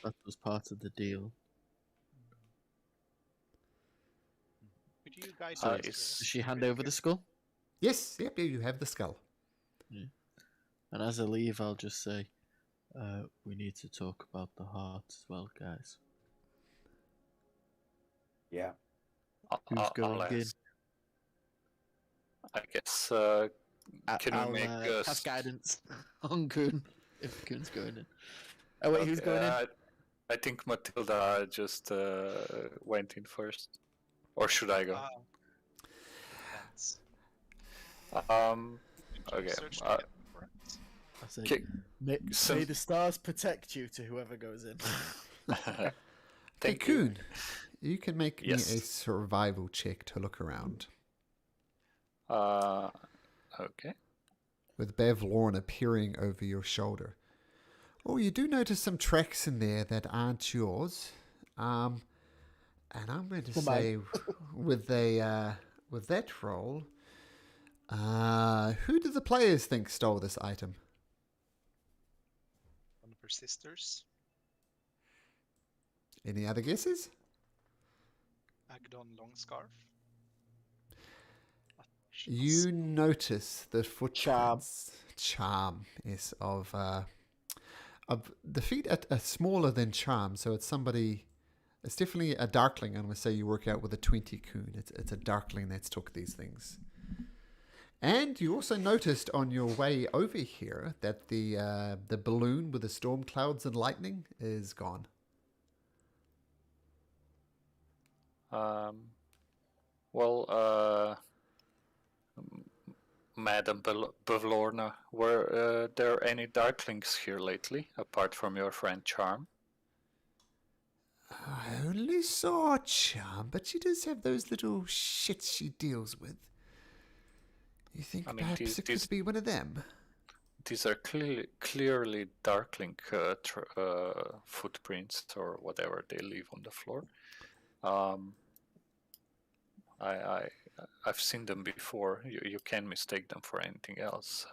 That was part of the deal. Could you guys Does she hand over the skull? Yes, yep, you have the skull. Yeah. And as I leave, I'll just say, we need to talk about the heart as well, guys. Yeah. Who's going in? I guess, can I'll we make cast guidance on Kuhn, if Kuhn's going in. Oh wait, who's going in? I think Matilda just went in first. Or should I go? Okay. I say, may the stars protect you to whoever goes in. Hey, Kuhn, you can make me a survival check to look around. Okay. With Bev Lorne appearing over your shoulder. Oh, you do notice some tracks in there that aren't yours. And I'm going to say, with that roll, who do the players think stole this item? One of her sisters. Any other guesses? Agdon Longscarf. You notice the footprints, charm, yes, of the feet are smaller than charm, so it's somebody. It's definitely a darkling. I'm going to say you work out with a 20 Kuhn. It's a darkling that's took these things. And you also noticed on your way over here that the balloon with the storm clouds and lightning is gone. Madam Bavlorna, were there any darklings here lately, apart from your friend Charm? I only saw Charm, but she does have those little shits she deals with. You think perhaps it could be one of them? These are clearly darkling footprints or whatever they leave on the floor. I've seen them before. You can mistake them for anything else.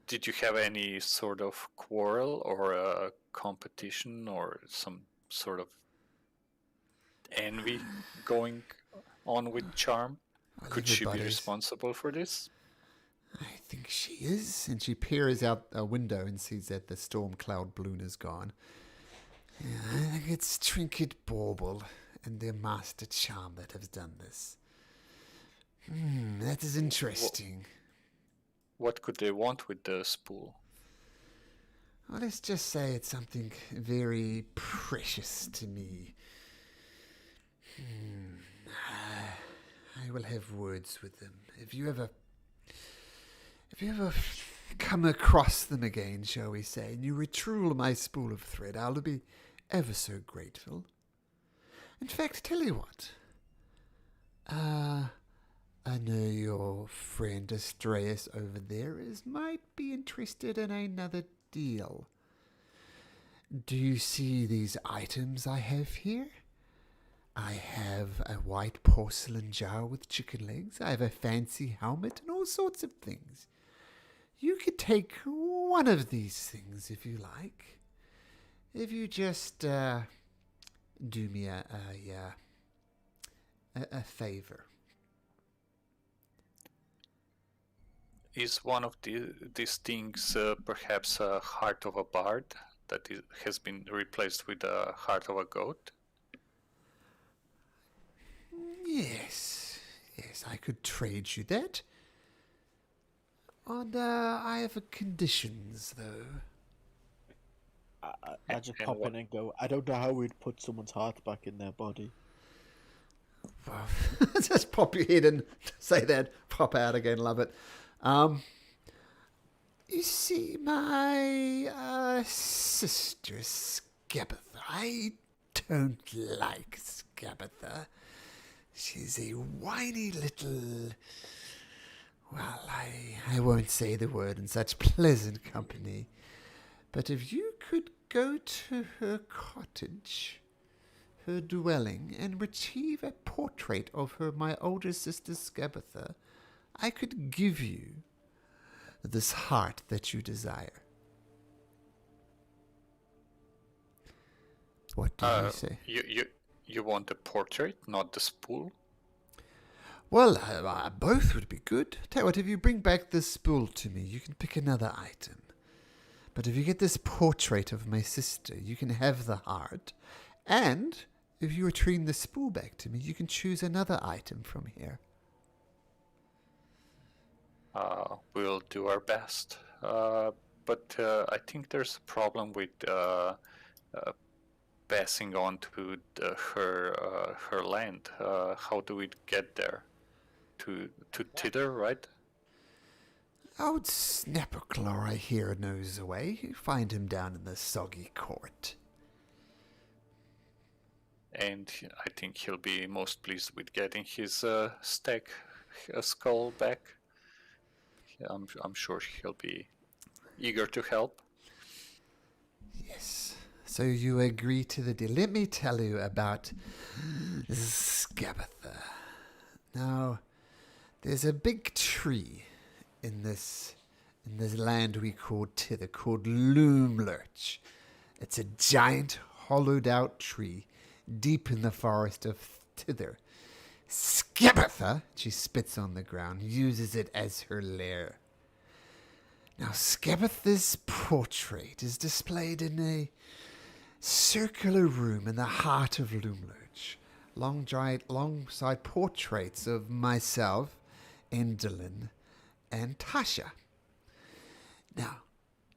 Did you have any sort of quarrel or a competition or some sort of envy going on with Charm? Could she be responsible for this? I think she is. And she peers out a window and sees that the storm cloud balloon is gone. Yeah, I think it's Trinket Bauble and their master Charm that have done this. That is interesting. What could they want with the spool? Well, let's just say it's something very precious to me. I will have words with them. If you ever come across them again, shall we say, and you retrue my spool of thread, I'll be ever so grateful. In fact, tell you what. I know your friend Astraeus over there might be interested in another deal. Do you see these items I have here? I have a white porcelain jar with chicken legs. I have a fancy helmet and all sorts of things. You could take one of these things if you like. If you just do me a favor. Is one of these things perhaps a heart of a bard that has been replaced with a heart of a goat? Yes, I could trade you that. And I have conditions, though. I just pop in and go, I don't know how we'd put someone's heart back in their body. Well, just pop your head in, say that, pop out again, love it. You see, my sister Scabatha, I don't like Scabatha. She's a whiny little... Well, I won't say the word in such pleasant company. But if you could go to her cottage, her dwelling, and retrieve a portrait of her, my older sister Scabatha, I could give you this heart that you desire. What do you say? You want the portrait, not the spool? Well, both would be good. Tell you what, if you bring back this spool to me, you can pick another item. But if you get this portrait of my sister, you can have the heart. And if you return the spool back to me, you can choose another item from here. We'll do our best. But I think there's a problem with passing on to her land. How do we get there? To Tither, right? Old Snapperclaw, I hear, knows the way. You find him down in the soggy court. And I think he'll be most pleased with getting his skull back. I'm sure he'll be eager to help. Yes. So you agree to the deal. Let me tell you about Scabatha. Now, there's a big tree in this land we call Tither, called Loomlurch. It's a giant, hollowed-out tree deep in the forest of Tither. Scabatha, she spits on the ground, uses it as her lair. Now, Scabatha's portrait is displayed in a circular room in the heart of Loomlurch, alongside portraits of myself, Endelin, and Tasha. Now,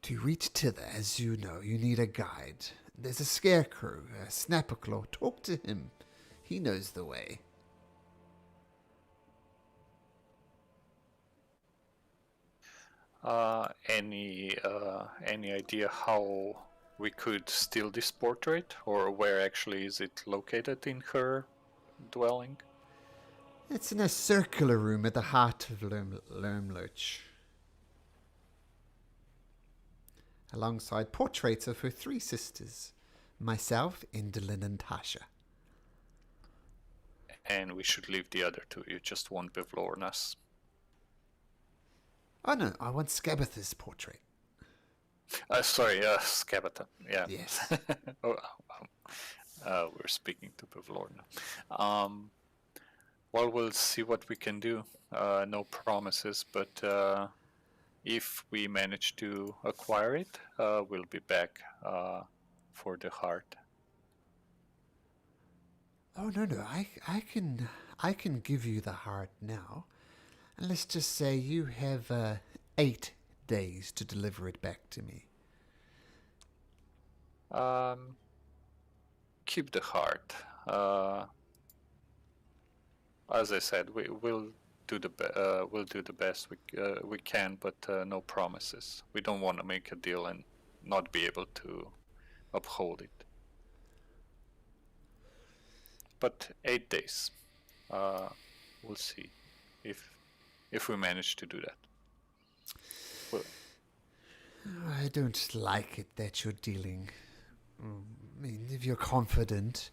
to reach Tither, as you know, you need a guide. There's a scarecrow, a Snapperclaw. Talk to him. He knows the way. Any idea how we could steal this portrait, or where actually is it located in her dwelling? It's in a circular room at the heart of Loomlurch, alongside portraits of her three sisters, myself, Endelin, and Tasha. And we should leave the other two. You just won't bevlorn us. Oh no, I want Scabatha's portrait. Sorry, Scabatha. Yeah. Yes. We're speaking to Bevlorna. Well, we'll see what we can do. No promises, but if we manage to acquire it, we'll be back for the heart. Oh no, I can give you the heart now. And let's just say you have 8 days to deliver it back to me. Keep the heart. as I said, we'll do the best we can, but no promises. We don't want to make a deal and not be able to uphold it. But 8 days, we'll see if we manage to do that. Well, I don't like it that you're dealing. I mean, if you're confident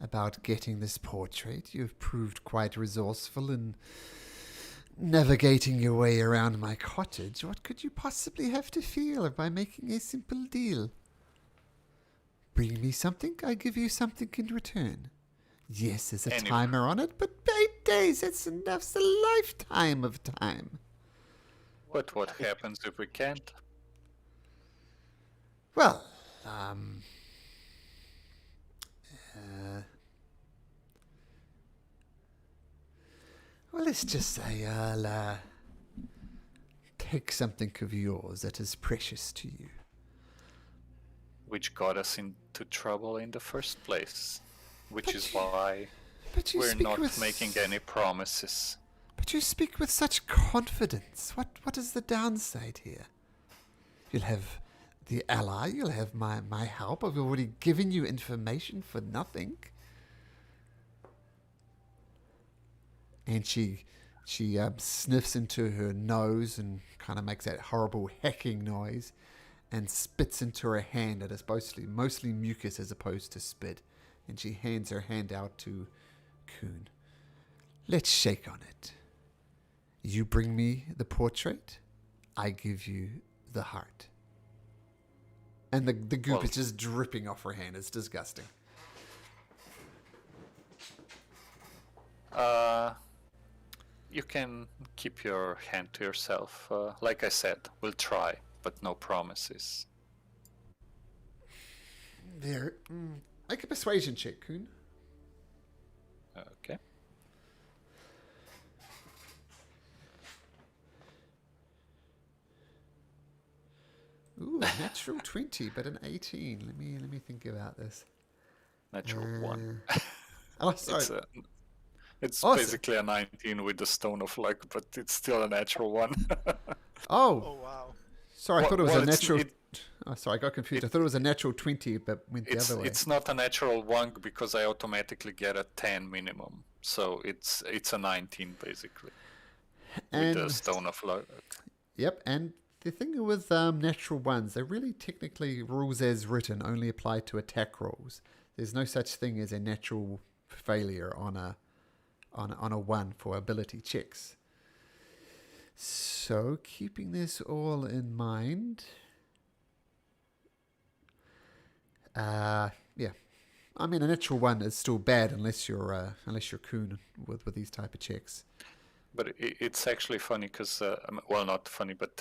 about getting this portrait, you've proved quite resourceful in navigating your way around my cottage. What could you possibly have to fear by making a simple deal? Bring me something, I give you something in return. Yes, there's a timer on it, but 8 days, that's enough. It's a lifetime of time. but what happens if we can't? Well, well, let's just say I'll take something of yours that is precious to you. Which got us into trouble in the first place, which is why we're not making any promises. But you speak with such confidence. What is the downside here? You'll have the ally, you'll have my help. I've already given you information for nothing. And she sniffs into her nose and kind of makes that horrible hacking noise and spits into her hand that is mostly mucus as opposed to spit. And she hands her hand out to Kuhn. Let's shake on it. You bring me the portrait, I give you the heart. And the goop is just dripping off her hand. It's disgusting. You can keep your hand to yourself. Like I said, we'll try, but no promises. There. Make a persuasion check, Kuhn. Okay. Ooh, a natural 20, but an 18. Let me think about this. Natural 1. Oh, sorry. It's Awesome. basically a 19 with the Stone of Luck, but it's still a natural 1. Oh, wow. sorry, I thought it was a natural... Oh, sorry, I got confused. I thought it was a natural 20, but went the other way. It's not a natural 1 because I automatically get a 10 minimum. So it's a 19 basically. With the Stone of Luck. Yep, and the thing with natural ones, they really technically, rules as written, only apply to attack rolls. There's no such thing as a natural failure on a 1 for ability checks. So, keeping this all in mind, yeah, I mean a natural 1 is still bad unless you're Kuhn with these type of checks. But it's actually funny because, well, not funny, but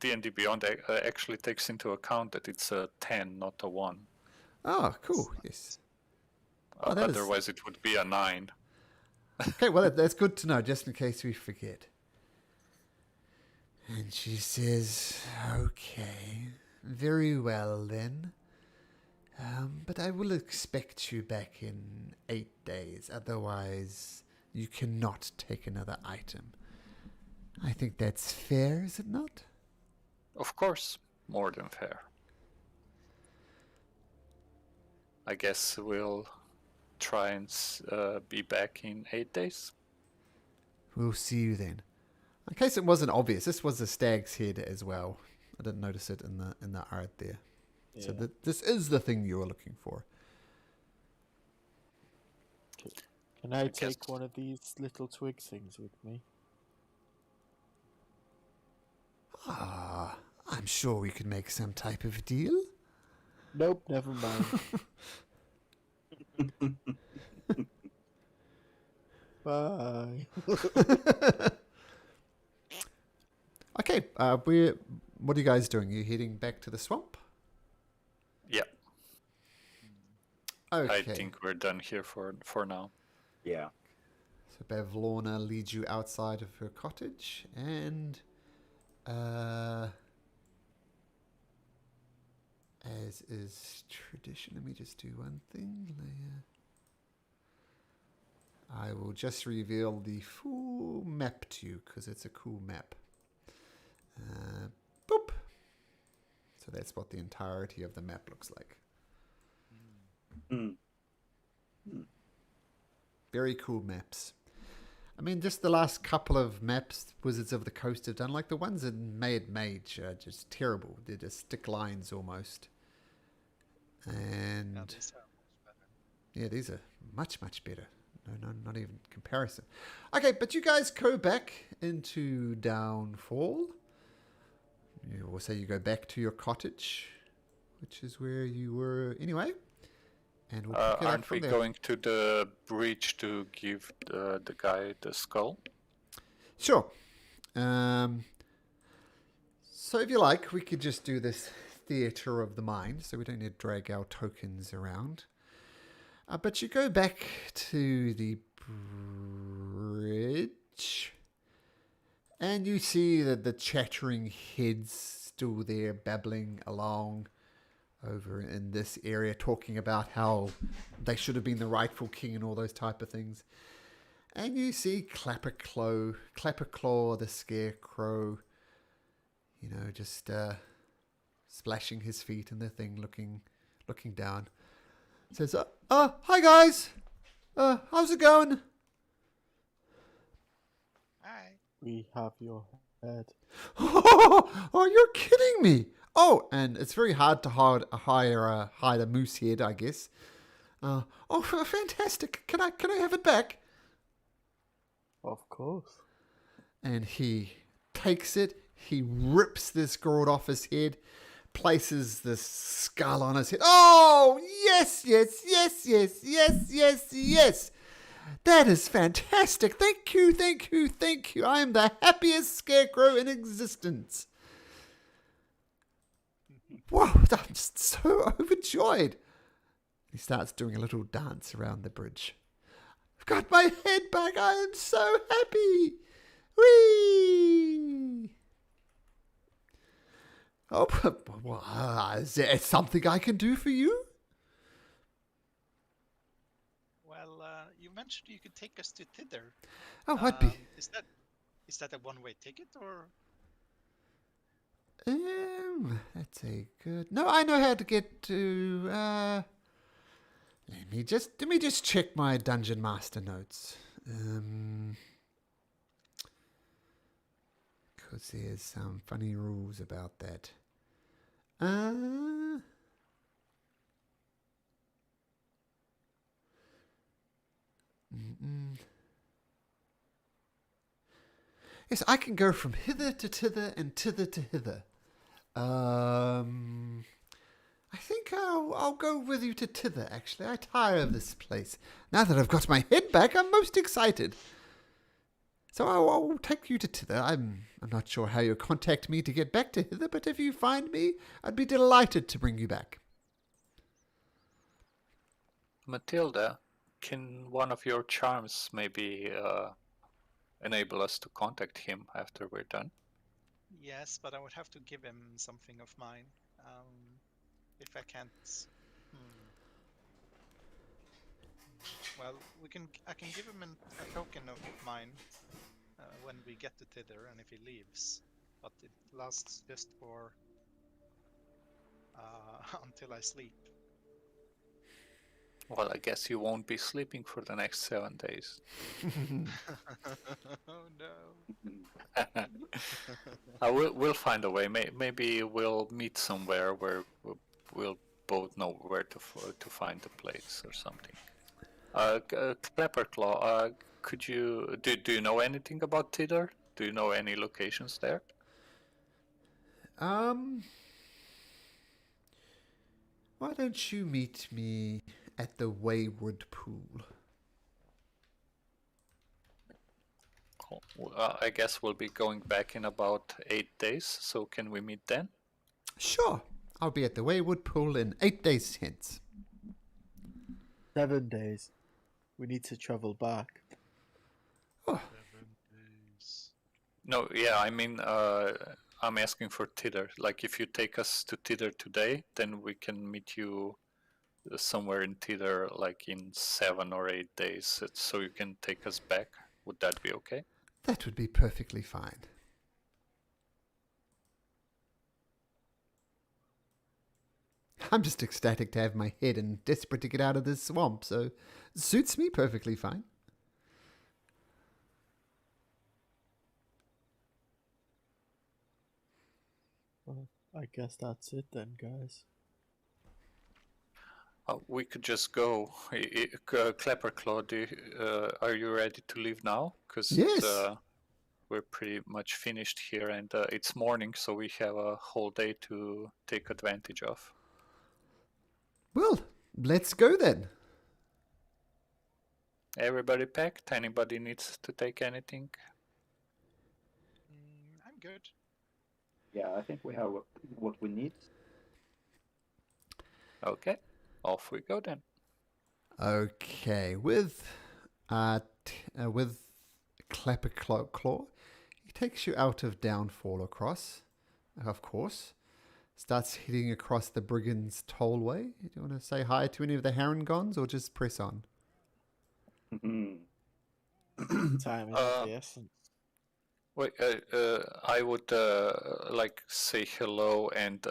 D&D Beyond actually takes into account that it's a 10, not a 1. Oh, cool. Yes. Otherwise, it would be a 9. Okay, well, that's good to know, just in case we forget. And she says, okay, very well then. But I will expect you back in 8 days. Otherwise, you cannot take another item. I think that's fair, is it not? Of course, more than fair. I guess we'll try and be back in 8 days. We'll see you then. In case it wasn't obvious, this was a stag's head as well. I didn't notice it in the art there. Yeah. So this is the thing you were looking for. Can I take one of these little twig things with me? I'm sure we could make some type of deal. Nope, never mind. Bye. Okay, what are you guys doing? You heading back to the swamp? Yeah. Okay. I think we're done here for now. Yeah. So Bavlorna leads you outside of her cottage, and as is tradition, let me just do one thing. I will just reveal the full map to you because it's a cool map. Boop. So that's what the entirety of the map looks like. Mm. Very cool maps. I mean, just the last couple of maps Wizards of the Coast have done, like the ones in Mage are just terrible. They're just stick lines almost. And Yeah, these are much better. yeah, these are much, much better. No, not even comparison. Okay, but you guys go back into Downfall. You also you go back to your cottage, which is where you were anyway. And we'll pick it up Aren't from we there. going to the bridge to give the guy the skull? Sure. So if you like, we could just do this theatre of the mind, so we don't need to drag our tokens around. But you go back to the bridge, and you see that the chattering heads still there, babbling along over in this area, talking about how they should have been the rightful king and all those type of things. And you see Clapperclaw the scarecrow, you know, just splashing his feet in the thing, looking down. Says, hi guys, how's it going? Hi. We have your head. Oh, you're kidding me. Oh, and it's very hard to hide a moose head, I guess. Oh, fantastic. Can I have it back? Of course. And he takes it, he rips this gourd off his head, places this skull on his head. Oh, yes. That is fantastic. Thank you. I am the happiest scarecrow in existence. Whoa, I'm just so overjoyed. He starts doing a little dance around the bridge. I've got my head back. I am so happy. Whee! Oh, well, is there something I can do for you? Well, you mentioned you could take us to Thither. Oh, I'd be. Is that a one-way ticket or? That's a good. No, I know how to get to. Let me just check my dungeon master notes. Because there's some funny rules about that. Yes, I can go from hither to thither and thither to hither. I think I'll go with you to thither, actually. I tire of this place. Now that I've got my head back, I'm most excited. So I'll take you to thither. I'm not sure how you'll contact me to get back to hither, but if you find me, I'd be delighted to bring you back. Matilda, can one of your charms maybe enable us to contact him after we're done? Yes, but I would have to give him something of mine. If I can't. Well, I can give him a token of mine when we get to Thither, and if he leaves, but it lasts just for until I sleep. Well, I guess you won't be sleeping for the next 7 days. Oh no! We'll find a way. Maybe we'll meet somewhere where we'll both know where to find the place or something. Clapperclaw, could you do you know anything about Tidor? Do you know any locations there? Why don't you meet me at the Wayward Pool? Cool. I guess we'll be going back in about 8 days, so can we meet then? Sure. I'll be at the Wayward Pool in 8 days hence. 7 days. We need to travel back. Oh, 7 days. No, yeah, I mean, I'm asking for Tidor. Like, if you take us to Tidor today, then we can meet you somewhere in Tither, like in 7 or 8 days, so you can take us back. Would that be okay? That would be perfectly fine. I'm just ecstatic to have my head and desperate to get out of this swamp, so it suits me perfectly fine. Well, I guess that's it then, guys. We could just go. Clapperclaw, are you ready to leave now? Because Yes. we're pretty much finished here, and it's morning, so we have a whole day to take advantage of. Well, let's go then. Everybody packed? Anybody needs to take anything? I'm good. Yeah, I think we have what we need. Okay, off we go then. Okay, with Clapperclaw, he takes you out of Downfall across, of course. Starts heading across the Brigands Tollway. Do you want to say hi to any of the Harringons or just press on? Time is of the essence. Wait, I would like say hello and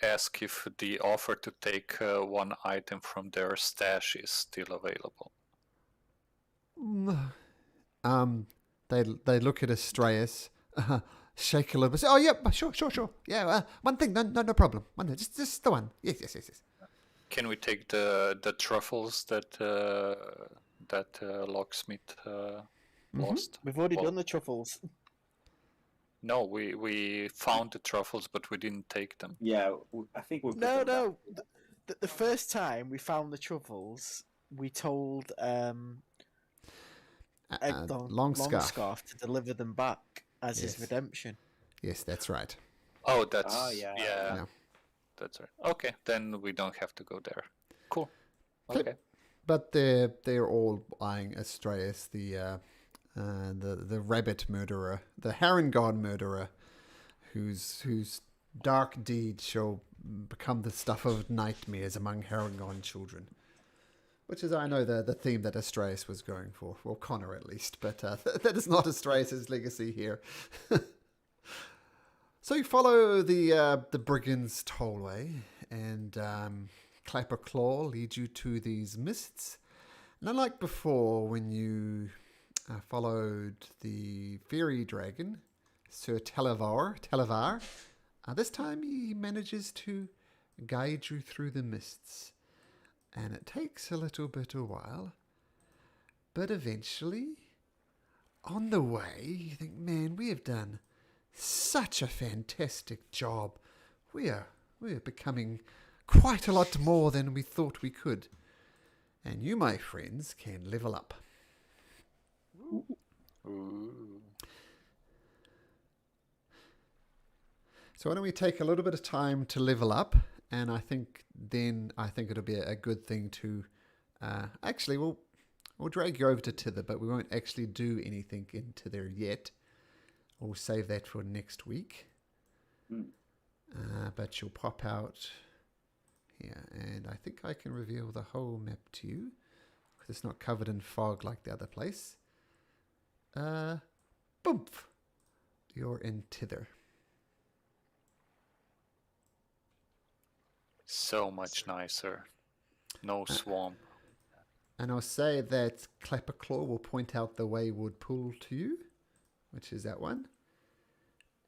ask if the offer to take one item from their stash is still available. They look at Astraeus, shake a little bit. Say, oh, yeah, sure. Yeah, one thing, no problem. One thing, just the one. Yes. Can we take the truffles that locksmith lost? We've already done the truffles. No, we found the truffles, but we didn't take them. Yeah, I think we. No. The first time we found the truffles, we told Longscarf to deliver them back as his redemption. Yes, that's right. Oh, that's Yeah. That's right. Okay, then we don't have to go there. Cool. Okay. But they're all eyeing Astraeus, the rabbit murderer, the Harengon murderer, whose dark deeds shall become the stuff of nightmares among Harengon children. Which is, I know, the theme that Astraeus was going for. Well, Connor at least, but that is not Astraeus' legacy here. So you follow the Brigands Tollway, and Clapperclaw leads you to these mists. And unlike before, when you followed the fairy dragon, Sir Televar, this time he manages to guide you through the mists. And it takes a little bit of a while, but eventually, on the way, you think, man, we have done such a fantastic job. We're becoming quite a lot more than we thought we could. And you, my friends, can level up. Ooh. So why don't we take a little bit of time to level up, and I think it'll be a good thing to actually we'll drag you over to Tither, but we won't actually do anything in Tither yet. We'll save that for next week. But you'll pop out here, and I think I can reveal the whole map to you because it's not covered in fog like the other place. Boom! You're in Tither. So much nicer. No swamp. And I'll say that Clapperclaw will point out the Wayward Pool to you, which is that one.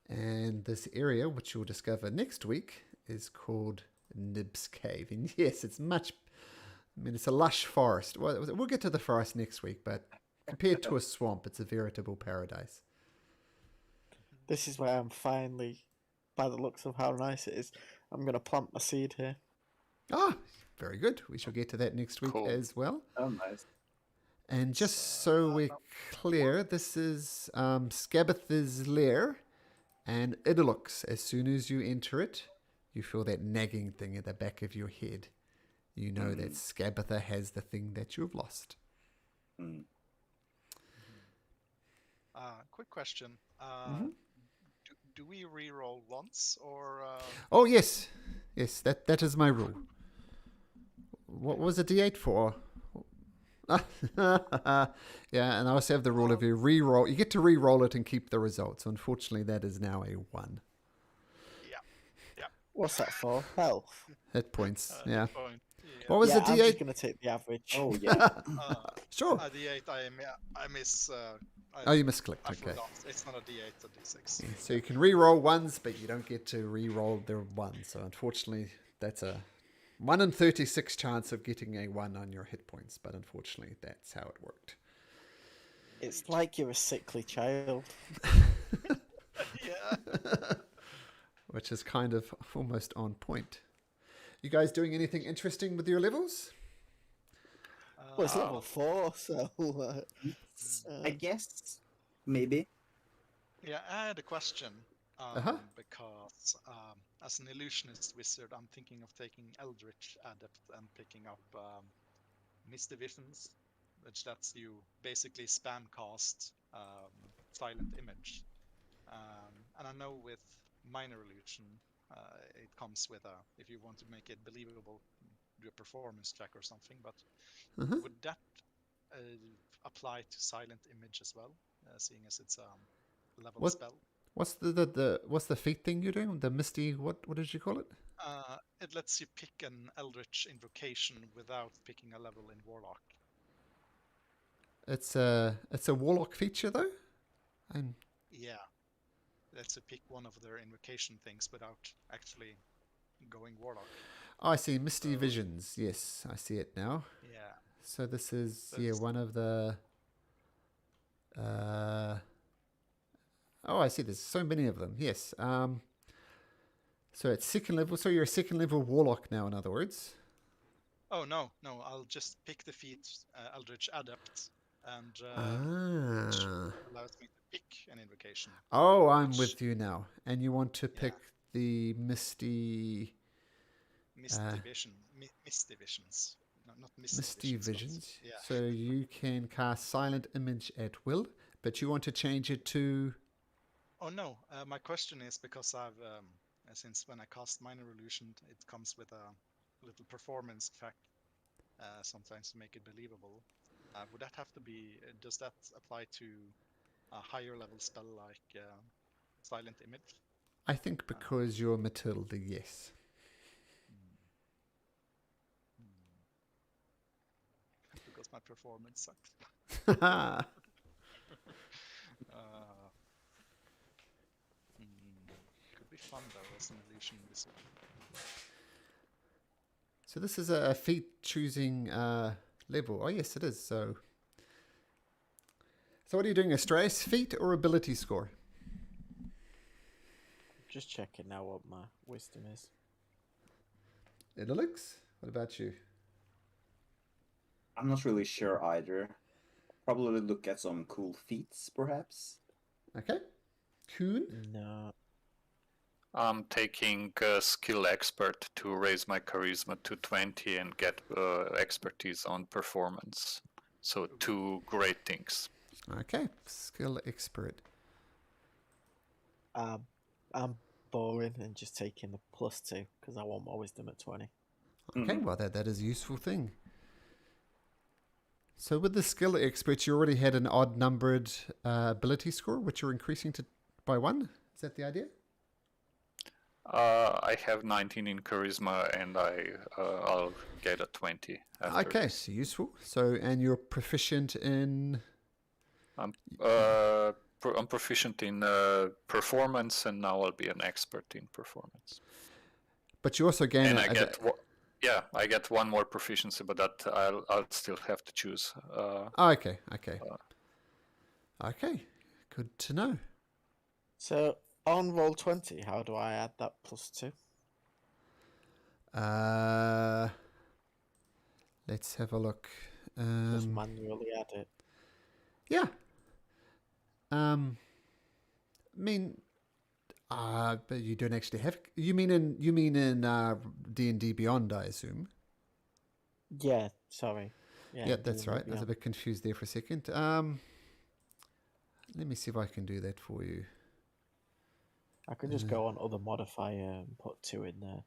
And this area, which you'll discover next week, is called Nib's Cave. And yes, it's a lush forest. Well, we'll get to the forest next week, but compared to a swamp, it's a veritable paradise. This is where I'm finally, by the looks of how nice it is, I'm going to plant my seed here. Ah, very good. We shall get to that next week as well. Oh, nice. And just so we're clear, this is Scabbeth's lair, and it looks, as soon as you enter it, you feel that nagging thing at the back of your head. You know that Scabbetha has the thing that you've lost. Quick question. Do we re-roll once or? Oh yes, that is my rule. what was the D8 for? Yeah, and I also have the rule of you re-roll. You get to re-roll it and keep the result. So unfortunately, that is now a 1. What's that for? Health. Hit points. Yeah. Point. Yeah. What was yeah, the I'm just D8? gonna take the average. Oh yeah. Sure. A D8. I miss. Oh, you misclicked. I Okay. forgot. It's not a D8, it's a D6. Yeah, so you can re-roll ones, but you don't get to re-roll the 1. So unfortunately, that's a 1 in 36 chance of getting a 1 on your hit points. But unfortunately, that's how it worked. It's like you're a sickly child. Yeah. Which is kind of almost on point. You guys doing anything interesting with your levels? Well, it's level 4, so. I guess maybe. Yeah, I had a question. Because as an illusionist wizard, I'm thinking of taking Eldritch Adept and picking up Misty Visions, which lets you basically spam cast Silent Image. And I know with Minor Illusion, it comes with if you want to make it believable, do a performance check or something, but would that apply to Silent Image as well, seeing as it's a level spell? What's what's the feat thing you're doing? The misty what did you call it? It lets you pick an Eldritch invocation without picking a level in Warlock. It's a warlock feature though. And Yeah, lets you pick one of their invocation things without actually going Warlock. I see misty visions. Yes, I see it now. Yeah. So this is one of the. Oh, I see. There's so many of them. Yes. So it's 2nd level. So you're a 2nd level warlock now. In other words. Oh no! I'll just pick the feat Eldritch Adept, and which allows me to pick an invocation. Oh, I'm with you now. And you want to pick the misty. Misty Visions. No, not Misty Visions. Yeah. So you can cast Silent Image at will, but you want to change it to. Oh no! My question is because I've since when I cast Minor Illusion, it comes with a little performance effect sometimes to make it believable. Would that have to be? Does that apply to a higher level spell like Silent Image? I think because you're Matilda, yes. Because my performance sucks. Could be fun though as an illusion wizard. So this is a feat choosing level. Oh yes, it is. So what are you doing? A stress feat or ability score? Just checking now what my wisdom is. Idolix, what about you? I'm not really sure either. Probably look at some cool feats, perhaps. Okay. Kuhn? No. I'm taking skill expert to raise my charisma to 20 and get expertise on performance. So 2 great things. Okay, skill expert. I'm boring and just taking the +2 because I want my wisdom at 20. Okay, well that is a useful thing. So with the skill expert, you already had an odd numbered ability score, which you're increasing by 1. Is that the idea? I have 19 in charisma, and I'll get a 20. Okay, so useful. So and you're proficient in. I'm proficient in performance, and now I'll be an expert in performance. But you also gain. And I get 1 more proficiency, but that I'll still have to choose. Okay. Okay, good to know. So on Roll20, how do I add that +2? Let's have a look. Just manually add it. Yeah. I mean, but you don't actually have. You mean in D&D Beyond, I assume. Yeah, sorry. Yeah, that's D&D right. I was a Beyond. bit confused there for a second. Let me see if I can do that for you. I could just go on other modifier and put 2 in there.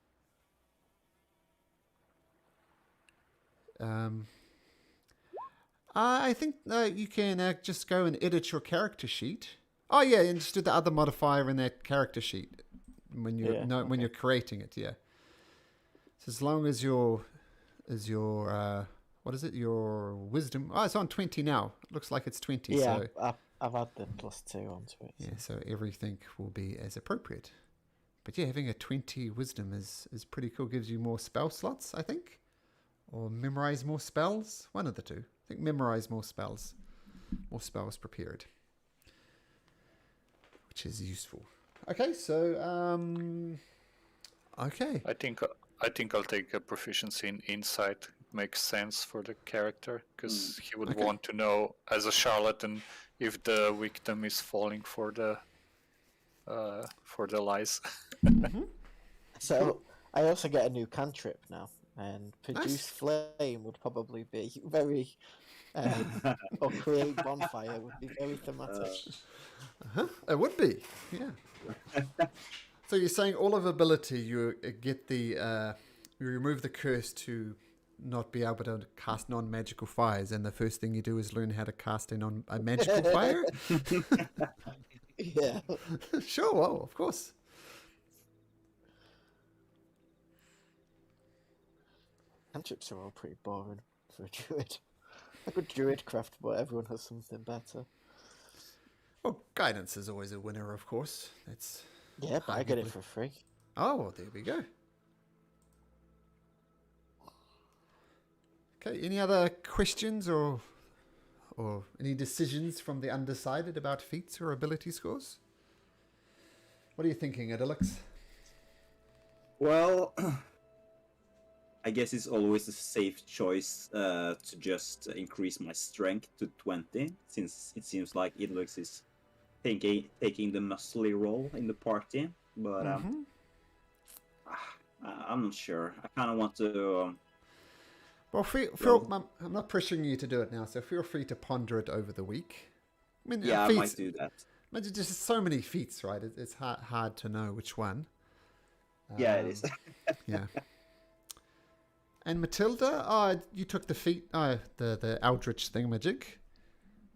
I think you can just go and edit your character sheet. Oh yeah, and just do the other modifier in that character sheet when you when you're creating it. Yeah. So as long as your what is it? Your wisdom. Oh, it's on 20 now. Looks like it's 20. Yeah, So I've had the +2 onto it. yeah, so everything will be as appropriate. But yeah, having a 20 wisdom is pretty cool. Gives you more spell slots, I think, or memorize more spells. One of the two. I think memorize more spells prepared, which is useful. Okay, so okay. I think I'll take a proficiency in insight. It makes sense for the character because he would want to know as a charlatan if the victim is falling for the lies. So I also get a new cantrip now, and produce flame would probably be very, or create bonfire would be very thematic. It would be, yeah. So you're saying all of ability, you get the you remove the curse to not be able to cast non-magical fires, and the first thing you do is learn how to cast a magical fire. Yeah. Sure, well, of course. Cantrips are all pretty boring for a druid. A good druid craft, but everyone has something better. Well, guidance is always a winner, of course. That's Yeah, but I get it for free. oh, well, there we go. Okay, any other questions or any decisions from the undecided about feats or ability scores? What are you thinking, Adilix? Well, I guess it's always a safe choice to just increase my strength to 20, since it seems like Idlux is taking the muscly role in the party. But I'm not sure. I kind of want to. Well, I'm not pressuring you to do it now, so feel free to ponder it over the week. I mean, Yeah, I might do that. There's just so many feats, right? It's hard to know which one. Yeah, it is. Yeah. And Matilda, you took the feat, the Eldritch thingamajig.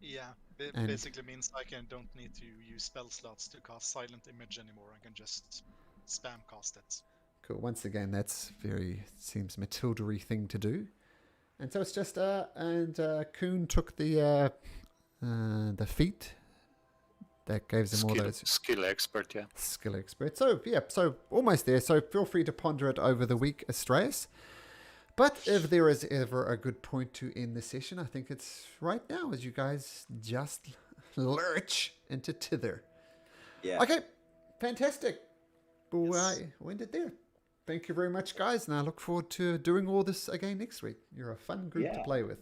Yeah, basically means I don't need to use spell slots to cast Silent Image anymore. I can just spam cast it. Cool. Once again, that's seems Matilda-y thing to do. And so it's just Kuhn took the feat that gave them all those skill expert, yeah. Skill expert. So yeah, so almost there. So feel free to ponder it over the week, Astraeus. But if there is ever a good point to end the session, I think it's right now as you guys just lurch into Tither. Yeah. Okay, fantastic. We'll end it there. Thank you very much, guys, and I look forward to doing all this again next week. You're a fun group to play with.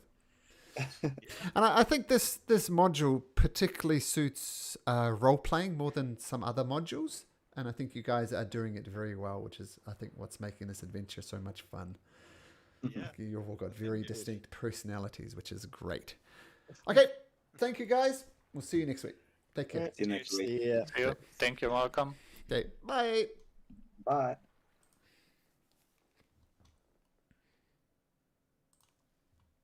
And I think this module particularly suits role-playing more than some other modules, and I think you guys are doing it very well, which is, I think, what's making this adventure so much fun. Yeah. You've all got very distinct personalities, which is great. Okay, thank you, guys. We'll see you next week. Take care. See you next week. Yeah. See you. Thank you, Malcolm. Okay, bye. Bye.